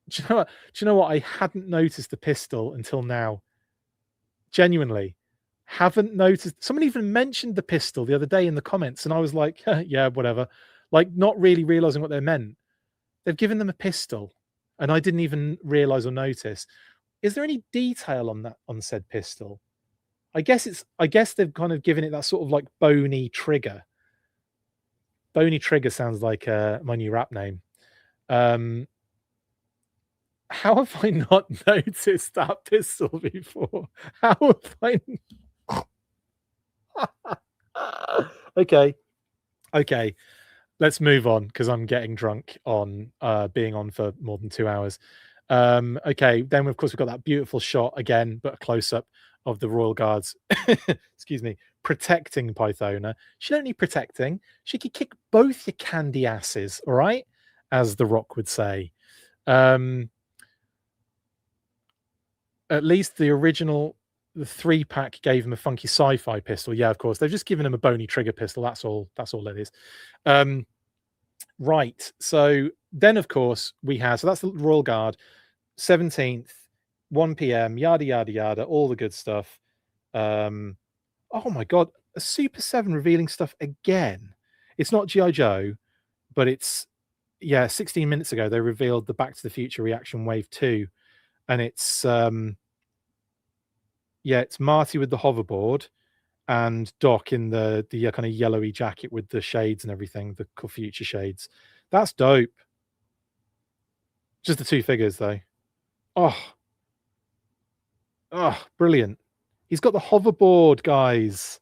do you know what? I hadn't noticed the pistol until now. Genuinely, haven't noticed. Someone even mentioned the pistol the other day in the comments, and I was like, yeah, whatever. Like, not really realizing what they meant. They've given them a pistol, and I didn't even realize or notice. Is there any detail on said pistol? I guess they've kind of given it that sort of like bony trigger. Bony trigger sounds like my new rap name. How have I not noticed that pistol before? How have I? Okay, okay. Let's move on because I'm getting drunk on being on for more than 2 hours. Okay, then of course we've got that beautiful shot again, but a close up of the Royal Guards. Excuse me, protecting Pythona. She don't need protecting. She could kick both your candy asses. All right, as The Rock would say. At least the original, the 3-pack gave him a funky sci-fi pistol. Yeah, of course. They've just given him a bony trigger pistol. That's all. That's all it is. Right. So then, of course, we have. So that's the Royal Guard, 17th, 1 p.m. Yada yada yada. All the good stuff. Oh my god, a Super 7 revealing stuff again. It's not GI Joe, but it's 16 minutes ago they revealed the Back to the Future Reaction Wave 2, and it's it's Marty with the hoverboard and Doc in the kind of yellowy jacket with the shades and everything, the future shades. That's dope. Just the 2 figures though. Oh, brilliant. He's got the hoverboard, guys.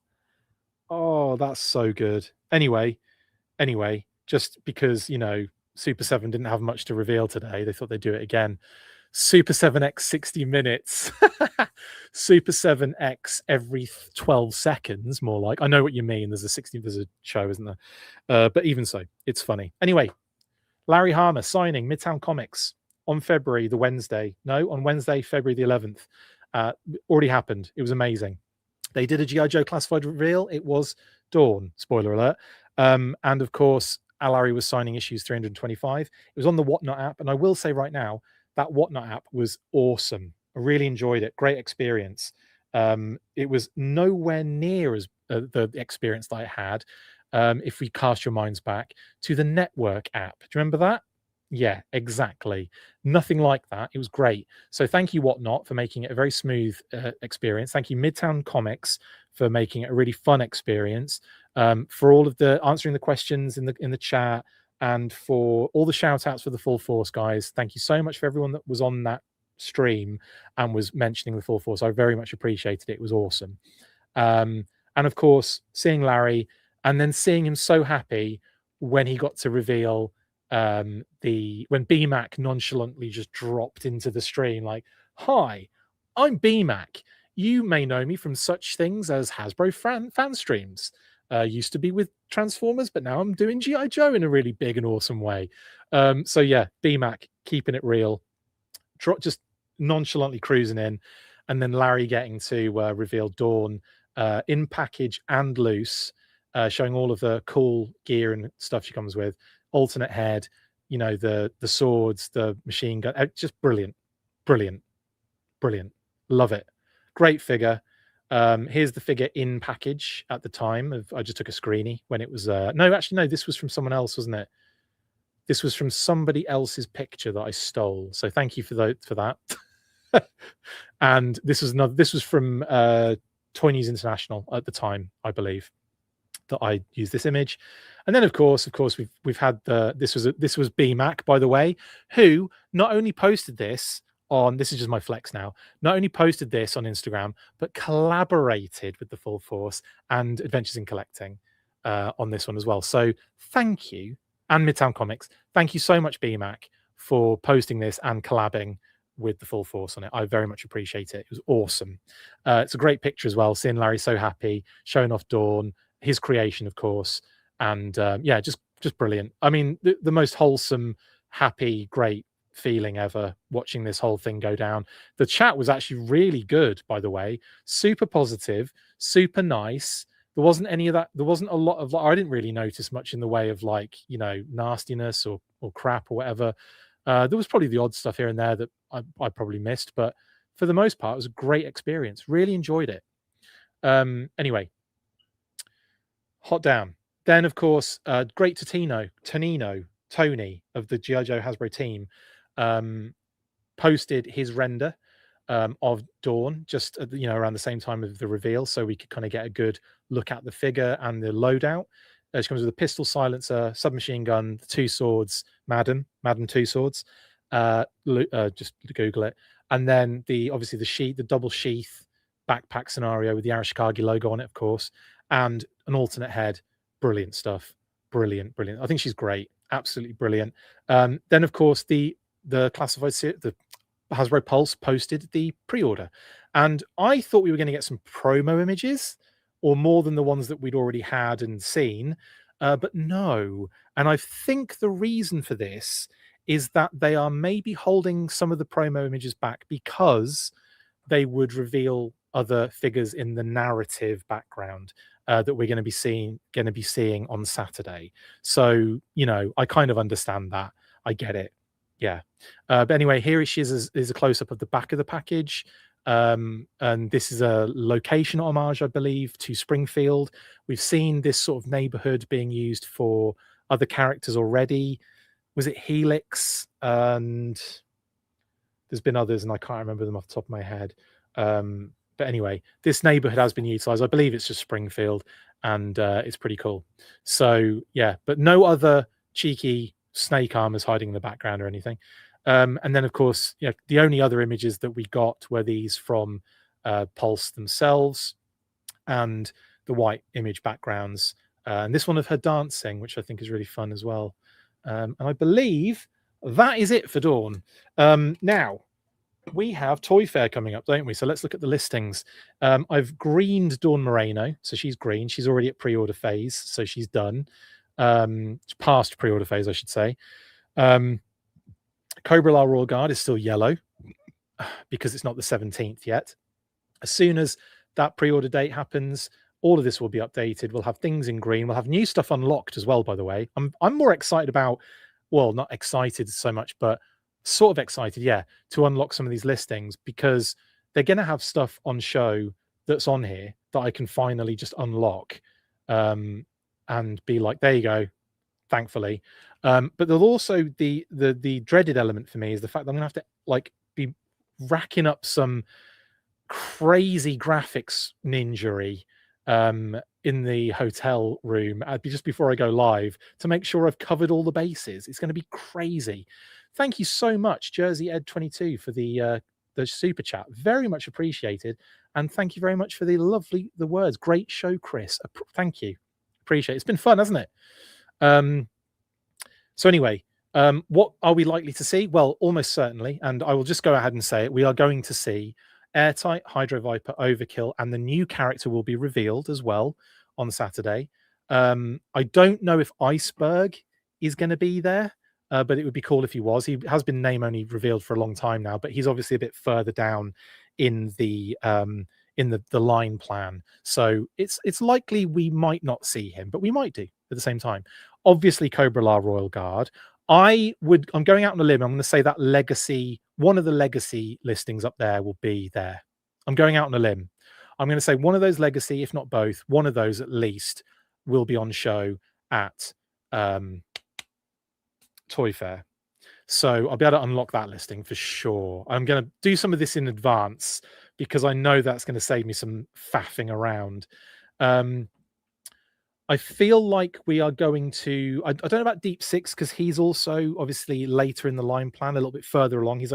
Oh, that's so good. Anyway, just because, Super 7 didn't have much to reveal today, they thought they'd do it again. Super 7X 60 minutes. Super 7X every 12 seconds, more like. I know what you mean. There's a show, isn't there? But even so, it's funny. Anyway, Larry Harmer signing Midtown Comics on Wednesday, February the 11th. Already happened. It was amazing. They did a G.I. Joe classified reveal. It was Dawn, spoiler alert. And of course, Larry was signing issues 325. It was on the Whatnot app. And I will say right now, that Whatnot app was awesome. I really enjoyed it. Great experience. It was nowhere near as the experience that I had, if we cast your minds back to the Network app. Do you remember that? Yeah, exactly. Nothing like that. It was great. So thank you, Whatnot, for making it a very smooth experience. Thank you, Midtown Comics, for making it a really fun experience. For all of the answering the questions in the chat, and for all the shout outs for the Full Force guys. Thank you so much for everyone that was on that stream and was mentioning the Full Force. I very much appreciated it. It was awesome. And of course, seeing Larry and then seeing him so happy when he got to reveal when BMAC nonchalantly just dropped into the stream like, "Hi, I'm BMAC. You may know me from such things as Hasbro fan streams. Used to be with Transformers, but now I'm doing G.I. Joe in a really big and awesome way." So yeah, BMAC keeping it real, just nonchalantly cruising in, and then Larry getting to reveal Dawn in package and loose, showing all of the cool gear and stuff she comes with, alternate head, the swords, the machine gun, just brilliant. Love it. Great figure. Here's the figure in package at the time. I just took a screenie when it was. No, this was from someone else, wasn't it? This was from somebody else's picture that I stole. So thank you for that. And this was from Toy News International at the time, I believe, that I used this image. And then of course we've had this was BMAC, by the way, who not only posted this on, this is just my flex now, not only posted this on Instagram, but collaborated with the Full Force and Adventures in Collecting on this one as well. So thank you, and Midtown Comics, thank you so much, BMAC, for posting this and collabing with the Full Force on it. I very much appreciate it. It was awesome. It's a great picture as well, seeing Larry so happy, showing off Dawn, his creation, of course, and just brilliant. I mean, the most wholesome, happy, great feeling ever watching this whole thing go down. The chat was actually really good, by the way, super positive, super nice. There wasn't any of that. There wasn't a lot of, I didn't really notice much in the way of nastiness or crap or whatever. There was probably the odd stuff here and there that I probably missed, but for the most part, it was a great experience. Really enjoyed it. Anyway, hot damn. Then, of course, great Tony of the G.I. Joe Hasbro team posted his render of Dawn just around the same time of the reveal, so we could kind of get a good look at the figure and the loadout. She comes with a pistol silencer, submachine gun, 2 swords, Madam 2 swords. Just Google it. And then obviously the double sheath backpack scenario with the Arashikage logo on it, of course, and an alternate head. Brilliant stuff. Brilliant. I think she's great. Absolutely brilliant. Then, of course, the classified the Hasbro Pulse posted the pre-order, and I thought we were going to get some promo images or more than the ones that we'd already had and seen, but no. And I think the reason for this is that they are maybe holding some of the promo images back because they would reveal other figures in the narrative background that we're going to be seeing on Saturday. So, I kind of understand that. I get it. Yeah. But anyway, here she is a close-up of the back of the package. And this is a location homage, I believe, to Springfield. We've seen this sort of neighborhood being used for other characters already. Was it Helix? And there's been others, and I can't remember them off the top of my head. But anyway, this neighborhood has been utilized. I believe it's just Springfield, and it's pretty cool. So yeah, but no other cheeky snake armors hiding in the background or anything. And then, of course, the only other images that we got were these from Pulse themselves and the white image backgrounds. And this one of her dancing, which I think is really fun as well. And I believe that is it for Dawn. Now, we have Toy Fair coming up, don't we? So let's look at the listings. I've greened Dawn Moreno, so she's green. She's already at pre-order phase, so she's done. Past pre-order phase, I should say. Cobra La Royal Guard is still yellow because it's not the 17th yet. As soon as that pre-order date happens, all of this will be updated. We'll have things in green. We'll have new stuff unlocked as well, by the way. I'm more excited about, well, not excited so much, but sort of excited, yeah, to unlock some of these listings because they're going to have stuff on show that's on here that I can finally just unlock and be like, there you go, thankfully. But there's also the dreaded element for me is the fact that I'm gonna have to be racking up some crazy graphics ninjery in the hotel room just before I go live to make sure I've covered all the bases. It's going to be crazy. Thank you so much, Jersey Ed 22, for the super chat. Very much appreciated, and thank you very much for the words. Great show, Chris. Thank you. Appreciate it. It's been fun, hasn't it? So anyway, what are we likely to see? Well, almost certainly, and I will just go ahead and say it, we are going to see Airtight, Hydro Viper, Overkill, and the new character will be revealed as well on Saturday. I don't know if Iceberg is going to be there, but it would be cool if he was. He has been name only revealed for a long time now, but he's obviously a bit further down in the line plan. So it's likely we might not see him, but we might do at the same time. Obviously, Cobra La Royal Guard. I'm going out on a limb. I'm going to say that legacy, one of the legacy listings up there will be there. I'm going out on a limb. I'm going to say one of those legacy, if not both, one of those at least will be on show at Toy Fair. So I'll be able to unlock that listing for sure. I'm going to do some of this in advance because I know that's going to save me some faffing around. I feel like we are going to. I don't know about Deep Six because he's also obviously later in the line plan, a little bit further along. He's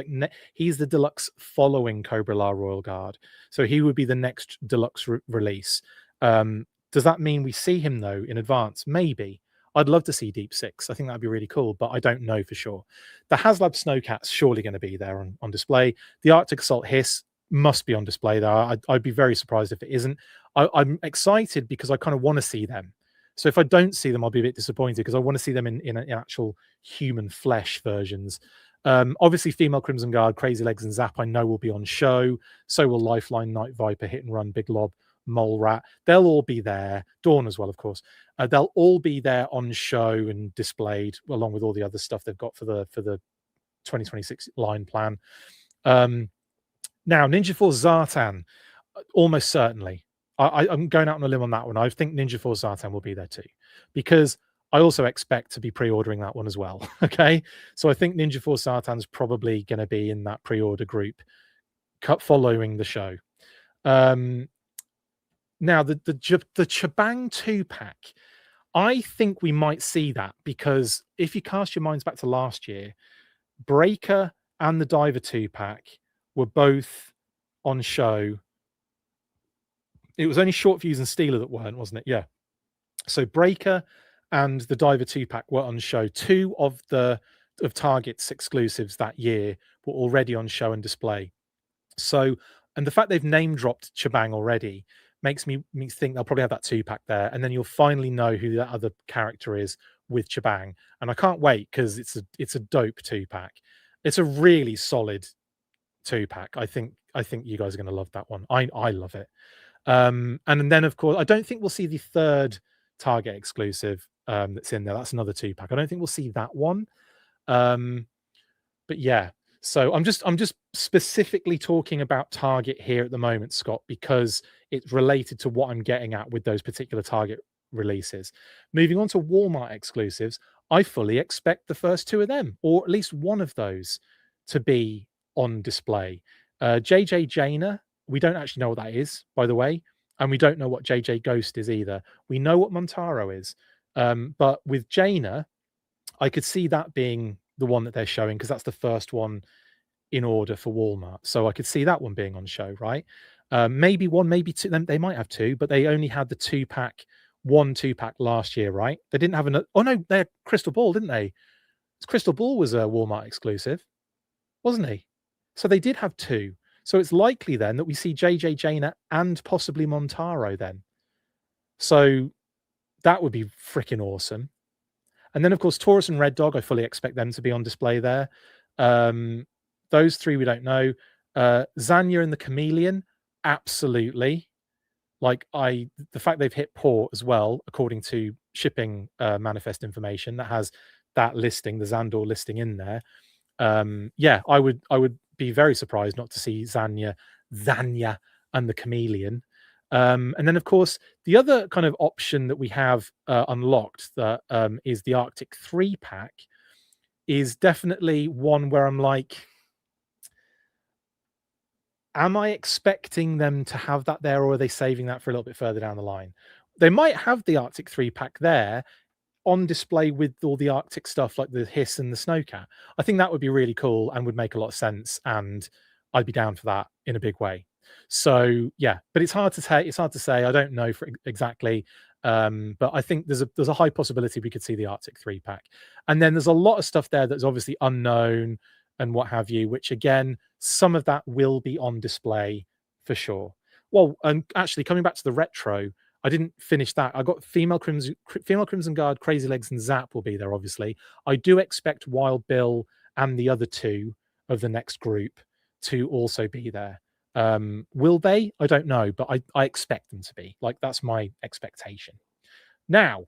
he's the deluxe following Cobra La Royal Guard, so he would be the next deluxe release. Does that mean we see him though in advance? Maybe. I'd love to see Deep Six. I think that'd be really cool, but I don't know for sure. The HasLab Snowcat's surely going to be there on display. The Arctic Assault Hiss must be on display there. I'd be very surprised if it isn't. I'm excited because I kind of want to see them. So if I don't see them, I'll be a bit disappointed because I want to see them in actual human flesh versions. Obviously, Female Crimson Guard, Crazy Legs, and Zap I know will be on show. So will Lifeline, Night Viper, Hit and Run, Big Lob, Mole Rat. They'll all be there. Dawn as well, of course. They'll all be there on show and displayed along with all the other stuff they've got for the 2026 line plan. Now, Ninja Force Zartan, almost certainly. I'm going out on a limb on that one. I think Ninja Force Zartan will be there too, because I also expect to be pre-ordering that one as well. Okay, so I think Ninja Force Zartan's probably going to be in that pre-order group, following the show. Now the Chabang 2-pack, I think we might see that, because if you cast your minds back to last year, Breaker and the Diver 2-pack were both on show. It was only Short Fuse and Steeler that weren't, wasn't it? Yeah. So Breaker and the Diver 2-pack were on show. Two of Target's exclusives that year were already on show and display. So, and the fact they've name dropped Chabang already makes me think they'll probably have that 2-pack there, and then you'll finally know who that other character is with Chabang. And I can't wait, because it's a dope 2-pack. It's a really solid 2-pack. I think you guys are going to love that one. I love it. And then of course, I don't think we'll see the third Target exclusive that's in there. That's another 2-pack. I don't think we'll see that one. But yeah, so I'm just specifically talking about Target here at the moment, Scott, because it's related to what I'm getting at with those particular Target releases. Moving on to Walmart exclusives, I fully expect the first two of them, or at least one of those, to be on display. JJ Jaina, we don't actually know what that is, by the way, and we don't know what JJ Ghost is either. We know what Montaro is, but with Jaina, I could see that being the one that they're showing, because that's the first one in order for Walmart. So I could see that one being on show, right? Maybe one, maybe two. They might have two, but they only had the 2-pack, 2-pack last year, right? They didn't have another. Oh no, they're Crystal Ball, didn't they? Crystal Ball was a Walmart exclusive, wasn't he? So they did have two. So it's likely then that we see JJ Jaina and possibly Montaro then. So that would be freaking awesome. And then, of course, Taurus and Red Dog, I fully expect them to be on display there. Those three we don't know. Zanya and the Chameleon, absolutely. Like, the fact they've hit port as well, according to shipping manifest information that has that listing, the Xandor listing in there. Yeah, I would be very surprised not to see Zanya and the Chameleon. And then, of course, the other kind of option that we have unlocked that is the Arctic 3-pack is definitely one where I'm like, am I expecting them to have that there, or are they saving that for a little bit further down the line? They might have the Arctic 3-pack there on display with all the Arctic stuff like the Hiss and the Snowcat. I think that would be really cool and would make a lot of sense, and I'd be down for that in a big way. So yeah, but it's hard to say. It's hard to say. I don't know for exactly, but I think there's a high possibility we could see the Arctic 3-pack, and then there's a lot of stuff there that's obviously unknown and what have you. Which again, some of that will be on display for sure. Well, and actually coming back to the retro, I didn't finish that. I got Female Crimson Guard, Crazy Legs, and Zap will be there, obviously. I do expect Wild Bill and the other two of the next group to also be there. Will they? I don't know, but I expect them to be. Like, that's my expectation. Now,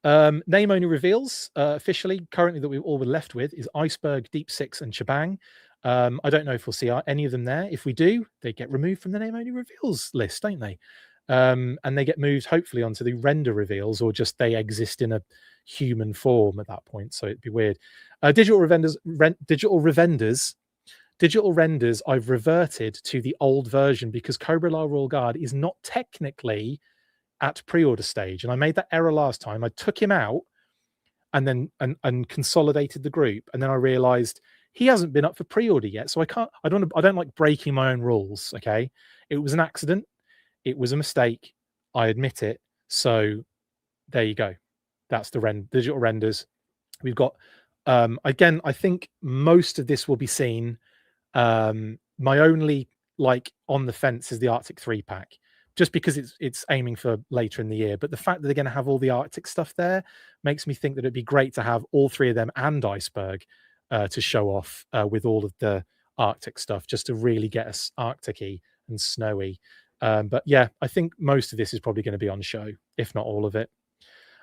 name only reveals officially currently that we're left with is Iceberg, Deep Six, and Chabang. I don't know if we'll see any of them there. If we do, they get removed from the name only reveals list, don't they? And they get moved hopefully onto the render reveals, or just they exist in a human form at that point. So it'd be weird. Digital renders, I've reverted to the old version because Cobra La Royal Guard is not technically at pre-order stage. And I made that error last time. I took him out and then and consolidated the group. And then I realized he hasn't been up for pre-order yet. So I don't like breaking my own rules. Okay. It was an accident. It was a mistake. I admit it. So there you go. That's the digital renders. We've got, again, I think most of this will be seen. My only on the fence is the Arctic 3-pack, just because it's aiming for later in the year. But the fact that they're going to have all the Arctic stuff there makes me think that it'd be great to have all three of them and Iceberg to show off with all of the Arctic stuff, just to really get us Arctic-y and snowy. But yeah, I think most of this is probably going to be on show, if not all of it.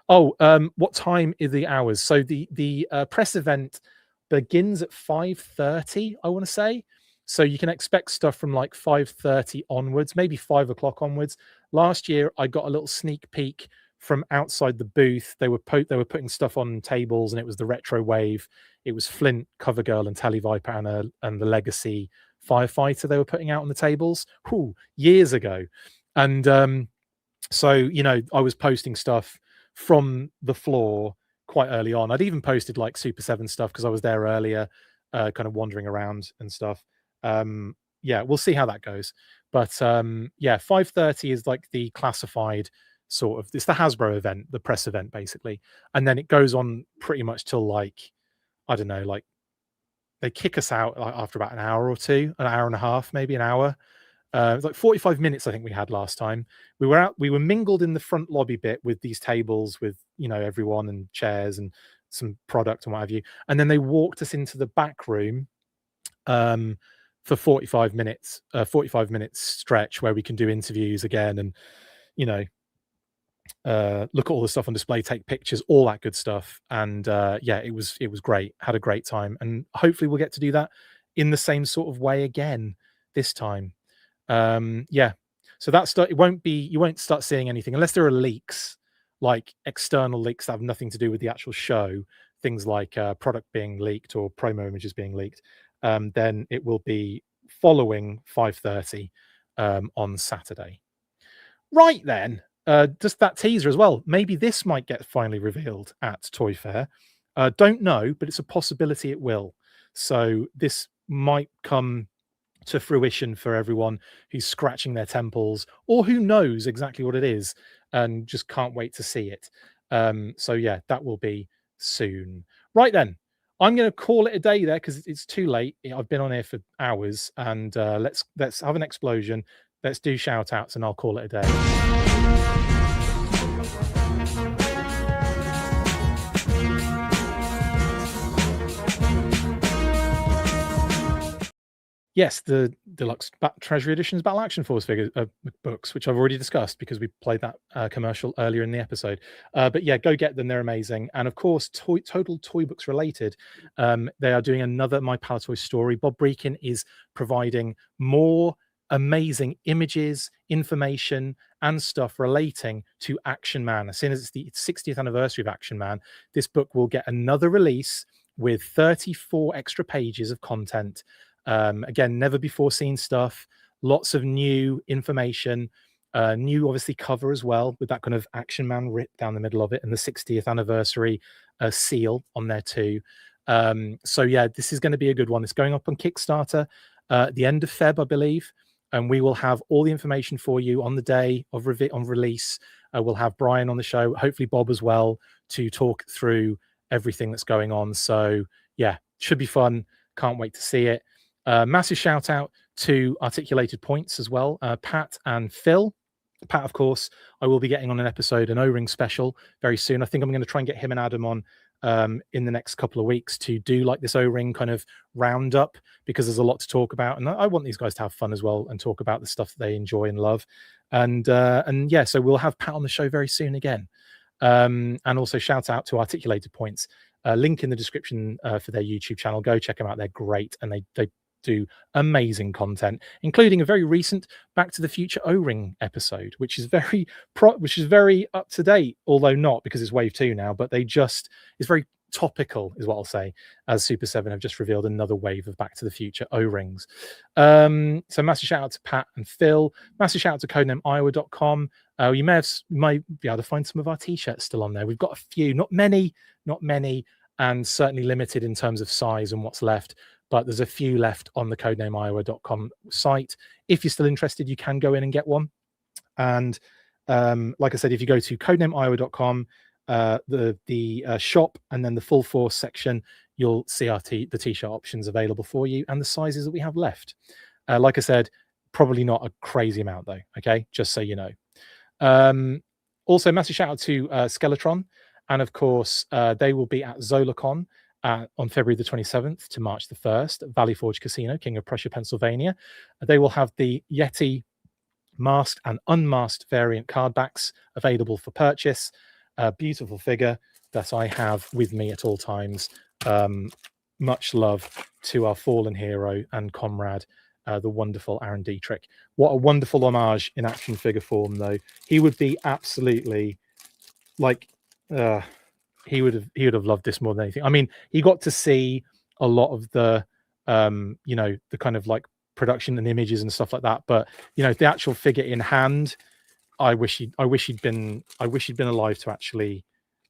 Oh, what time are the hours? So the press event begins at 5:30, I want to say. So you can expect stuff from like 5:30 onwards, maybe 5 o'clock onwards. Last year, I got a little sneak peek from outside the booth. They were putting stuff on tables, and it was the retro wave. It was Flint, Covergirl, and Televiper, and the Legacy Firefighter they were putting out on the tables years ago. And so I was posting stuff from the floor quite early on. I'd even posted like Super 7 stuff because I was there earlier, kind of wandering around and stuff. Yeah, we'll see how that goes. But yeah, 5:30 is like the classified sort of, it's the Hasbro event, the press event basically. And then it goes on pretty much till like, I don't know, like they kick us out like after about an hour or two, an hour and a half, maybe an hour. It was like 45 minutes, I think we had last time. We were out, we were mingled in the front lobby bit with these tables with, you know, everyone and chairs and some product and what have you. And then they walked us into the back room for 45 minutes, 45 minutes stretch where we can do interviews again and, you know, look at all the stuff on display, take pictures, all that good stuff. And yeah, it was great. Had a great time, and hopefully we'll get to do that in the same sort of way again this time. Yeah, so that's it won't be, you won't start seeing anything unless there are leaks, like external leaks that have nothing to do with the actual show, things like product being leaked or promo images being leaked. Then it will be following 5:30 on Saturday. Right then, just that teaser as well. Maybe this might get finally revealed at Toy Fair. Don't know, but it's a possibility it will. So this might come to fruition for everyone who's scratching their temples or who knows exactly what it is and just can't wait to see it. So yeah, that will be soon. Right then, I'm going to call it a day there because it's too late. I've been on here for hours, and let's have an explosion. Let's do shout outs and I'll call it a day. Yes, the deluxe Treasury Editions Battle Action Force figures books, which I've already discussed because we played that commercial earlier in the episode. But yeah, go get them; they're amazing. And of course, total toy books related, they are doing another My Palatoy story. Bob Breakin is providing more amazing images, information, and stuff relating to Action Man. As soon as it's the 60th anniversary of Action Man, this book will get another release with 34 extra pages of content. Again, never before seen stuff, lots of new information, new obviously cover as well with that kind of Action Man rip down the middle of it and the 60th anniversary seal on there too. So yeah, this is going to be a good one. It's going up on Kickstarter at the end of Feb, I believe, and we will have all the information for you on the day of release. We'll have Brian on the show, hopefully Bob as well, to talk through everything that's going on. So yeah, should be fun. Can't wait to see it. Massive shout out to Articulated Points as well, Pat and Phil. Pat, of course, I will be getting on an episode, an O-Ring special very soon. I think I'm going to try and get him and Adam on in the next couple of weeks to do like this O-Ring kind of roundup, because there's a lot to talk about, and I want these guys to have fun as well and talk about the stuff that they enjoy and love. And yeah, so we'll have Pat on the show very soon again. And also shout out to Articulated Points. Link in the description for their YouTube channel. Go check them out. They're great, and they do amazing content, including a very recent Back to the Future O-Ring episode, which is very up to date, although not because it's wave 2 now, but it's very topical is what I'll say, as Super 7 have just revealed another wave of Back to the Future O-Rings. So massive shout out to Pat and Phil, massive shout out to codenameiowa.com. You might be able to find some of our t-shirts still on there. We've got a few, not many, and certainly limited in terms of size and what's left, but there's a few left on the codenameiowa.com site. If you're still interested, you can go in and get one. And like I said, if you go to codenameiowa.com, the shop and then the full force section, you'll see the t-shirt options available for you and the sizes that we have left. Like I said, probably not a crazy amount though, okay, just so you know. Also massive shout out to Skeletron, and of course they will be at ZolaCon on February the 27th to March the 1st at Valley Forge Casino, King of Prussia, Pennsylvania. They will have the Yeti masked and unmasked variant card backs available for purchase. A beautiful figure that I have with me at all times. Much love to our fallen hero and comrade, the wonderful Aaron Dietrich. What a wonderful homage in action figure form, though. He would be absolutely like he would have loved this more than anything. I mean, he got to see a lot of the the kind of like production and images and stuff like that, but the actual figure in hand, I wish he'd been alive to actually.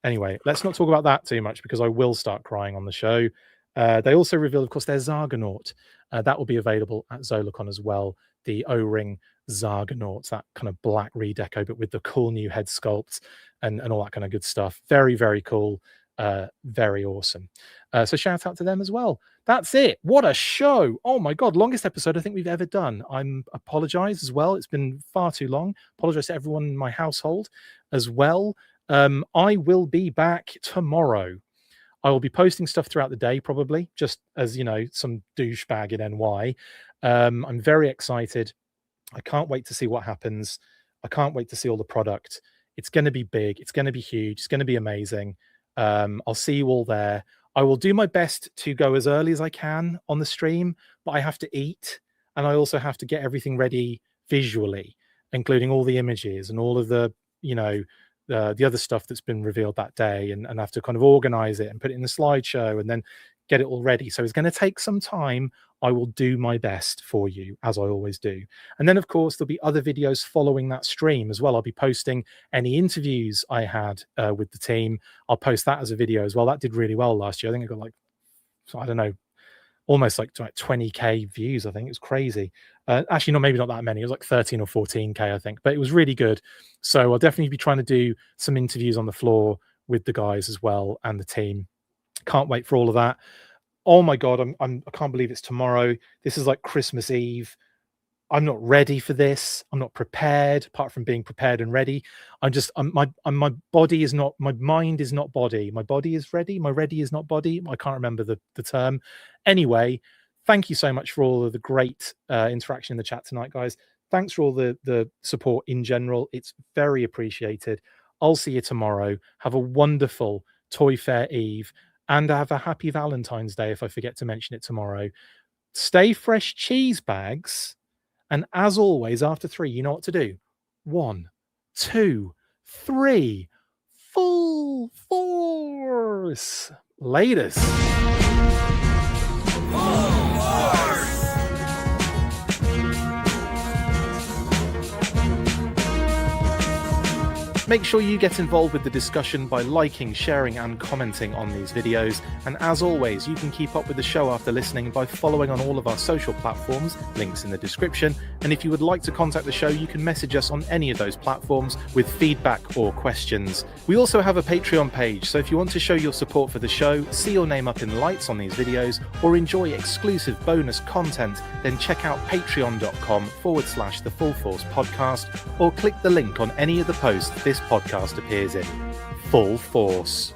Anyway, let's not talk about that too much because I will start crying on the show. They also revealed, of course, their Zargonaut. That will be available at Zolocon as well. The O-ring Zargonauts, that kind of black redeco, but with the cool new head sculpts and all that kind of good stuff. Very, very cool. Very awesome. So shout out to them as well. That's it. What a show. Oh my God. Longest episode I think we've ever done. I'm apologize as well. It's been far too long. Apologize to everyone in my household as well. I will be back tomorrow. I will be posting stuff throughout the day, probably, just as, you know, some douchebag in NY. I'm very excited. I can't wait to see what happens. I can't wait to see all the product. It's going to be big. It's going to be huge. It's going to be amazing. I'll see you all there. I will do my best to go as early as I can on the stream, but I have to eat, and I also have to get everything ready visually, including all the images and all of the, you know, the other stuff that's been revealed that day, and have to kind of organize it and put it in the slideshow and then get it all ready. So it's going to take some time. I will do my best for you, as I always do. And then, of course, there'll be other videos following that stream as well. I'll be posting any interviews I had with the team. I'll post that as a video as well. That did really well last year. I think I got like, I don't know, almost like 20k views. I think it was crazy. Actually, no, maybe not that many. It was like 13 or 14k, I think, but it was really good. So I'll definitely be trying to do some interviews on the floor with the guys as well and the team. Can't wait for all of that. Oh my God, I can't believe it's tomorrow. This is like Christmas Eve. I'm not ready for this. I'm not prepared, apart from being prepared and ready. My body is not, my mind is not body. My body is ready. My ready is not body. I can't remember the term. Anyway, thank you so much for all of the great interaction in the chat tonight, guys. Thanks for all the support in general. It's very appreciated. I'll see you tomorrow. Have a wonderful Toy Fair Eve, and have a happy Valentine's Day if I forget to mention it tomorrow. Stay fresh, cheese bags. And as always, after 3, you know what to do. 1, 2, 3. Full force. Latest. Make sure you get involved with the discussion by liking, sharing and commenting on these videos. And as always, you can keep up with the show after listening by following on all of our social platforms, links in the description. And if you would like to contact the show, you can message us on any of those platforms with feedback or questions. We also have a Patreon page, so if you want to show your support for the show, see your name up in lights on these videos, or enjoy exclusive bonus content, then check out patreon.com/The Full Force Podcast, or click the link on any of the posts this podcast appears in. Full force.